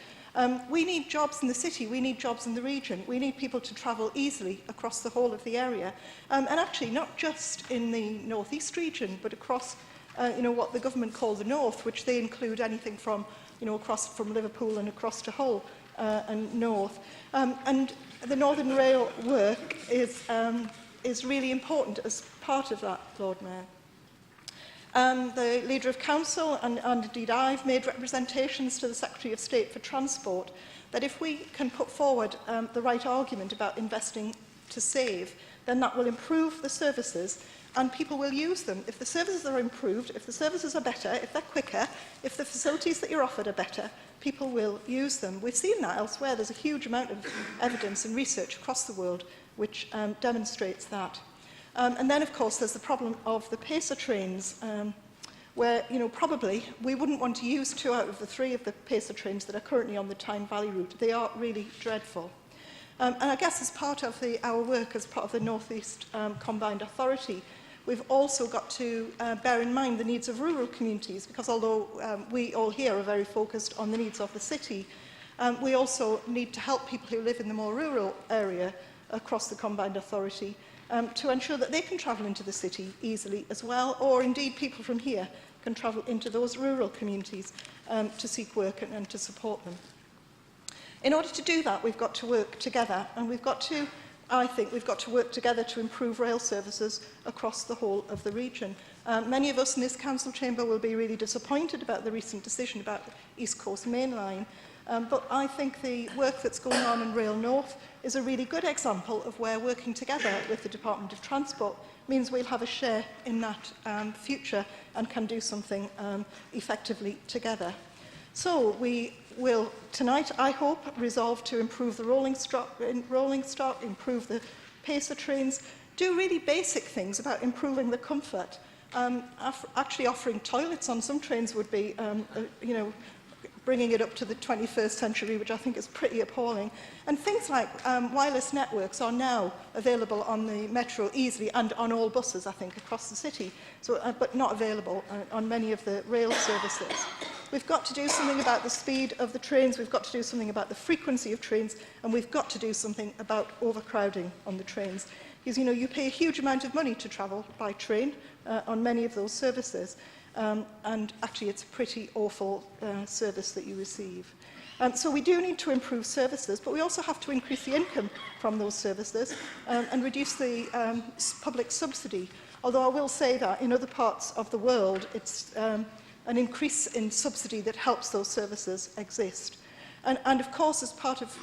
We need jobs in the city, we need jobs in the region, we need people to travel easily across the whole of the area. And actually, not just in the northeast region, but across what the government call the North, which they include anything from, across from Liverpool and across to Hull and north. And the Northern Rail work is really important as part of that, Lord Mayor. The Leader of Council and indeed I've made representations to the Secretary of State for Transport that if we can put forward the right argument about investing to save, then that will improve the services and people will use them. If the services are improved, if the services are better, if they're quicker, if the facilities that you're offered are better, people will use them. We've seen that elsewhere. There's a huge amount of evidence and research across the world which demonstrates that. And then, of course, there's the problem of the pacer trains, where, probably we wouldn't want to use 2 out of the 3 of the pacer trains that are currently on the Tyne Valley route. They are really dreadful. And I guess as part of our work as part of the North East Combined Authority, we've also got to bear in mind the needs of rural communities, because although we all here are very focused on the needs of the city, we also need to help people who live in the more rural area across the Combined Authority to ensure that they can travel into the city easily as well, or indeed people from here can travel into those rural communities to seek work and to support them. In order to do that, we've got to work together, and I think we've got to work together to improve rail services across the whole of the region. Many of us in this council chamber will be really disappointed about the recent decision about the East Coast Main Line, but I think the work that's going on in Rail North is a really good example of where working together with the Department of Transport means we'll have a share in that future and can do something effectively together. So we will tonight, I hope, resolve to improve the rolling stock, improve the pacer trains, do really basic things about improving the comfort. Actually offering toilets on some trains would be, bringing it up to the 21st century, which I think is pretty appalling. And things like wireless networks are now available on the metro easily and on all buses, I think, across the city, so, but not available on many of the rail services. We've got to do something about the speed of the trains, we've got to do something about the frequency of trains, and we've got to do something about overcrowding on the trains. Because, you pay a huge amount of money to travel by train on many of those services. And actually it's a pretty awful service that you receive. So we do need to improve services, but we also have to increase the income from those services and reduce the public subsidy. Although I will say that in other parts of the world, it's an increase in subsidy that helps those services exist. And of course, as part of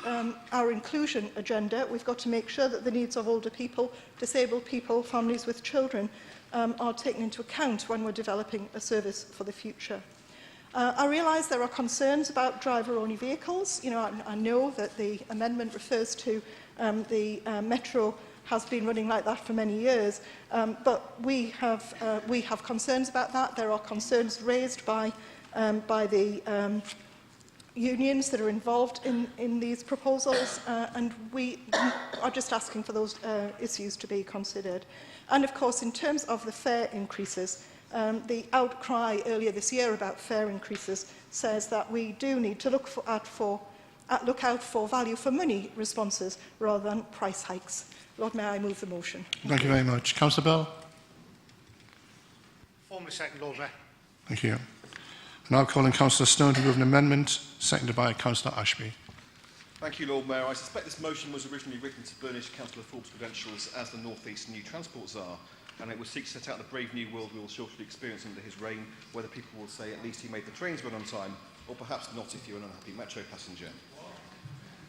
our inclusion agenda, we've got to make sure that the needs of older people, disabled people, families with children, are taken into account when we're developing a service for the future. I realise there are concerns about driver-only vehicles. I know that the amendment refers to the Metro has been running like that for many years, but we have concerns about that. There are concerns raised by the unions that are involved in these proposals, and we are just asking for those issues to be considered. And of course, in terms of the fare increases, the outcry earlier this year about fare increases says that we do need to look out for value for money responses rather than price hikes. Lord Mayor, I move the motion. Thank you very much. Councillor Bell. Formally second, Lord Mayor. Thank you. Now calling Councillor Stone to move an amendment, seconded by Councillor Ashby. Thank you, Lord Mayor. I suspect this motion was originally written to burnish Councillor Forbes' credentials as the North East New Transport Czar, and it will seek to set out the brave new world we will shortly experience under his reign, whether people will say at least he made the trains run on time, or perhaps not if you're an unhappy metro passenger.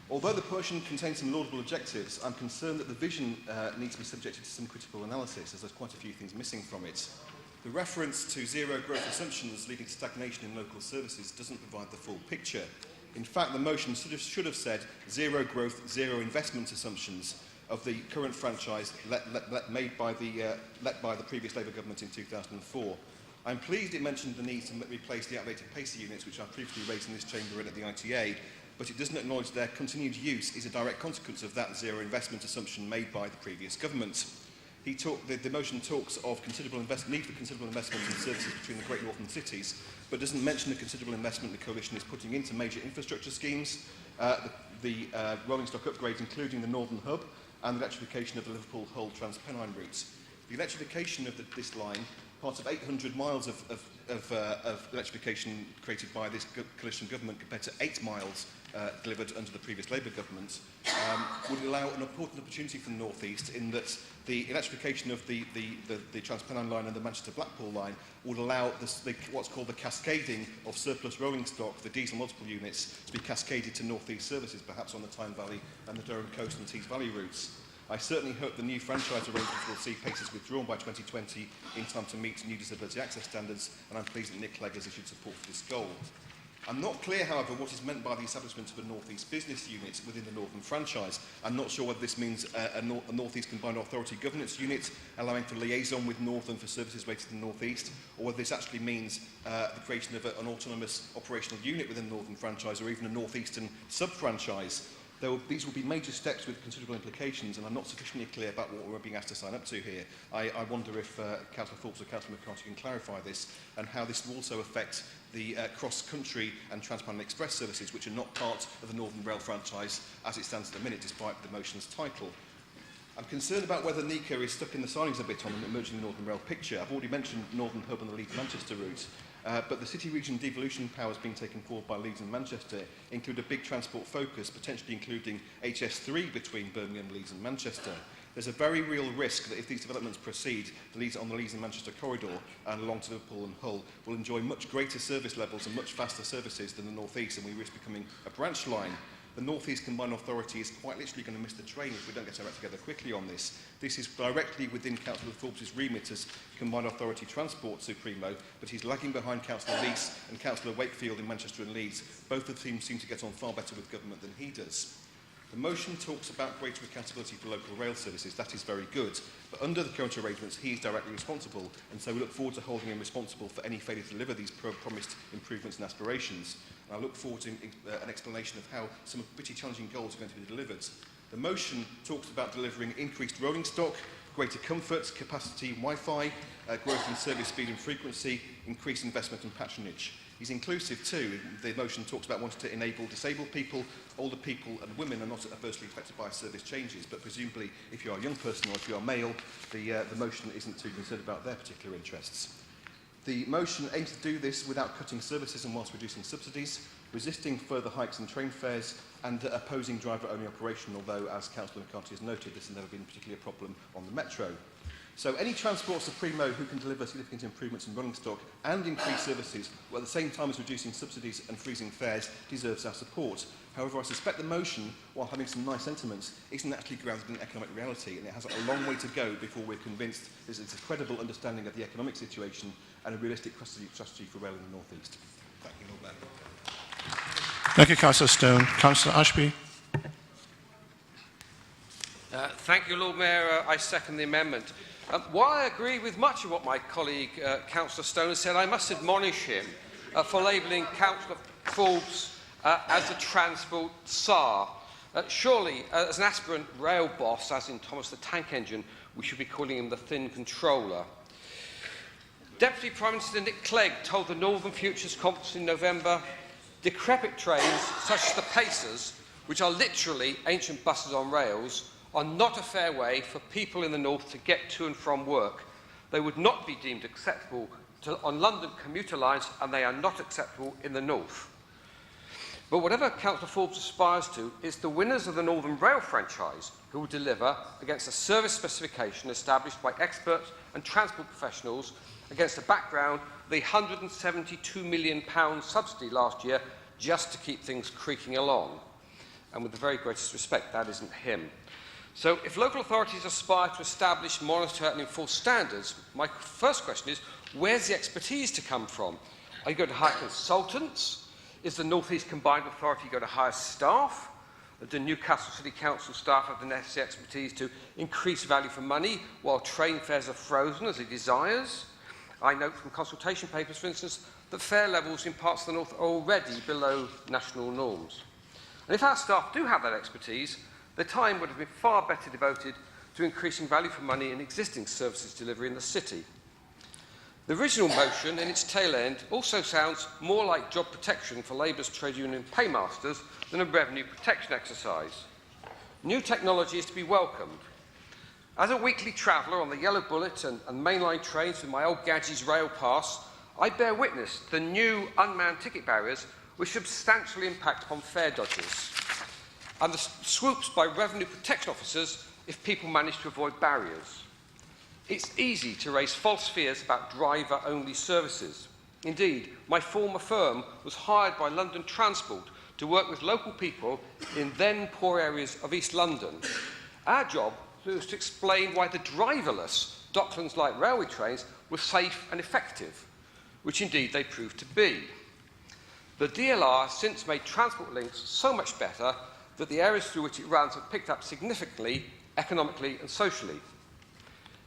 Although the portion contains some laudable objectives, I'm concerned that the vision needs to be subjected to some critical analysis, as there's quite a few things missing from it. The reference to zero growth assumptions leading to stagnation in local services doesn't provide the full picture. In fact, the motion should have said zero growth, zero investment assumptions of the current franchise let by the previous Labour government in 2004. I'm pleased it mentioned the need to replace the outdated pacer units, which I previously raised in this chamber and at the ITA, but it doesn't acknowledge their continued use is a direct consequence of that zero investment assumption made by the previous government. The motion talks of need for considerable investment in services between the Great Northern cities, but doesn't mention the considerable investment the Coalition is putting into major infrastructure schemes, the rolling stock upgrades, including the Northern Hub, and the electrification of the Liverpool-Hull Transpennine routes. The electrification of this line part of 800 miles of electrification created by this coalition government compared to 8 miles delivered under the previous Labour government, would allow an important opportunity for the North East in that the electrification of the Trans-Pennine line and the Manchester-Blackpool line would allow what's called the cascading of surplus rolling stock, the diesel multiple units, to be cascaded to North East services, perhaps on the Tyne Valley and the Durham Coast and Tees Valley routes. I certainly hope the new franchise arrangements will see places withdrawn by 2020 in time to meet new disability access standards, and I'm pleased that Nick Clegg has issued support for this goal. I'm not clear, however, what is meant by the establishment of a North East business unit within the Northern franchise. I'm not sure whether this means a North East Combined Authority governance unit, allowing for liaison with Northern for services rated in the North East, or whether this actually means the creation of an autonomous operational unit within the Northern franchise, or even a North Eastern sub-franchise. These will be major steps with considerable implications, and I'm not sufficiently clear about what we're being asked to sign up to here. I wonder if Councillor Forbes or Councillor McCarthy can clarify this, and how this will also affect the cross-country and Trans-Pennine Express services, which are not part of the Northern Rail franchise as it stands at the minute, despite the motion's title. I'm concerned about whether NICA is stuck in the silence a bit on the emerging Northern Rail picture. I've already mentioned Northern Hub and the Leeds-Manchester route. But the city region devolution powers being taken forward by Leeds and Manchester include a big transport focus, potentially including HS3 between Birmingham, Leeds and Manchester. There's a very real risk that if these developments proceed, the Leeds and Manchester corridor and along to Liverpool and Hull will enjoy much greater service levels and much faster services than the North East, and we risk becoming a branch line. The North East Combined Authority is quite literally going to miss the train if we don't get our act together quickly on this. This is directly within Councillor Forbes' remit as Combined Authority Transport Supremo, but he's lagging behind Councillor Lees and Councillor Wakefield in Manchester and Leeds. Both of them seem to get on far better with government than he does. The motion talks about greater accountability for local rail services. That is very good. But under the current arrangements, he is directly responsible, and so we look forward to holding him responsible for any failure to deliver these promised improvements and aspirations. And I look forward to an explanation of how some pretty challenging goals are going to be delivered. The motion talks about delivering increased rolling stock, greater comfort, capacity, Wi-Fi, growth in service speed and frequency, increased investment and patronage. He's inclusive too. The motion talks about wanting to enable disabled people, older people and women are not adversely affected by service changes, but presumably if you are a young person or if you are male, the motion isn't too concerned about their particular interests. The motion aims to do this without cutting services and whilst reducing subsidies, resisting further hikes in train fares and opposing driver-only operation, although, as Councillor McCarthy has noted, this has never been particularly a problem on the Metro. So any Transport Supremo who can deliver significant improvements in rolling stock and increase services, while at the same time as reducing subsidies and freezing fares, deserves our support. However, I suspect the motion, while having some nice sentiments, isn't actually grounded in economic reality, and it has a long way to go before we're convinced there's a credible understanding of the economic situation and a realistic strategy for rail in the North East. Thank you, Lord Mayor. Thank you, Councillor Stone. Councillor Ashby. Thank you, Lord Mayor. I second the amendment. While I agree with much of what my colleague Councillor Stone said, I must admonish him for labelling Councillor Forbes as a transport czar. Surely, as an aspirant rail boss, as in Thomas the Tank Engine, we should be calling him the thin controller. Deputy Prime Minister Nick Clegg told the Northern Futures Conference in November, decrepit trains such as the Pacers, which are literally ancient buses on rails, are not a fair way for people in the north to get to and from work. They would not be deemed acceptable on London commuter lines, and they are not acceptable in the north. But whatever Councillor Forbes aspires to, it's the winners of the Northern Rail franchise who will deliver against a service specification established by experts and transport professionals against a background of the £172 million subsidy last year just to keep things creaking along. And with the very greatest respect, that isn't him. So if local authorities aspire to establish, monitor and enforce standards, my first question is, where's the expertise to come from? Are you going to hire consultants? Is the North East Combined Authority going to hire staff? Do Newcastle City Council staff have the necessary expertise to increase value for money while train fares are frozen as it desires? I note from consultation papers, for instance, that fare levels in parts of the north are already below national norms. And if our staff do have that expertise, the time would have been far better devoted to increasing value for money in existing services delivery in the city. The original motion, in its tail end, also sounds more like job protection for Labour's trade union paymasters than a revenue protection exercise. New technology is to be welcomed, As a weekly traveller on the Yellow Bullet and mainline trains with my old Gadgets rail pass, I bear witness to the new unmanned ticket barriers which substantially impact upon fare dodgers and the swoops by revenue protection officers if people manage to avoid barriers. It's easy to raise false fears about driver-only services. Indeed, my former firm was hired by London Transport to work with local people in then poor areas of East London. Our job was to explain why the driverless Docklands Light Railway trains were safe and effective, which indeed they proved to be. The DLR has since made transport links so much better that the areas through which it runs have picked up significantly, economically and socially.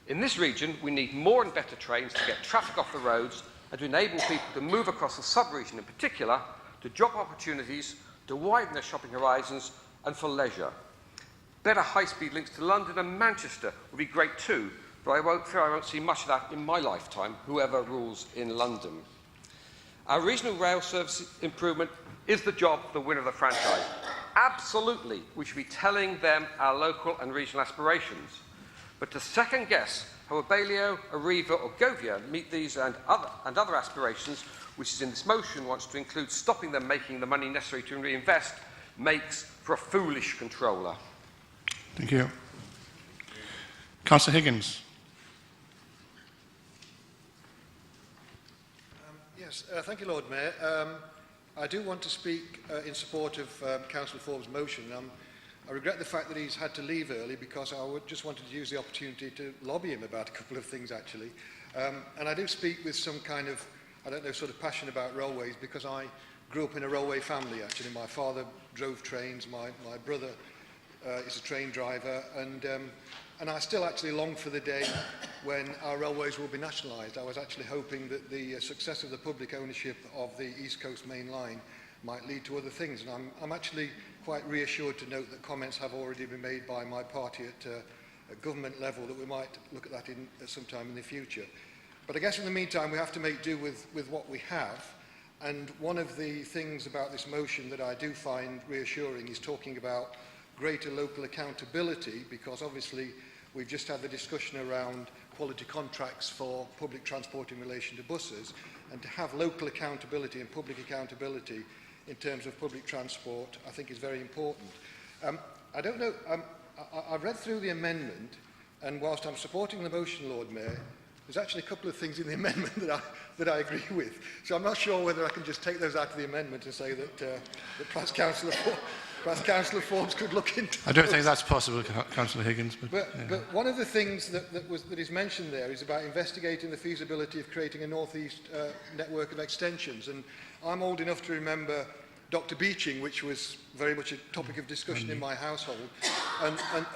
In this region, we need more and better trains to get traffic off the roads and to enable people to move across the sub-region in particular, to job opportunities, to widen their shopping horizons and for leisure. Better high-speed links to London and Manchester would be great too, but I won't see much of that in my lifetime, whoever rules in London. Our regional rail service improvement is the job of the winner of the franchise. Absolutely, we should be telling them our local and regional aspirations. But to second-guess how Abellio, Arriva or Govia meet these and other aspirations, which is in this motion, wants to include stopping them making the money necessary to reinvest, makes for a foolish controller. Thank you. Councillor Higgins. Yes, thank you, Lord Mayor. I do want to speak in support of Councillor Forbes' motion. I regret the fact that he's had to leave early because I just wanted to use the opportunity to lobby him about a couple of things, actually. And I do speak with some kind of, I don't know, sort of passion about railways because I grew up in a railway family, actually. My father drove trains, my brother is a train driver, and I still actually long for the day when our railways will be nationalised. I was actually hoping that the success of the public ownership of the East Coast Main Line might lead to other things, and I'm actually quite reassured to note that comments have already been made by my party at government level that we might look at that sometime in the future. But I guess in the meantime we have to make do with what we have, and one of the things about this motion that I do find reassuring is talking about greater local accountability, because obviously we've just had the discussion around quality contracts for public transport in relation to buses, and to have local accountability and public accountability in terms of public transport I think is very important. I don't know, I've read through the amendment, and whilst I'm supporting the motion, Lord Mayor, there's actually a couple of things in the amendment that I agree with. So I'm not sure whether I can just take those out of the amendment and say that perhaps Councillor Forbes could look into I don't think that's possible, Councillor Higgins. But one of the things that is mentioned there is about investigating the feasibility of creating a north-east network of extensions. And I'm old enough to remember Dr. Beeching, which was very much a topic of discussion in my household,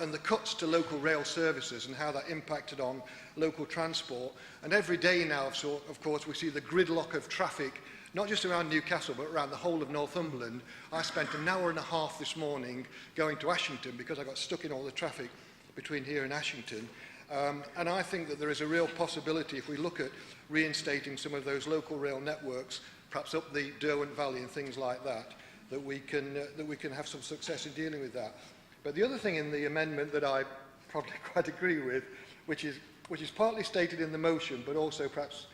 and the cuts to local rail services and how that impacted on local transport. And every day now, of course, we see the gridlock of traffic, not just around Newcastle, but around the whole of Northumberland. I spent an hour and a half this morning going to Ashington because I got stuck in all the traffic between here and Ashington. And I think that there is a real possibility, if we look at reinstating some of those local rail networks, perhaps up the Derwent Valley and things like that, that we can have some success in dealing with that. But the other thing in the amendment that I probably quite agree with, which is partly stated in the motion, but also perhaps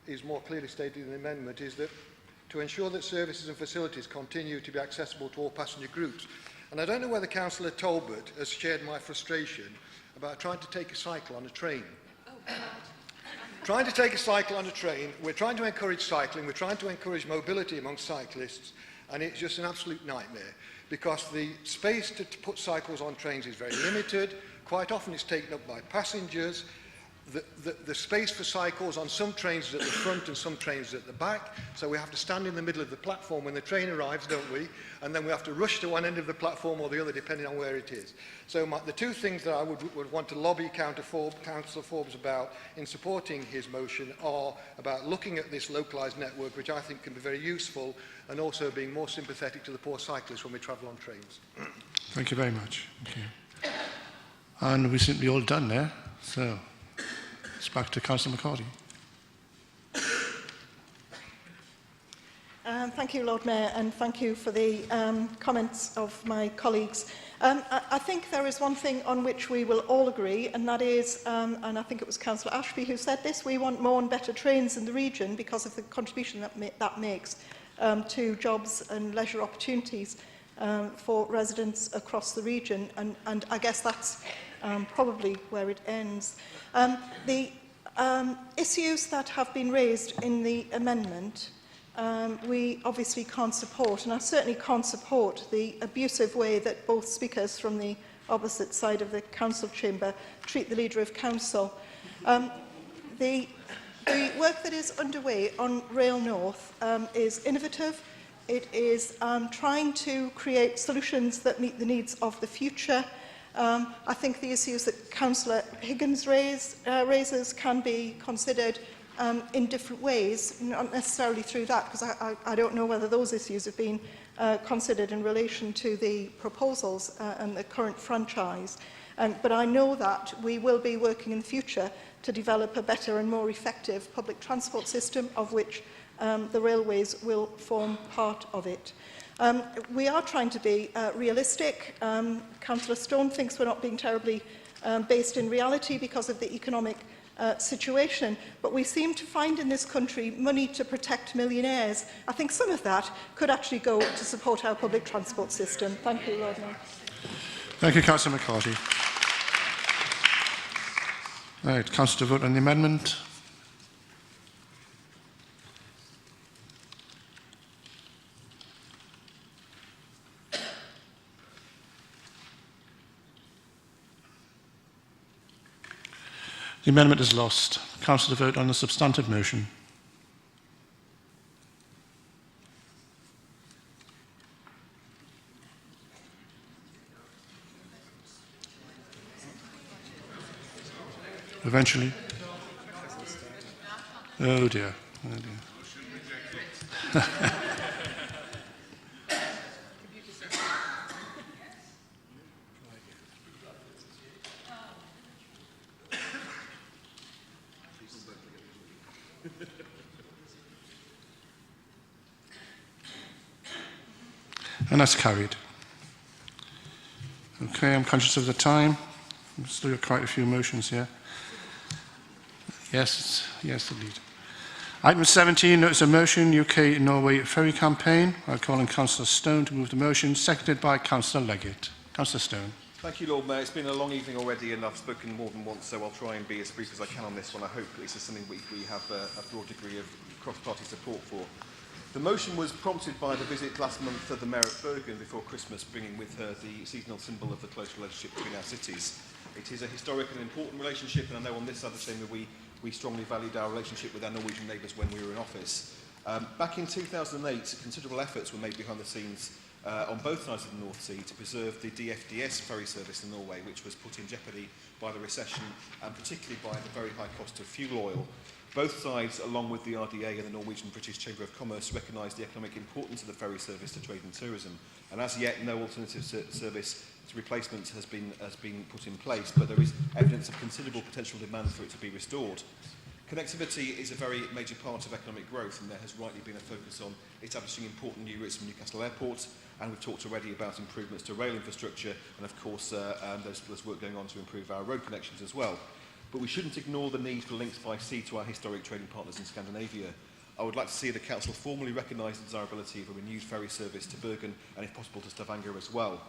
is more clearly stated in the amendment, is that to ensure that services and facilities continue to be accessible to all passenger groups. And I don't know whether Councillor Talbot has shared my frustration about trying to take a cycle on a train. Oh, God. Trying to take a cycle on a train, we're trying to encourage cycling, we're trying to encourage mobility among cyclists, and it's just an absolute nightmare because the space to put cycles on trains is very limited. Quite often it's taken up by passengers. The space for cycles on some trains is at the front and some trains is at the back, so we have to stand in the middle of the platform when the train arrives, don't we? And then we have to rush to one end of the platform or the other, depending on where it is. So the two things that I would want to lobby Councillor Forbes about in supporting his motion are about looking at this localised network, which I think can be very useful, and also being more sympathetic to the poor cyclists when we travel on trains. Thank you very much. Thank you. And we seem to be all done there, so it's back to Councillor McCarty. Thank you, Lord Mayor, and thank you for the comments of my colleagues. I think there is one thing on which we will all agree, and that is, and I think it was Councillor Ashby who said this, we want more and better trains in the region because of the contribution that makes to jobs and leisure opportunities for residents across the region, and I guess that's probably where it ends. The issues that have been raised in the amendment we obviously can't support, and I certainly can't support the abusive way that both speakers from the opposite side of the council chamber treat the Leader of Council. The work that is underway on Rail North is innovative. It is trying to create solutions that meet the needs of the future. I think the issues that Councillor Higgins raises can be considered in different ways, not necessarily through that, because I don't know whether those issues have been considered in relation to the proposals and the current franchise. But I know that we will be working in the future to develop a better and more effective public transport system, of which the railways will form part of it. We are trying to be realistic. Councillor Stone thinks we're not being terribly based in reality because of the economic situation, but we seem to find in this country money to protect millionaires. I think some of that could actually go to support our public transport system. Thank you, Lord Mayor. Thank you, Councillor McCarthy. Right, Councillor to vote on the amendment. The amendment is lost. Councillor to vote on the substantive motion. Eventually. Oh dear. Oh dear. And that's carried. Okay, I'm conscious of the time. We've still got quite a few motions here. Yes, yes, indeed. Item 17, notice of motion, UK-Norway ferry campaign. I call on Councillor Stone to move the motion, seconded by Councillor Leggett. Councillor Stone. Thank you, Lord Mayor. It's been a long evening already, and I've spoken more than once, so I'll try and be as brief as I can on this one. I hope this is something we have a broad degree of cross-party support for. The motion was prompted by the visit last month of the Mayor of Bergen before Christmas, bringing with her the seasonal symbol of the close relationship between our cities. It is a historic and important relationship, and I know on this side of the chamber we strongly valued our relationship with our Norwegian neighbours when we were in office. Back in 2008, considerable efforts were made behind the scenes on both sides of the North Sea to preserve the DFDS ferry service in Norway, which was put in jeopardy by the recession and particularly by the very high cost of fuel oil. Both sides, along with the RDA and the Norwegian British Chamber of Commerce, recognise the economic importance of the ferry service to trade and tourism. And as yet, no alternative service to replacement has been put in place, but there is evidence of considerable potential demand for it to be restored. Connectivity is a very major part of economic growth, and there has rightly been a focus on establishing important new routes from Newcastle Airport, and we've talked already about improvements to rail infrastructure, and of course there's work going on to improve our road connections as well. But we shouldn't ignore the need for links by sea to our historic trading partners in Scandinavia. I would like to see the Council formally recognise the desirability of a renewed ferry service to Bergen and, if possible, to Stavanger as well.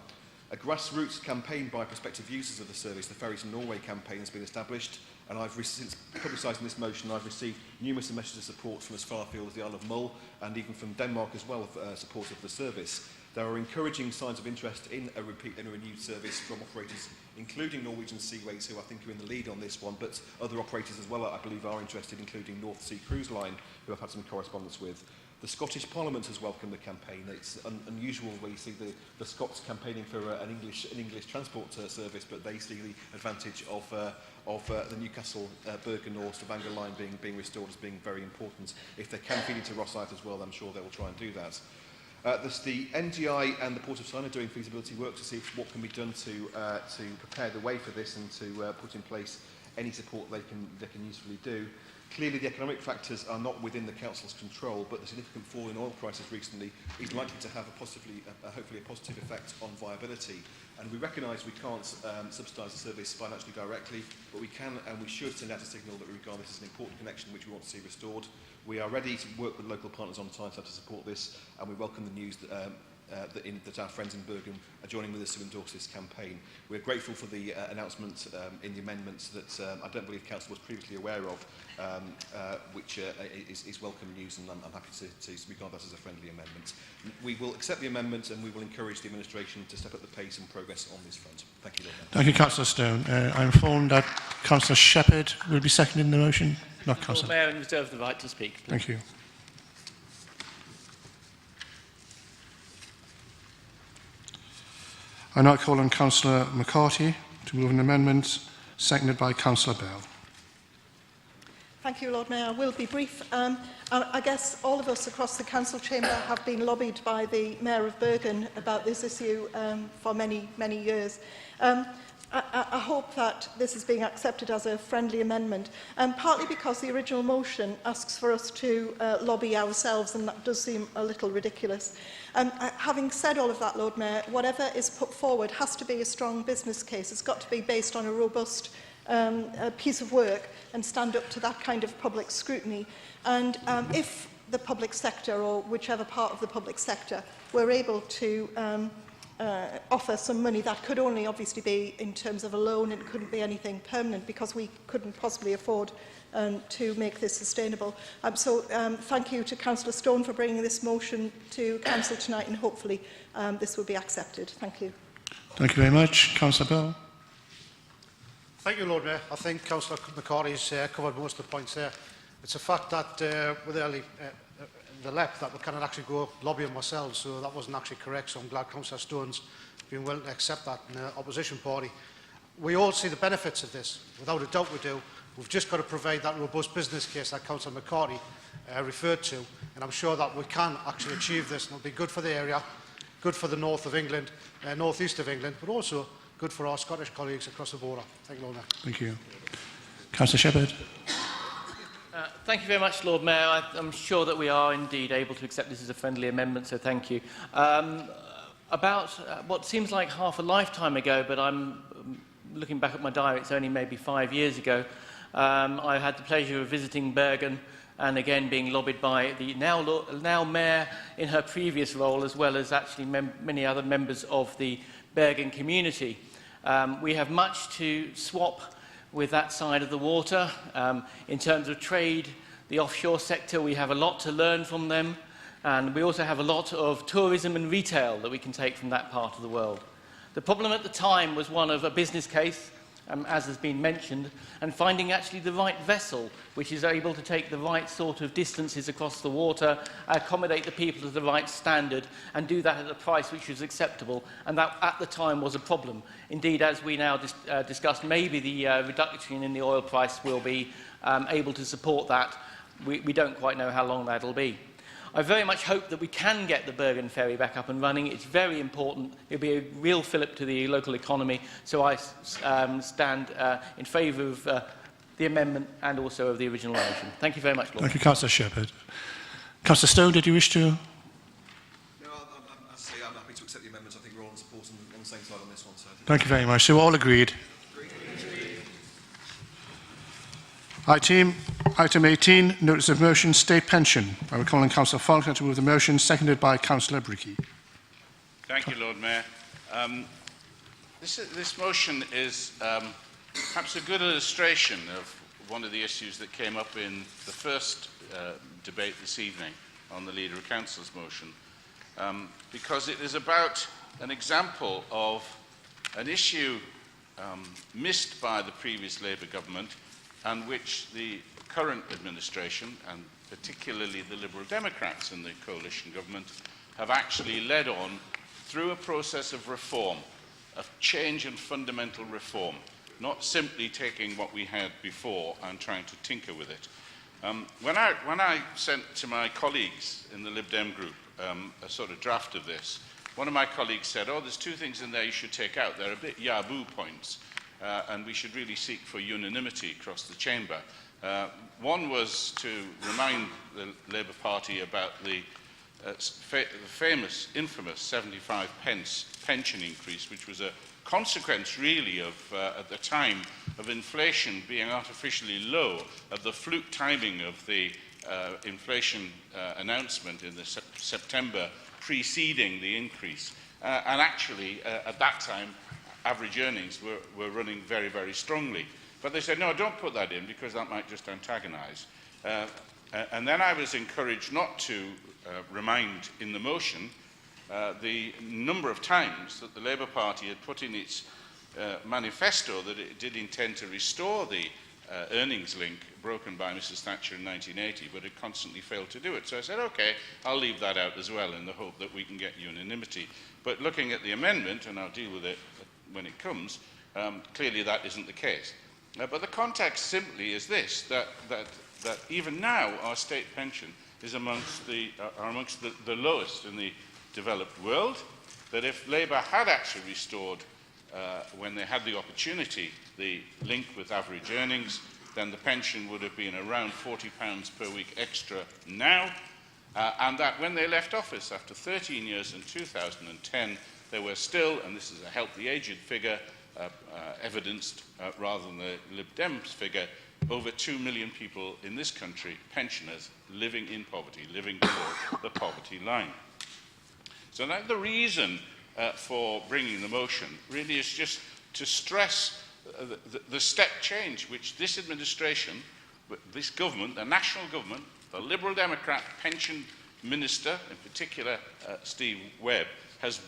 A grassroots campaign by prospective users of the service, the Ferries in Norway campaign, has been established, and since publicising this motion, I've received numerous messages of support from as far afield as the Isle of Mull and even from Denmark as well, support of the service. There are encouraging signs of interest in a renewed service from operators, including Norwegian Seaways, who I think are in the lead on this one, but other operators as well, I believe, are interested, including North Sea Cruise Line, who I've had some correspondence with. The Scottish Parliament has welcomed the campaign. It's unusual where you see the Scots campaigning for an English transport service, but they see the advantage of the Newcastle, Bergen or Stavanger line being restored as being very important. If they can feed into Rosyth as well, I'm sure they will try and do that. The NGI and the Port of Tyne are doing feasibility work to see what can be done to prepare the way for this and to put in place any support they can usefully do. Clearly, the economic factors are not within the Council's control, but the significant fall in oil prices recently is likely to have hopefully a positive effect on viability. And we recognise we can't subsidise the service financially directly, but we can and we should send out a signal that we regard this as an important connection which we want to see restored. We are ready to work with local partners on Tyneside to support this, and we welcome the news that that our friends in Bergen are joining with us to endorse this campaign. We're grateful for the announcement in the amendments that I don't believe Council was previously aware of, which is welcome news, and I'm happy to regard that as a friendly amendment. We will accept the amendment and we will encourage the administration to step up the pace and progress on this front. Thank you, Lord Mayor. Thank you, Councillor Stone. I'm informed that Councillor Shepherd will be seconding the motion. Not Lord Councillor. Mayor, and reserve the right to speak. Please. Thank you. I now call on Councillor McCarthy to move an amendment, seconded by Councillor Bell. Thank you, Lord Mayor. I will be brief. I guess all of us across the Council chamber have been lobbied by the Mayor of Bergen about this issue for many, many years. I hope that this is being accepted as a friendly amendment, partly because the original motion asks for us to lobby ourselves, and that does seem a little ridiculous. Having said all of that, Lord Mayor, whatever is put forward has to be a strong business case. It's got to be based on a robust piece of work and stand up to that kind of public scrutiny. And if the public sector, or whichever part of the public sector, were able to offer some money, that could only obviously be in terms of a loan, and it couldn't be anything permanent because we couldn't possibly afford to make this sustainable. So thank you to Councillor Stone for bringing this motion to Council tonight, and hopefully this will be accepted. Thank you. Thank you very much. Councillor Bell. Thank you, Lord Mayor. I think Councillor McCarthy's covered most of the points there. It's a fact that with the LEP that we cannot actually go lobbying ourselves, so that wasn't actually correct, so I'm glad Councillor Stone's been willing to accept that in the opposition party. We all see the benefits of this, without a doubt we do. We've just got to provide that robust business case that Councillor McCarthy referred to, and I'm sure that we can actually achieve this, and it'll be good for the area, good for the north of England, north east of England, but also good for our Scottish colleagues across the border. Thank you, Lord Mayor. Thank you. Councillor Shepherd. Thank you very much, Lord Mayor. I'm sure that we are indeed able to accept this as a friendly amendment, so thank you. About what seems like half a lifetime ago, but I'm looking back at my diary, it's only maybe 5 years ago, I had the pleasure of visiting Bergen and again being lobbied by the now Mayor in her previous role, as well as actually many other members of the Bergen community. We have much to swap with that side of the water. In terms of trade, the offshore sector, we have a lot to learn from them, and we also have a lot of tourism and retail that we can take from that part of the world. The problem at the time was one of a business case, as has been mentioned, and finding actually the right vessel which is able to take the right sort of distances across the water, accommodate the people to the right standard, and do that at a price which was acceptable, and that at the time was a problem. Indeed, as we now discussed, maybe the reduction in the oil price will be able to support that. We don't quite know how long that'll be. I very much hope that we can get the Bergen ferry back up and running. It's very important. It'll be a real fillip to the local economy. So I stand in favour of the amendment and also of the original motion. Thank you very much, Lord. Thank you, Councillor Shepherd. Councillor Stone, did you wish to? No, I'm happy to accept the amendments. I think we're all on support and on the same side on this one. So Thank you very much. So we're all agreed. Item 18, notice of motion, state pension. I will call on Councillor Falconer to move the motion, seconded by Councillor Bricky. Thank you, Lord Mayor. This motion is perhaps a good illustration of one of the issues that came up in the first debate this evening on the Leader of Council's motion, because it is about an example of an issue missed by the previous Labour government, and which the current administration, and particularly the Liberal Democrats in the coalition government, have actually led on through a process of reform, of change and fundamental reform, not simply taking what we had before and trying to tinker with it. When I sent to my colleagues in the Lib Dem group a sort of draft of this, one of my colleagues said, oh, there's two things in there you should take out. They're a bit yaboo points. And we should really seek for unanimity across the chamber. One was to remind the Labour Party about the famous, infamous 75 pence pension increase, which was a consequence really of, at the time, of inflation being artificially low, of the fluke timing of the inflation announcement in the September preceding the increase. And actually, at that time, average earnings were running very, very strongly. But they said, no, don't put that in because that might just antagonise. And then I was encouraged not to remind in the motion the number of times that the Labour Party had put in its manifesto that it did intend to restore the earnings link broken by Mrs. Thatcher in 1980, but it constantly failed to do it. So I said, OK, I'll leave that out as well in the hope that we can get unanimity. But looking at the amendment, and I'll deal with it when it comes, clearly that isn't the case. But the context simply is this, that even now our state pension is amongst the lowest in the developed world, that if Labour had actually restored, when they had the opportunity, the link with average earnings, then the pension would have been around £40 per week extra now, and that when they left office after 13 years in 2010, there were still, and this is a Help the Aged figure, evidenced rather than the Lib Dems figure, over 2 million people in this country, pensioners, living in poverty, living below the poverty line. So now the reason for bringing the motion really is just to stress the step change which this administration, this government, the national government, the Liberal Democrat pension minister, in particular Steve Webb, has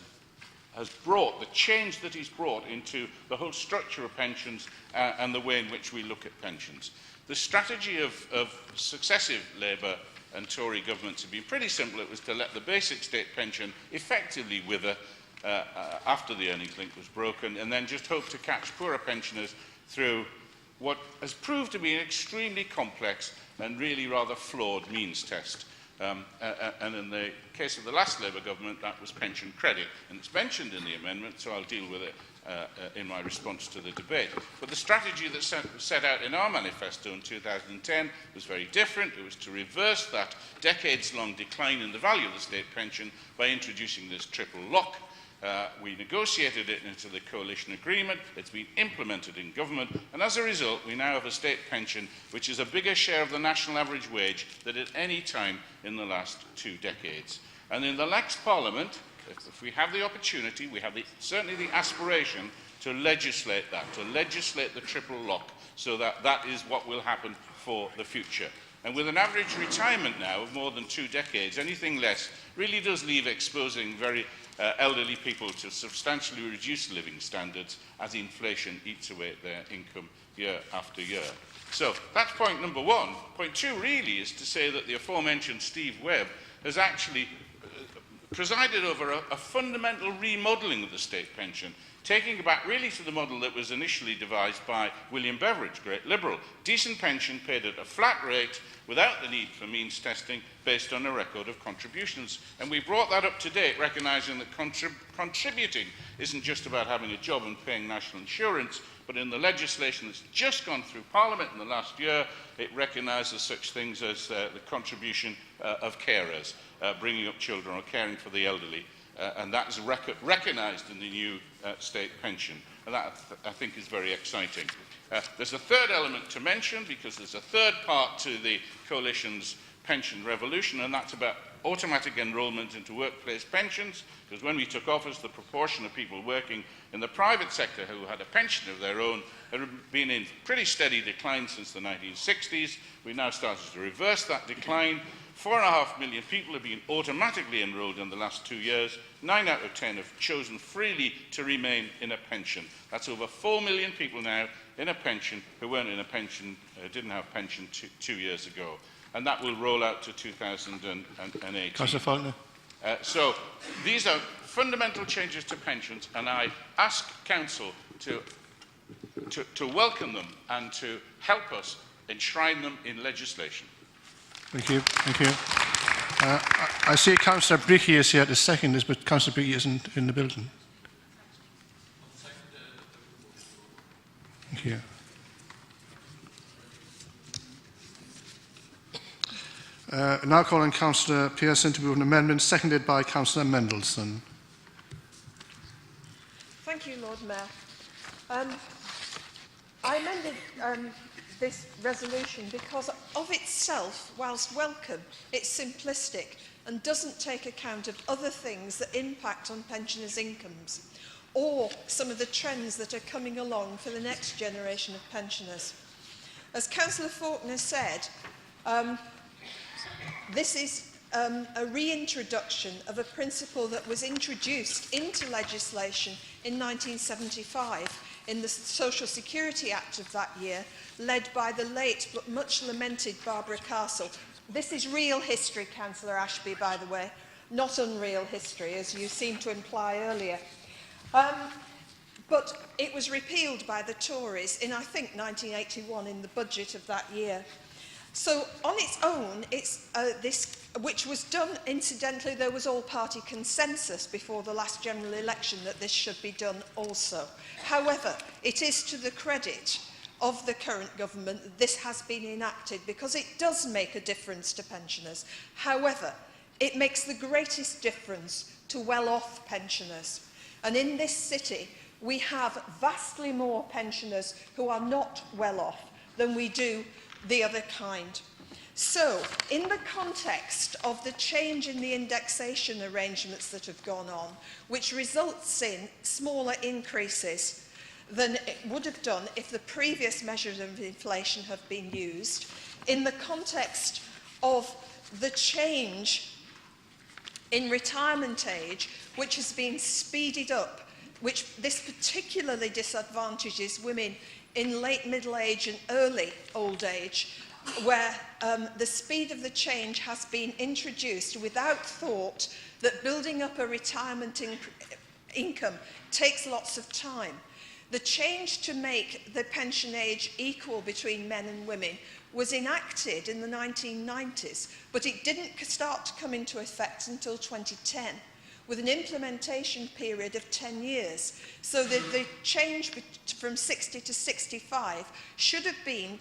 brought, the change that he's brought into the whole structure of pensions and the way in which we look at pensions. The strategy of successive Labour and Tory governments have been pretty simple. It was to let the basic state pension effectively wither after the earnings link was broken, and then just hope to catch poorer pensioners through what has proved to be an extremely complex and really rather flawed means test. And in the case of the last Labour government, that was pension credit. And it's mentioned in the amendment, so I'll deal with it in my response to the debate. But the strategy that was set out in our manifesto in 2010 was very different. It was to reverse that decades-long decline in the value of the state pension by introducing this triple lock. We negotiated it into the coalition agreement. It's been implemented in government, and as a result we now have a state pension which is a bigger share of the national average wage than at any time in the last 2 decades. And in the next Parliament, if we have the opportunity, we have certainly the aspiration to legislate that, to legislate the triple lock, so that that is what will happen for the future. And with an average retirement now of more than 2 decades, anything less really does leave exposing very elderly people to substantially reduced living standards as inflation eats away at their income year after year. So that's point number one. Point two really is to say that the aforementioned Steve Webb has actually presided over a fundamental remodelling of the state pension, taking it back really to the model that was initially devised by William Beveridge, great Liberal. Decent pension paid at a flat rate without the need for means testing based on a record of contributions. And we brought that up to date, recognising that contributing isn't just about having a job and paying national insurance, but in the legislation that's just gone through Parliament in the last year, it recognises such things as the contribution of carers, bringing up children or caring for the elderly. And that is recognised in the new state pension. And that, I think, is very exciting. There's a third element to mention, because there's a third part to the Coalition's pension revolution, and that's about automatic enrolment into workplace pensions, because when we took office, the proportion of people working in the private sector who had a pension of their own had been in pretty steady decline since the 1960s. We now started to reverse that decline. 4.5 million people have been automatically enrolled in the last 2 years. 9 out of 10 have chosen freely to remain in a pension. That's over 4 million people now in a pension who weren't in a pension, didn't have pension 2 years ago. And that will roll out to 2018. Councillor Faulkner. So these are fundamental changes to pensions, and I ask Council to welcome them and to help us enshrine them in legislation. Thank you. Thank you. I see Councillor Bricky is here to second this, but Councillor Bricky isn't in the building. Thank you. Now calling Councillor Pearson to move an amendment, seconded by Councillor Mendelson. Thank you, Lord Mayor. I amended this resolution because of itself, whilst welcome, it's simplistic and doesn't take account of other things that impact on pensioners' incomes or some of the trends that are coming along for the next generation of pensioners. As Councillor Faulkner said, this is a reintroduction of a principle that was introduced into legislation in 1975 in the Social Security Act of that year, led by the late but much lamented Barbara Castle. This is real history, Councillor Ashby, by the way, not unreal history, as you seemed to imply earlier. But it was repealed by the Tories in, I think, 1981 in the budget of that year. So on its own, which was done, incidentally, there was all-party consensus before the last general election that this should be done also. However, it is to the credit of the current government that this has been enacted because it does make a difference to pensioners. However, it makes the greatest difference to well-off pensioners. And in this city, we have vastly more pensioners who are not well off than we do the other kind. So, in the context of the change in the indexation arrangements that have gone on, which results in smaller increases than it would have done if the previous measures of inflation have been used, in the context of the change in retirement age, which has been speeded up, which this particularly disadvantages women in late middle age and early old age, where the speed of the change has been introduced without thought that building up a retirement income takes lots of time. The change to make the pension age equal between men and women was enacted in the 1990s, but it didn't start to come into effect until 2010. With an implementation period of 10 years. So the change from 60 to 65 should have been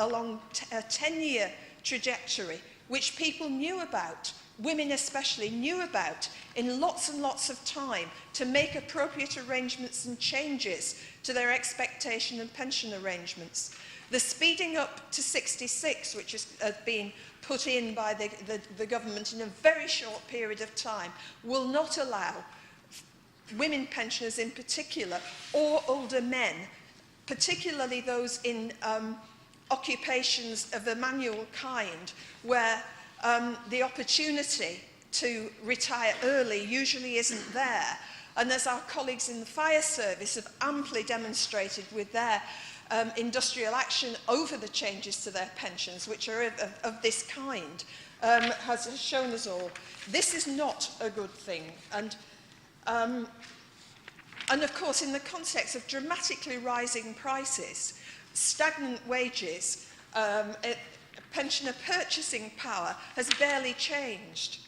along a 10-year trajectory, which people knew about, women especially knew about, in lots and lots of time to make appropriate arrangements and changes to their expectation and pension arrangements. The speeding up to 66, which has been put in by the government in a very short period of time, will not allow women pensioners in particular, or older men, particularly those in occupations of a manual kind, where the opportunity to retire early usually isn't there. And as our colleagues in the fire service have amply demonstrated with their industrial action over the changes to their pensions, which are of this kind, has shown us all. This is not a good thing. And of course, in the context of dramatically rising prices, stagnant wages, pensioner purchasing power has barely changed.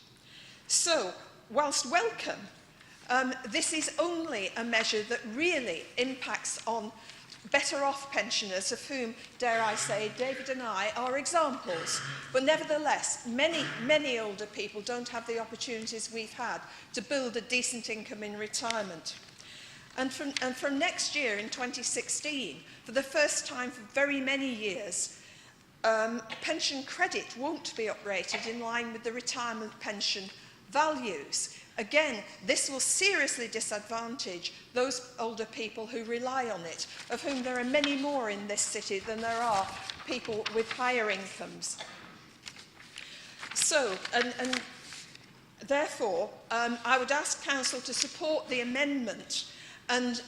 So, whilst welcome, this is only a measure that really impacts on better off pensioners, of whom, dare I say, David and I are examples. But nevertheless, many older people don't have the opportunities we've had to build a decent income in retirement. And from next year, in 2016, for the first time for very many years, pension credit won't be uprated in line with the retirement pension values. Again, this will seriously disadvantage those older people who rely on it, of whom there are many more in this city than there are people with higher incomes. So, and therefore, I would ask Council to support the amendment and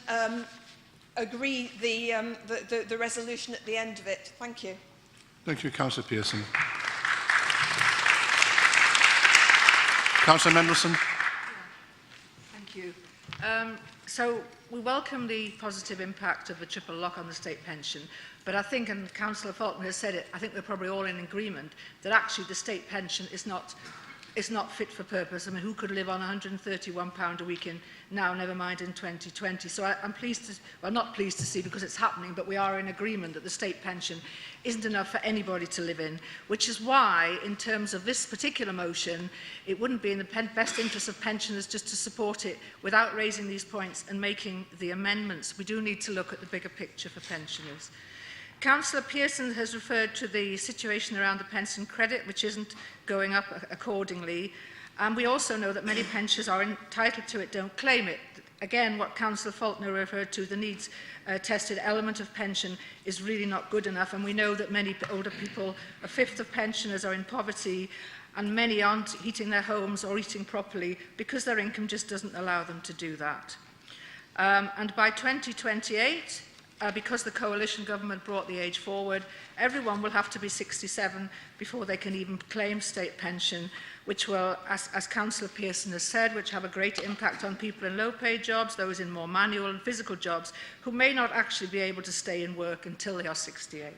agree the resolution at the end of it. Thank you. Thank you, Councillor Pearson. Councillor Mendelson. Thank you. So we welcome the positive impact of the triple lock on the state pension, but I think, and Councillor Faulkner has said it, I think we're probably all in agreement that actually the state pension is not it's not fit for purpose. I mean, who could live on £131 a week in now, never mind in 2020? So I'm pleased to, well, not pleased to see because it's happening, but we are in agreement that the state pension isn't enough for anybody to live in, which is why, in terms of this particular motion, it wouldn't be in the best interest of pensioners just to support it without raising these points and making the amendments. We do need to look at the bigger picture for pensioners. Councillor Pearson has referred to the situation around the pension credit, which isn't going up accordingly. And we also know that many pensioners are entitled to it, don't claim it. Again, what Councillor Faulkner referred to, the needs-tested element of pension is really not good enough. And we know that many older people, a fifth of pensioners are in poverty, and many aren't heating their homes or eating properly because their income just doesn't allow them to do that. And by 2028, because the coalition government brought the age forward, everyone will have to be 67 before they can even claim state pension, which will, as Councillor Pearson has said, which have a great impact on people in low-paid jobs, those in more manual and physical jobs, who may not actually be able to stay in work until they are 68.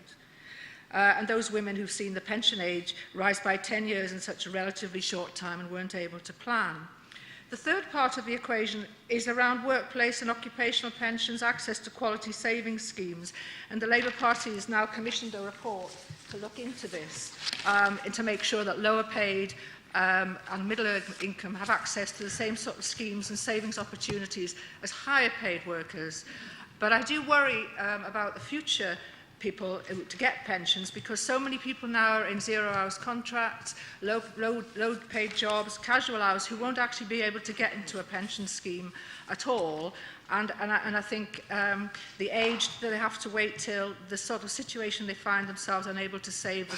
And those women who've seen the pension age rise by 10 years in such a relatively short time and weren't able to plan. The third part of the equation is around workplace and occupational pensions, access to quality savings schemes, and the Labour Party has now commissioned a report to look into this and to make sure that lower paid and middle income have access to the same sort of schemes and savings opportunities as higher paid workers. But I do worry about the future people to get pensions, because so many people now are in 0 hours contracts, low paid jobs, casual hours, who won't actually be able to get into a pension scheme at all. And I think the age that they have to wait till, the sort of situation they find themselves unable to save,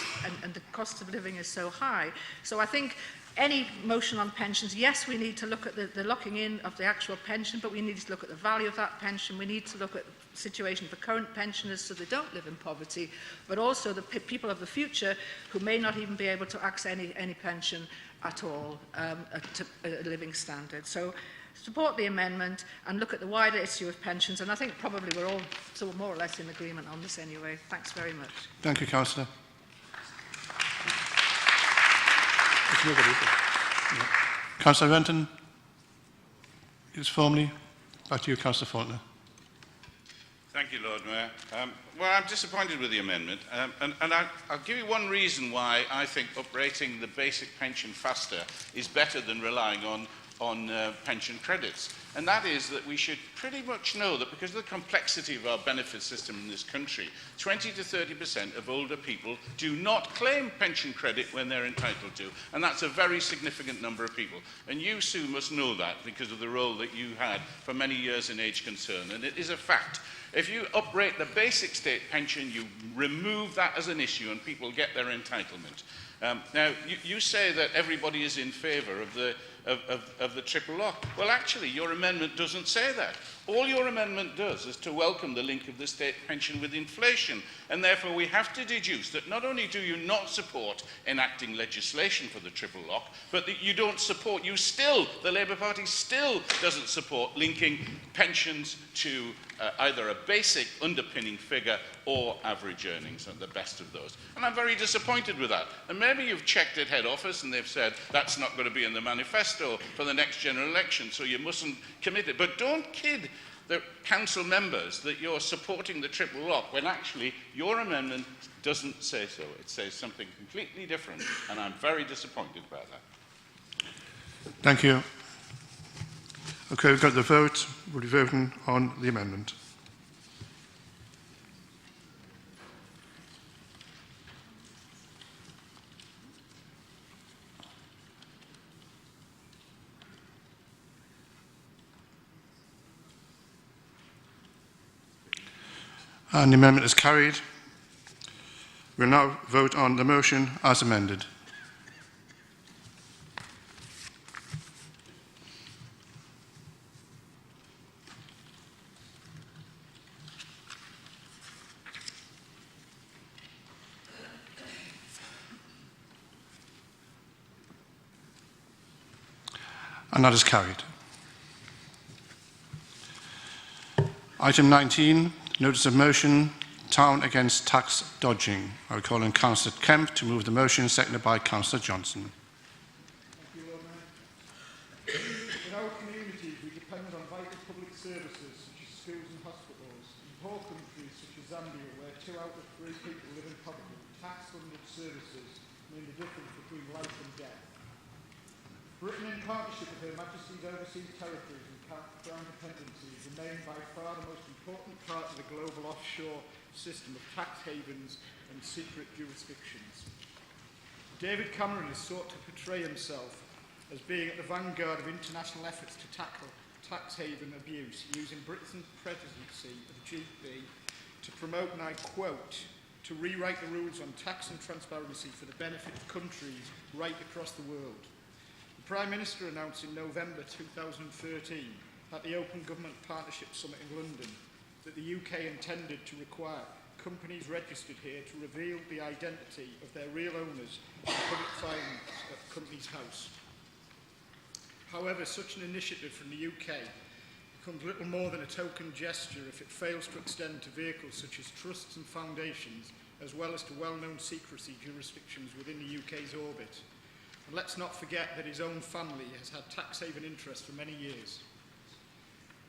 and the cost of living is so high. So I think any motion on pensions, yes, we need to look at the locking in of the actual pension, but we need to look at the value of that pension. We need to look at the situation for current pensioners so they don't live in poverty, but also the people of the future who may not even be able to access any pension at all to a living standard. So support the amendment and look at the wider issue of pensions, and I think probably we're all sort of more or less in agreement on this anyway. Thanks very much. Thank you, Councillor. Councillor Renton, is formally back to you, Councillor Faulkner. Thank you, Lord Mayor. Well, I'm disappointed with the amendment, and I'll give you one reason why I think uprating the basic pension faster is better than relying on pension credits. And that is that we should pretty much know that because of the complexity of our benefit system in this country, 20 to 30% of older people do not claim pension credit when they're entitled to. And that's a very significant number of people. And you, Sue, must know that because of the role that you had for many years in Age Concern. And it is a fact. If you uprate the basic state pension, you remove that as an issue and people get their entitlement. Now, you say that everybody is in favour of the triple lock. Well, actually, your amendment doesn't say that. All your amendment does is to welcome the link of the state pension with inflation. And therefore, we have to deduce that not only do you not support enacting legislation for the triple lock, but that you don't support, the Labour Party still doesn't support linking pensions to either a basic underpinning figure or average earnings, and the best of those. And I'm very disappointed with that. And maybe you've checked at head office and they've said that's not going to be in the manifesto for the next general election, so you mustn't commit it. But don't kid the council members that you're supporting the triple lock when actually your amendment doesn't say so. It says something completely different, and I'm very disappointed by that. Thank you. Okay, we've got the vote. We'll be voting on the amendment. And the amendment is carried. We'll now vote on the motion as amended. And that is carried. Item 19, notice of motion, Town Against Tax Dodging. I will call on Councillor Kemp to move the motion, seconded by Councillor Johnson. poor countries such as Zambia, where 2 out of 3 people live in poverty, tax-funded services mean the difference between life and death. Britain, in partnership with Her Majesty's overseas territories and Crown dependencies, remain by far the most important part of the global offshore system of tax havens and secret jurisdictions. David Cameron has sought to portray himself as being at the vanguard of international efforts to tackle tax haven abuse, using Britain's presidency of GB to promote, and I quote, to rewrite the rules on tax and transparency for the benefit of countries right across the world. The Prime Minister announced in November 2013 at the Open Government Partnership Summit in London that the UK intended to require companies registered here to reveal the identity of their real owners in public filings at Companies House. However, such an initiative from the UK becomes little more than a token gesture if it fails to extend to vehicles such as trusts and foundations, as well as to well-known secrecy jurisdictions within the UK's orbit. And let's not forget that his own family has had tax haven interests for many years.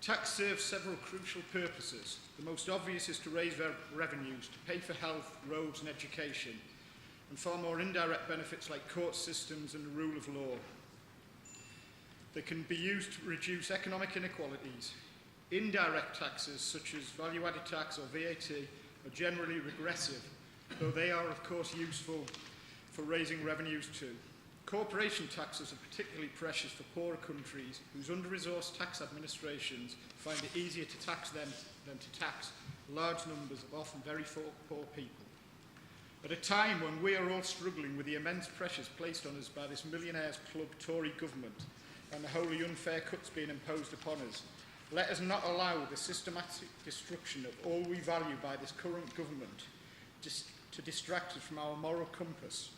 Tax serves several crucial purposes. The most obvious is to raise revenues, to pay for health, roads and education, and far more indirect benefits like court systems and the rule of law. They can be used to reduce economic inequalities. Indirect taxes, such as value-added tax or VAT, are generally regressive, though they are, of course, useful for raising revenues too. Corporation taxes are particularly precious for poorer countries whose under-resourced tax administrations find it easier to tax them than to tax large numbers of often very poor people. At a time when we are all struggling with the immense pressures placed on us by this millionaires' club Tory government and the wholly unfair cuts being imposed upon us, let us not allow the systematic destruction of all we value by this current government to distract us from our moral compass,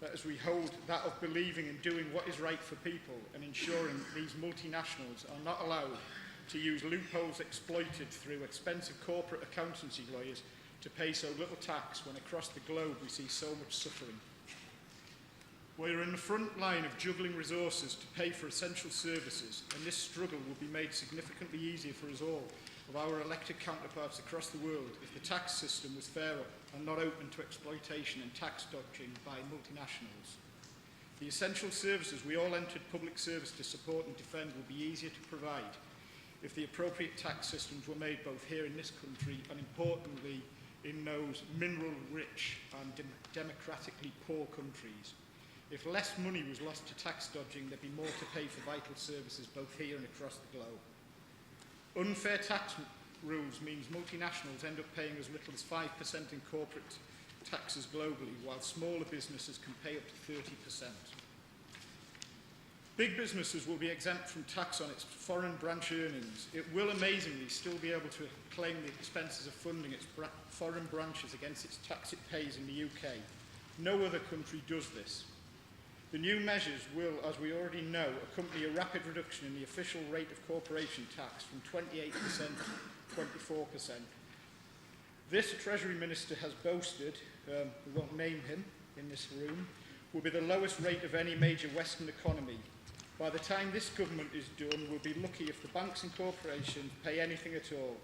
that as we hold that of believing and doing what is right for people and ensuring these multinationals are not allowed to use loopholes exploited through expensive corporate accountancy lawyers to pay so little tax when across the globe we see so much suffering. We are in the front line of juggling resources to pay for essential services, and this struggle will be made significantly easier for us all, of our elected counterparts across the world, if the tax system was fairer and not open to exploitation and tax dodging by multinationals. The essential services we all entered public service to support and defend will be easier to provide if the appropriate tax systems were made both here in this country and, importantly, in those mineral-rich and democratically poor countries. If less money was lost to tax dodging, there'd be more to pay for vital services both here and across the globe. Unfair tax rules means multinationals end up paying as little as 5% in corporate taxes globally, while smaller businesses can pay up to 30%. Big businesses will be exempt from tax on its foreign branch earnings. It will amazingly still be able to claim the expenses of funding its foreign branches against its tax it pays in the UK. No other country does this. The new measures will, as we already know, accompany a rapid reduction in the official rate of corporation tax from 28% to 24%. This Treasury Minister has boasted, we won't name him in this room, will be the lowest rate of any major Western economy. By the time this government is done, we'll be lucky if the banks and corporations pay anything at all.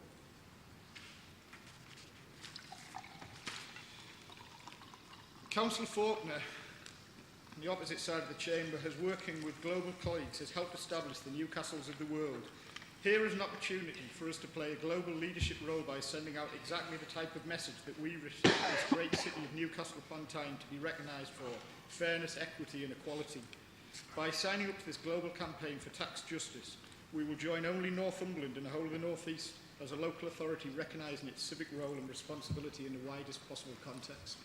Councillor Faulkner, on the opposite side of the chamber, has, working with global colleagues, has helped establish the Newcastles of the world. Here is an opportunity for us to play a global leadership role by sending out exactly the type of message that we wish this great city of Newcastle upon Tyne to be recognised for: fairness, equity and equality. By signing up to this global campaign for tax justice, we will join only Northumberland and the whole of the North East as a local authority recognising its civic role and responsibility in the widest possible context.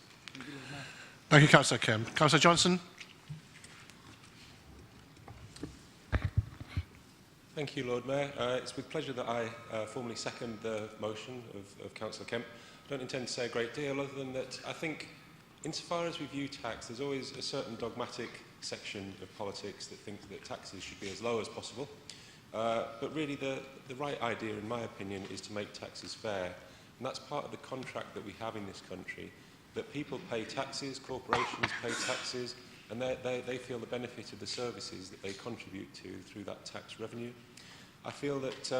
Thank you, Councillor Kim. Councillor Johnson. Thank you, Lord Mayor. It's with pleasure that I formally second the motion of Councillor Kemp. I don't intend to say a great deal other than that I think insofar as we view tax, there's always a certain dogmatic section of politics that thinks that taxes should be as low as possible. But really the right idea, in my opinion, is to make taxes fair. And that's part of the contract that we have in this country, that people pay taxes, corporations pay taxes, and they feel the benefit of the services that they contribute to through that tax revenue. I feel that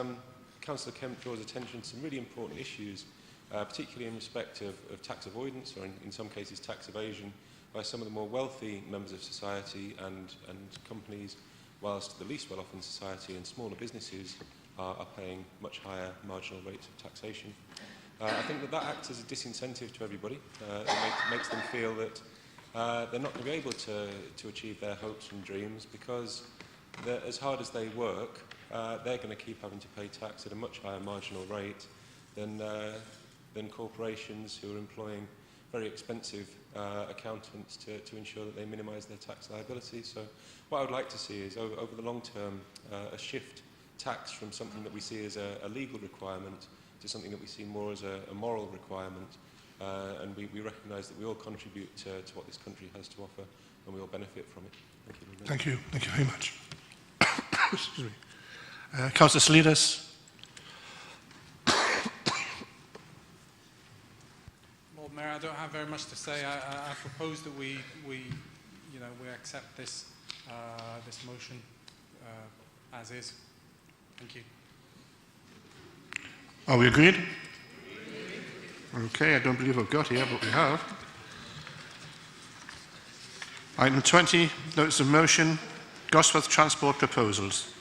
Councillor Kemp draws attention to some really important issues, particularly in respect of tax avoidance, or in some cases tax evasion, by some of the more wealthy members of society and companies, whilst the least well-off in society and smaller businesses are paying much higher marginal rates of taxation. I think that acts as a disincentive to everybody. It makes them feel that they're not going to be able to achieve their hopes and dreams, because as hard as they work, they're going to keep having to pay tax at a much higher marginal rate than corporations who are employing very expensive accountants to ensure that they minimise their tax liability. So what I would like to see is, over the long term, a shift tax from something that we see as a legal requirement to something that we see more as a moral requirement. And we recognise that we all contribute to what this country has to offer, and we all benefit from it. Thank you. Thank you. Thank you very much. Excuse me. Councillor Salinas. Lord Mayor, I don't have very much to say. I propose that we accept this this motion as is. Thank you. Are we agreed? Okay, I don't believe I've got here, but we have. Item 20, notice of motion, Gosforth Transport Proposals.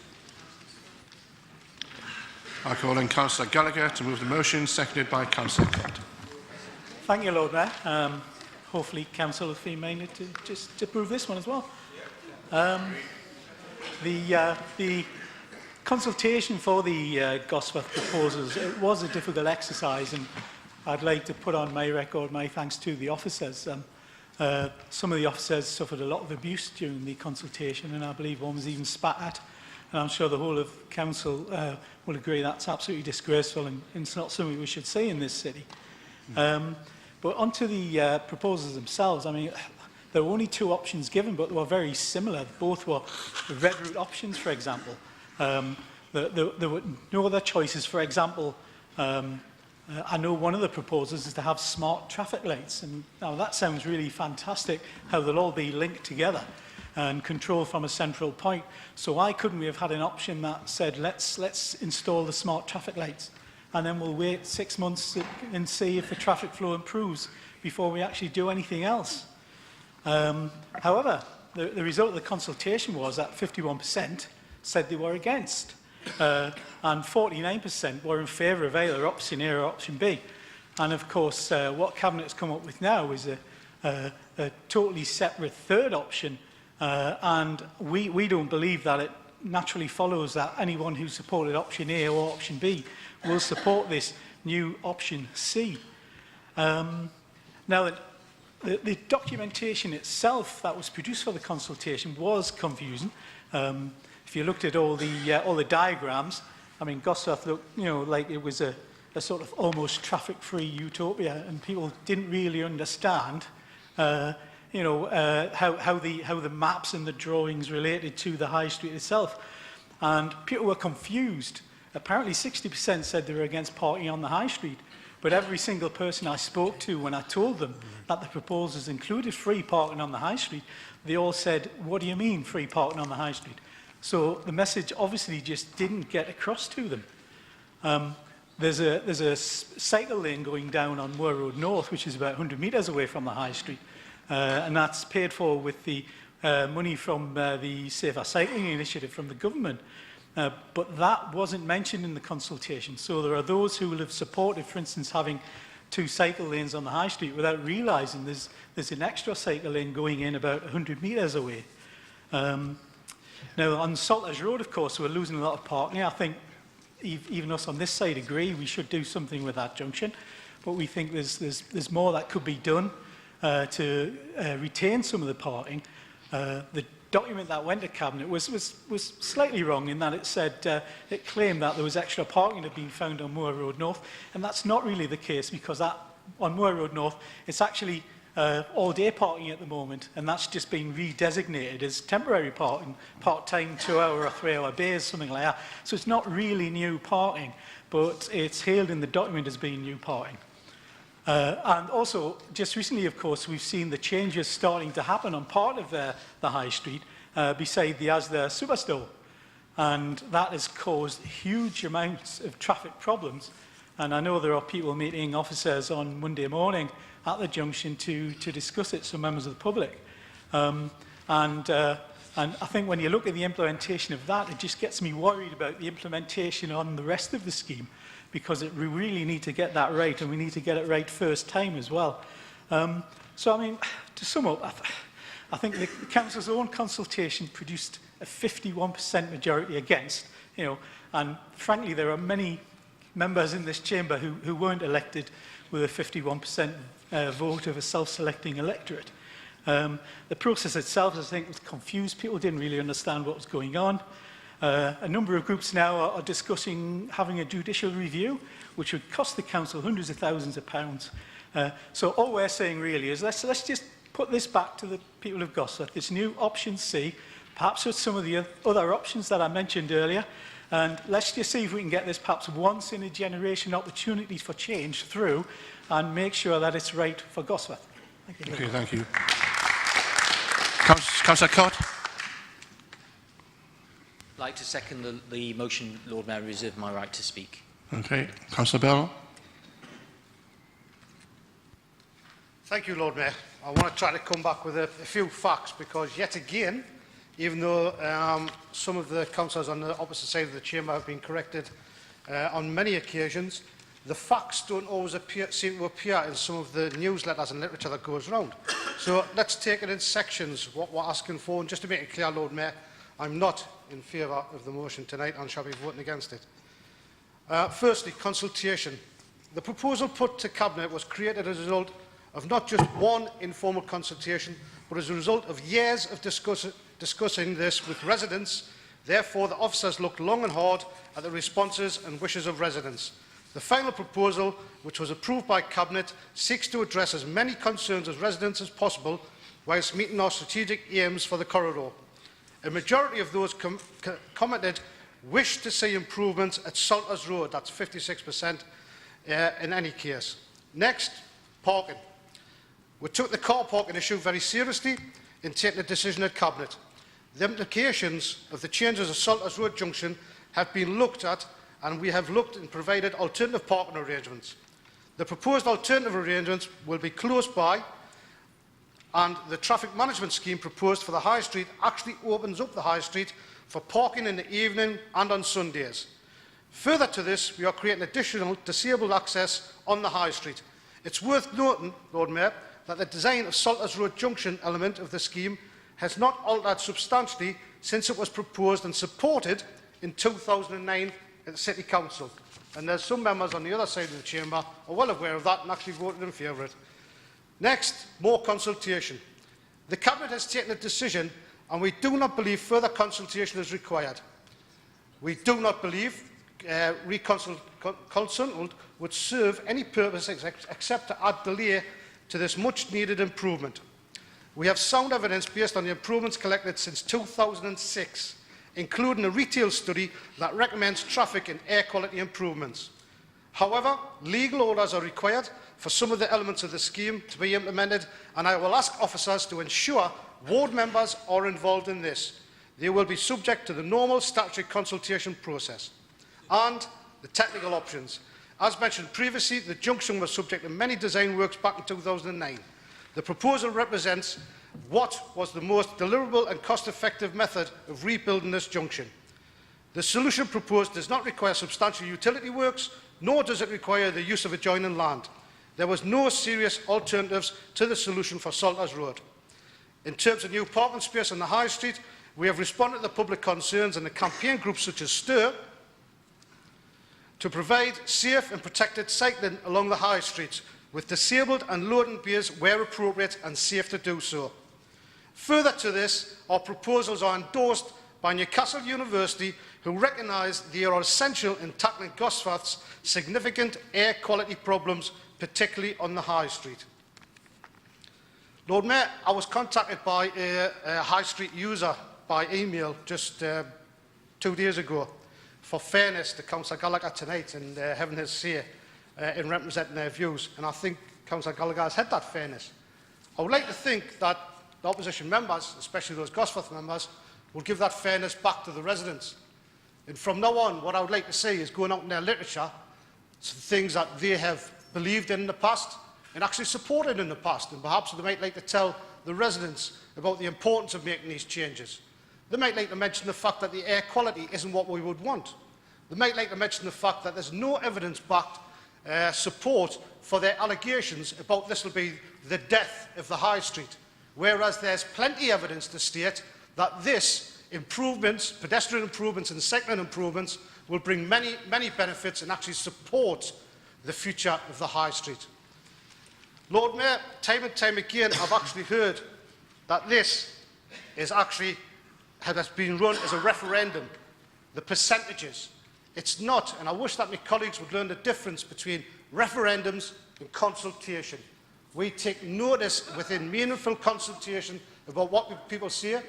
I call on Councillor Gallagher to move the motion, seconded by Councillor Kent. Thank you, Lord Mayor. Hopefully Council will feel minded to just approve this one as well. The consultation for the Gosforth proposals, it was a difficult exercise, and I'd like to put on my record my thanks to the officers. Some of the officers suffered a lot of abuse during the consultation, and I believe one was even spat at. And I'm sure the whole of Council will agree that's absolutely disgraceful, and it's not something we should see in this city. But onto the proposals themselves, I mean, there were only two options given, but they were very similar. Both were red route options, for example. There were no other choices. For example, I know one of the proposals is to have smart traffic lights, and now that sounds really fantastic, how they'll all be linked together and controlled from a central point. So why couldn't we have had an option that said, let's install the smart traffic lights, and then we'll wait 6 months and see if the traffic flow improves before we actually do anything else? However, the result of the consultation was that 51% said they were against, and 49% were in favour of either option A or option B. And of course, what Cabinet has come up with now is a totally separate third option, and we don't believe that it naturally follows that anyone who supported option A or option B will support this new option C. Now, the documentation itself that was produced for the consultation was confusing. If you looked at all the diagrams, I mean, Gosforth looked, like it was a sort of almost traffic-free utopia, and people didn't really understand, how the maps and the drawings related to the high street itself, and people were confused. Apparently, 60% said they were against parking on the high street, but every single person I spoke to, when I told them that the proposals included free parking on the high street, they all said, "What do you mean free parking on the high street?" So the message obviously just didn't get across to them. There's a cycle lane going down on Moor Road North, which is about 100 metres away from the high street, and that's paid for with the money from the Safer Cycling Initiative from the government. But that wasn't mentioned in the consultation. So there are those who will have supported, for instance, having 2 cycle lanes on the high street without realising there's an extra cycle lane going in about 100 metres away. Now, on Salters Road, of course, we're losing a lot of parking. I think even us on this side agree we should do something with that junction, but we think there's more that could be done to retain some of the parking. The document that went to Cabinet was slightly wrong in that it said, it claimed that there was extra parking that had been found on Moor Road North, and that's not really the case, because on Moor Road North, it's actually all-day parking at the moment, and that's just been redesignated as temporary parking, part-time, 2-hour or 3-hour bays, something like that. So it's not really new parking, but it's hailed in the document as being new parking. And also, just recently, of course, we've seen the changes starting to happen on part of the high street beside the Asda superstore. and that has caused huge amounts of traffic problems. And I know there are people meeting officers on Monday morning at the junction to discuss it, some members of the public. And I think when you look at the implementation of that, it just gets me worried about the implementation on the rest of the scheme, because we really need to get that right, and we need to get it right first time as well. So, I mean, to sum up, I think the Council's own consultation produced a 51% majority against, and frankly, there are many members in this chamber who weren't elected with a 51% vote of a self-selecting electorate. The process itself, I think, was confused. People didn't really understand what was going on. A number of groups now are discussing having a judicial review, which would cost the council hundreds of thousands of pounds. So all we're saying really is let's just put this back to the people of Gosforth, this new option C, perhaps with some of the other options that I mentioned earlier, and let's just see if we can get this perhaps once in a generation opportunity for change through and make sure that it's right for Gosforth. Thank you. Okay, thank you. Councillor Cott. I'd like to second the motion, Lord Mayor, reserve my right to speak. Okay, Councillor Bell. Thank you, Lord Mayor. I want to try to come back with a few facts, because yet again, even though some of the councillors on the opposite side of the chamber have been corrected on many occasions, the facts don't always seem to appear in some of the newsletters and literature that goes around. So let's take it in sections, what we're asking for. And just to make it clear, Lord Mayor, I'm not in favour of the motion tonight and shall be voting against it. Firstly, consultation. The proposal put to Cabinet was created as a result of not just one informal consultation, but as a result of years of discussing this with residents. Therefore, the officers looked long and hard at the responses and wishes of residents. The final proposal, which was approved by Cabinet, seeks to address as many concerns as residents as possible, whilst meeting our strategic aims for the corridor. A majority of those commented wish to see improvements at Salters Road, that's 56% in any case. Next, parking. We took the car parking issue very seriously in taking a decision at Cabinet. The implications of the changes at Salters Road Junction have been looked at, and we have looked and provided alternative parking arrangements. The proposed alternative arrangements will be close by, and the traffic management scheme proposed for the High Street actually opens up the High Street for parking in the evening and on Sundays. Further to this, we are creating additional disabled access on the High Street. It's worth noting, Lord Mayor, that the design of Salters Road Junction element of the scheme has not altered substantially since it was proposed and supported in 2009 at the City Council. And there's some members on the other side of the chamber are well aware of that and actually voted in favour of it. Next, more consultation. The Cabinet has taken a decision, and we do not believe further consultation is required. We do not believe consultant would serve any purpose except to add delay to this much-needed improvement. We have sound evidence based on the improvements collected since 2006, including a retail study that recommends traffic and air quality improvements. However, legal orders are required for some of the elements of the scheme to be implemented, and I will ask officers to ensure ward members are involved in this. They will be subject to the normal statutory consultation process. And the technical options. As mentioned previously, the junction was subject to many design works back in 2009. The proposal represents what was the most deliverable and cost-effective method of rebuilding this junction. The solution proposed does not require substantial utility works, nor does it require the use of adjoining land. There was no serious alternatives to the solution for Salters Road. In terms of new parking space on the High Street, we have responded to the public concerns and the campaign groups such as STIR to provide safe and protected cycling along the High Street, with disabled and loading bays where appropriate and safe to do so. Further to this, our proposals are endorsed by Newcastle University, who recognise they are essential in tackling Gosforth's significant air quality problems, particularly on the High Street. Lord Mayor, I was contacted by a High Street user by email just 2 days ago for fairness to Councillor Gallagher tonight and having his say in representing their views. And I think Councillor Gallagher has had that fairness. I would like to think that the opposition members, especially those Gosforth members, will give that fairness back to the residents. And from now on, what I would like to see is going out in their literature, things that they have believed in the past and actually supported in the past. And perhaps they might like to tell the residents about the importance of making these changes. They might like to mention the fact that the air quality isn't what we would want. They might like to mention the fact that there's no evidence-backed support for their allegations about this will be the death of the high street, whereas there's plenty of evidence to state that this improvements, pedestrian improvements and cycling improvements, will bring many, many benefits and actually support the future of the high street. Lord Mayor, time and time again, I've actually heard that this is actually has been run as a referendum. The percentages. It's not, and I wish that my colleagues would learn the difference between referendums and consultation. We take notice within meaningful consultation about what people say.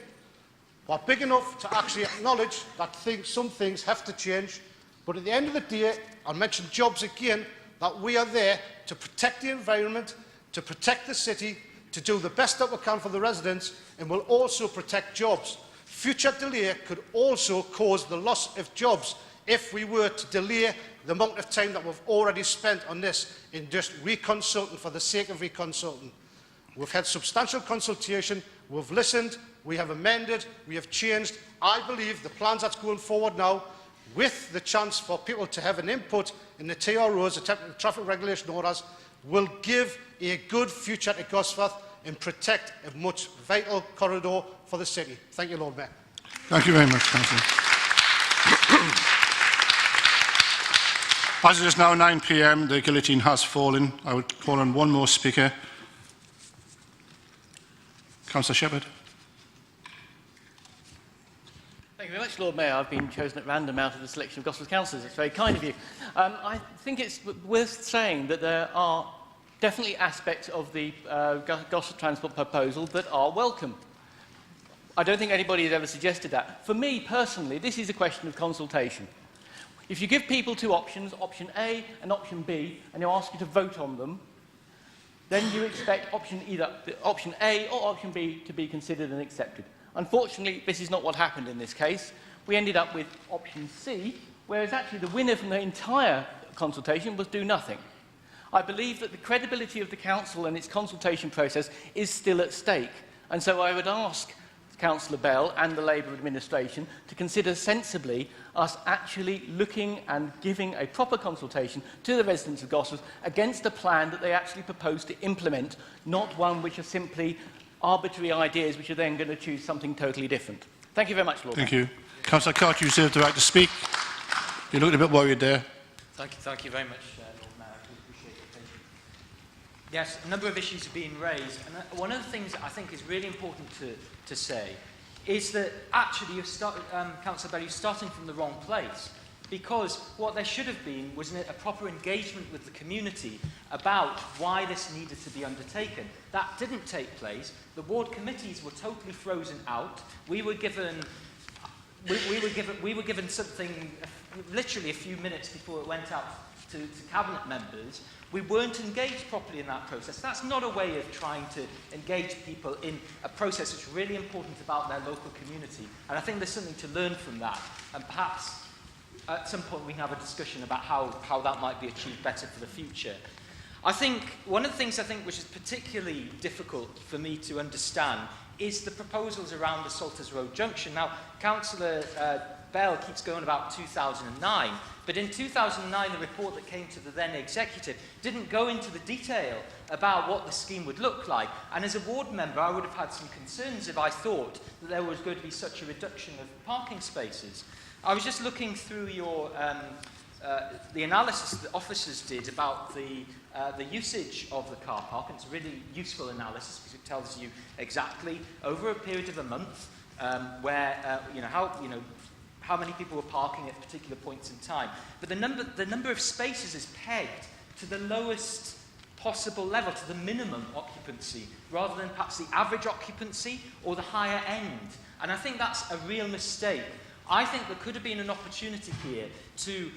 We're big enough to actually acknowledge that some things have to change, but at the end of the day, I'll mention jobs again, that we are there to protect the environment, to protect the city, to do the best that we can for the residents, and will also protect jobs. Future delay could also cause the loss of jobs if we were to delay the amount of time that we've already spent on this in just reconsulting for the sake of reconsulting. We've had substantial consultation, we've listened, we have amended, we have changed. I believe the plans that's going forward now, with the chance for people to have an input in the TROs, the traffic regulation orders, will give a good future to Gosforth and protect a much vital corridor for the city. Thank you, Lord Mayor. Thank you very much, Councillor. As it is now 9 p.m, the guillotine has fallen. I would call on one more speaker. Councillor Shepherd. Thank you very much, Lord Mayor. I've been chosen at random out of the selection of Gosforth councillors. It's very kind of you. I think it's worth saying that there are definitely aspects of the Gosforth Transport proposal that are welcome. I don't think anybody has ever suggested that. For me, personally, this is a question of consultation. If you give people two options, option A and option B, and you ask you to vote on them, then you expect either option A or option B to be considered and accepted. Unfortunately, this is not what happened in this case. We ended up with option C, whereas actually the winner from the entire consultation was do nothing. I believe that the credibility of the council and its consultation process is still at stake, and so I would ask Councillor Bell and the Labour administration to consider sensibly us actually looking and giving a proper consultation to the residents of Gosforth against a plan that they actually propose to implement, not one which are simply arbitrary ideas which are then going to choose something totally different. Thank you very much, Lord. Thank you. Councillor Cart, you reserve the right to speak. You looked a bit worried there. Thank you very much, Lord Mayor. I appreciate it. Yes, a number of issues are being raised, and one of the things that I think is really important to say is that actually, Councillor Bell, you're starting from the wrong place, because what there should have been was a proper engagement with the community about why this needed to be undertaken. That didn't take place. The ward committees were totally frozen out. We were given something literally a few minutes before it went out to cabinet members. We weren't engaged properly in that process. That's not a way of trying to engage people in a process that's really important about their local community. And I think there's something to learn from that. And perhaps at some point we can have a discussion about how that might be achieved better for the future. I think one of the things which is particularly difficult for me to understand is the proposals around the Salters Road Junction. Now, Councillor Bell keeps going about 2009, but in 2009 the report that came to the then executive didn't go into the detail about what the scheme would look like, and as a ward member I would have had some concerns if I thought that there was going to be such a reduction of parking spaces. I was just looking through your the analysis that officers did about the usage of the car park, and it's a really useful analysis because it tells you exactly over a period of a month how many people were parking at particular points in time. But the number of spaces is pegged to the lowest possible level, to the minimum occupancy, rather than perhaps the average occupancy or the higher end. And I think that's a real mistake. I think there could have been an opportunity here to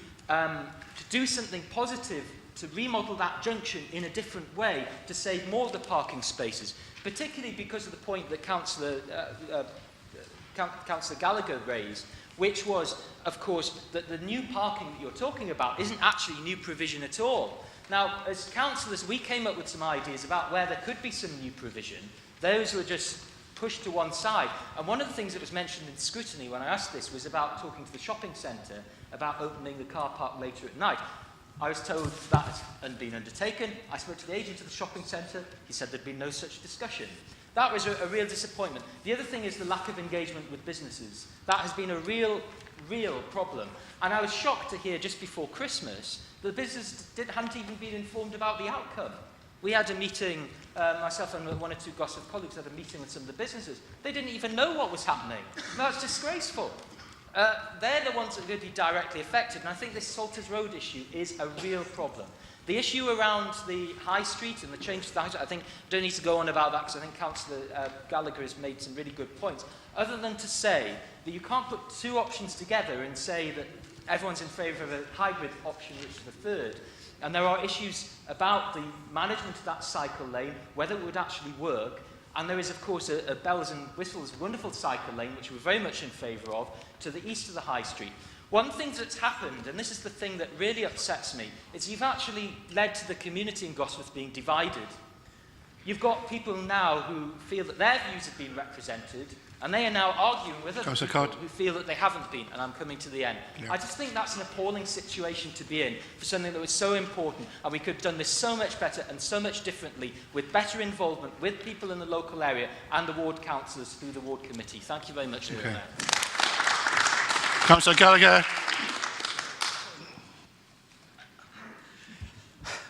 do something positive, to remodel that junction in a different way, to save more of the parking spaces, particularly because of the point that Councillor Councillor Gallagher raised, which was, of course, that the new parking that you're talking about isn't actually new provision at all. Now, as councillors, we came up with some ideas about where there could be some new provision. Those were just pushed to one side. And one of the things that was mentioned in scrutiny when I asked this was about talking to the shopping centre about opening the car park later at night. I was told that had been undertaken. I spoke to the agent of the shopping centre. He said there'd been no such discussion. That was a real disappointment. The other thing is the lack of engagement with businesses. That has been a real problem. And I was shocked to hear just before Christmas that the business hadn't even been informed about the outcome. We had a meeting, myself and one or two Gosford colleagues had a meeting with some of the businesses. They didn't even know what was happening. That's disgraceful. They're the ones that are going to be directly affected, and I think this Salters Road issue is a real problem. The issue around the High Street and the change to the High Street, I think, don't need to go on about that because I think Councillor Gallagher has made some really good points, other than to say that you can't put two options together and say that everyone's in favour of a hybrid option, which is the third. And there are issues about the management of that cycle lane, whether it would actually work. And there is, of course, a bells and whistles wonderful cycle lane, which we're very much in favour of, to the east of the High Street. One thing that's happened, and this is the thing that really upsets me, is you've actually led to the community in Gosforth being divided. You've got people now who feel that their views have been represented, and they are now arguing with other people who feel that they haven't been, and I'm coming to the end. Yeah. I just think that's an appalling situation to be in for something that was so important, and we could have done this so much better and so much differently with better involvement with people in the local area and the ward councillors through the ward committee. Thank you very much, Lord Mayor. Councillor Gallagher.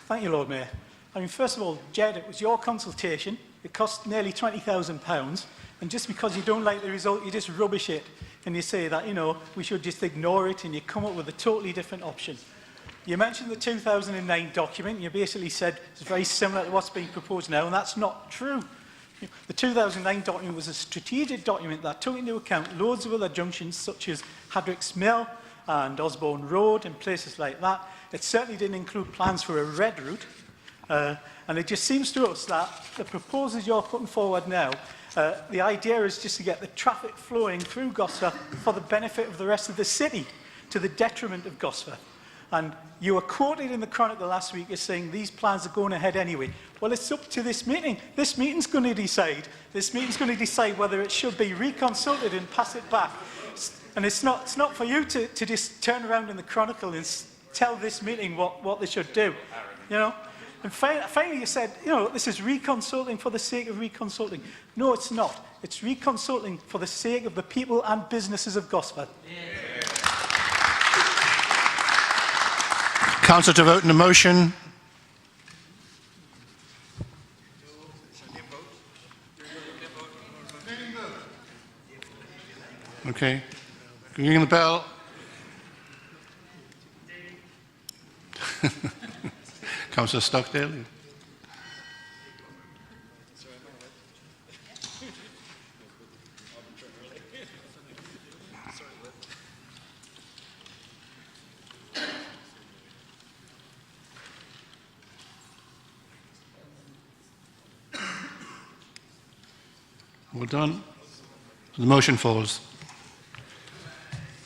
Thank you, Lord Mayor. I mean, first of all, Jed, it was your consultation. It cost nearly £20,000. And just because you don't like the result, you just rubbish it. And you say that, you know, we should just ignore it, and you come up with a totally different option. You mentioned the 2009 document. You basically said it's very similar to what's being proposed now, and that's not true. The 2009 document was a strategic document that took into account loads of other junctions, such as Hadricks Mill and Osborne Road and places like that. It certainly didn't include plans for a red route. And it just seems to us that the proposals you're putting forward now, the idea is just to get the traffic flowing through Gosforth for the benefit of the rest of the city, to the detriment of Gosforth. And you were quoted in the Chronicle last week as saying these plans are going ahead anyway. Well, it's up to this meeting. This meeting's going to decide. This meeting's going to decide whether it should be reconsulted and pass it back. And it's not for you to just turn around in the Chronicle and tell this meeting what they should do. You know? And finally you said, you know, this is reconsulting for the sake of reconsulting. No, it's not. It's reconsulting for the sake of the people and businesses of Gosford. Councillor to vote on the motion. Okay. Ringing the bell. Councillor Stockdale. Well done. The motion falls.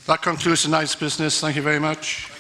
That concludes tonight's business. Thank you very much.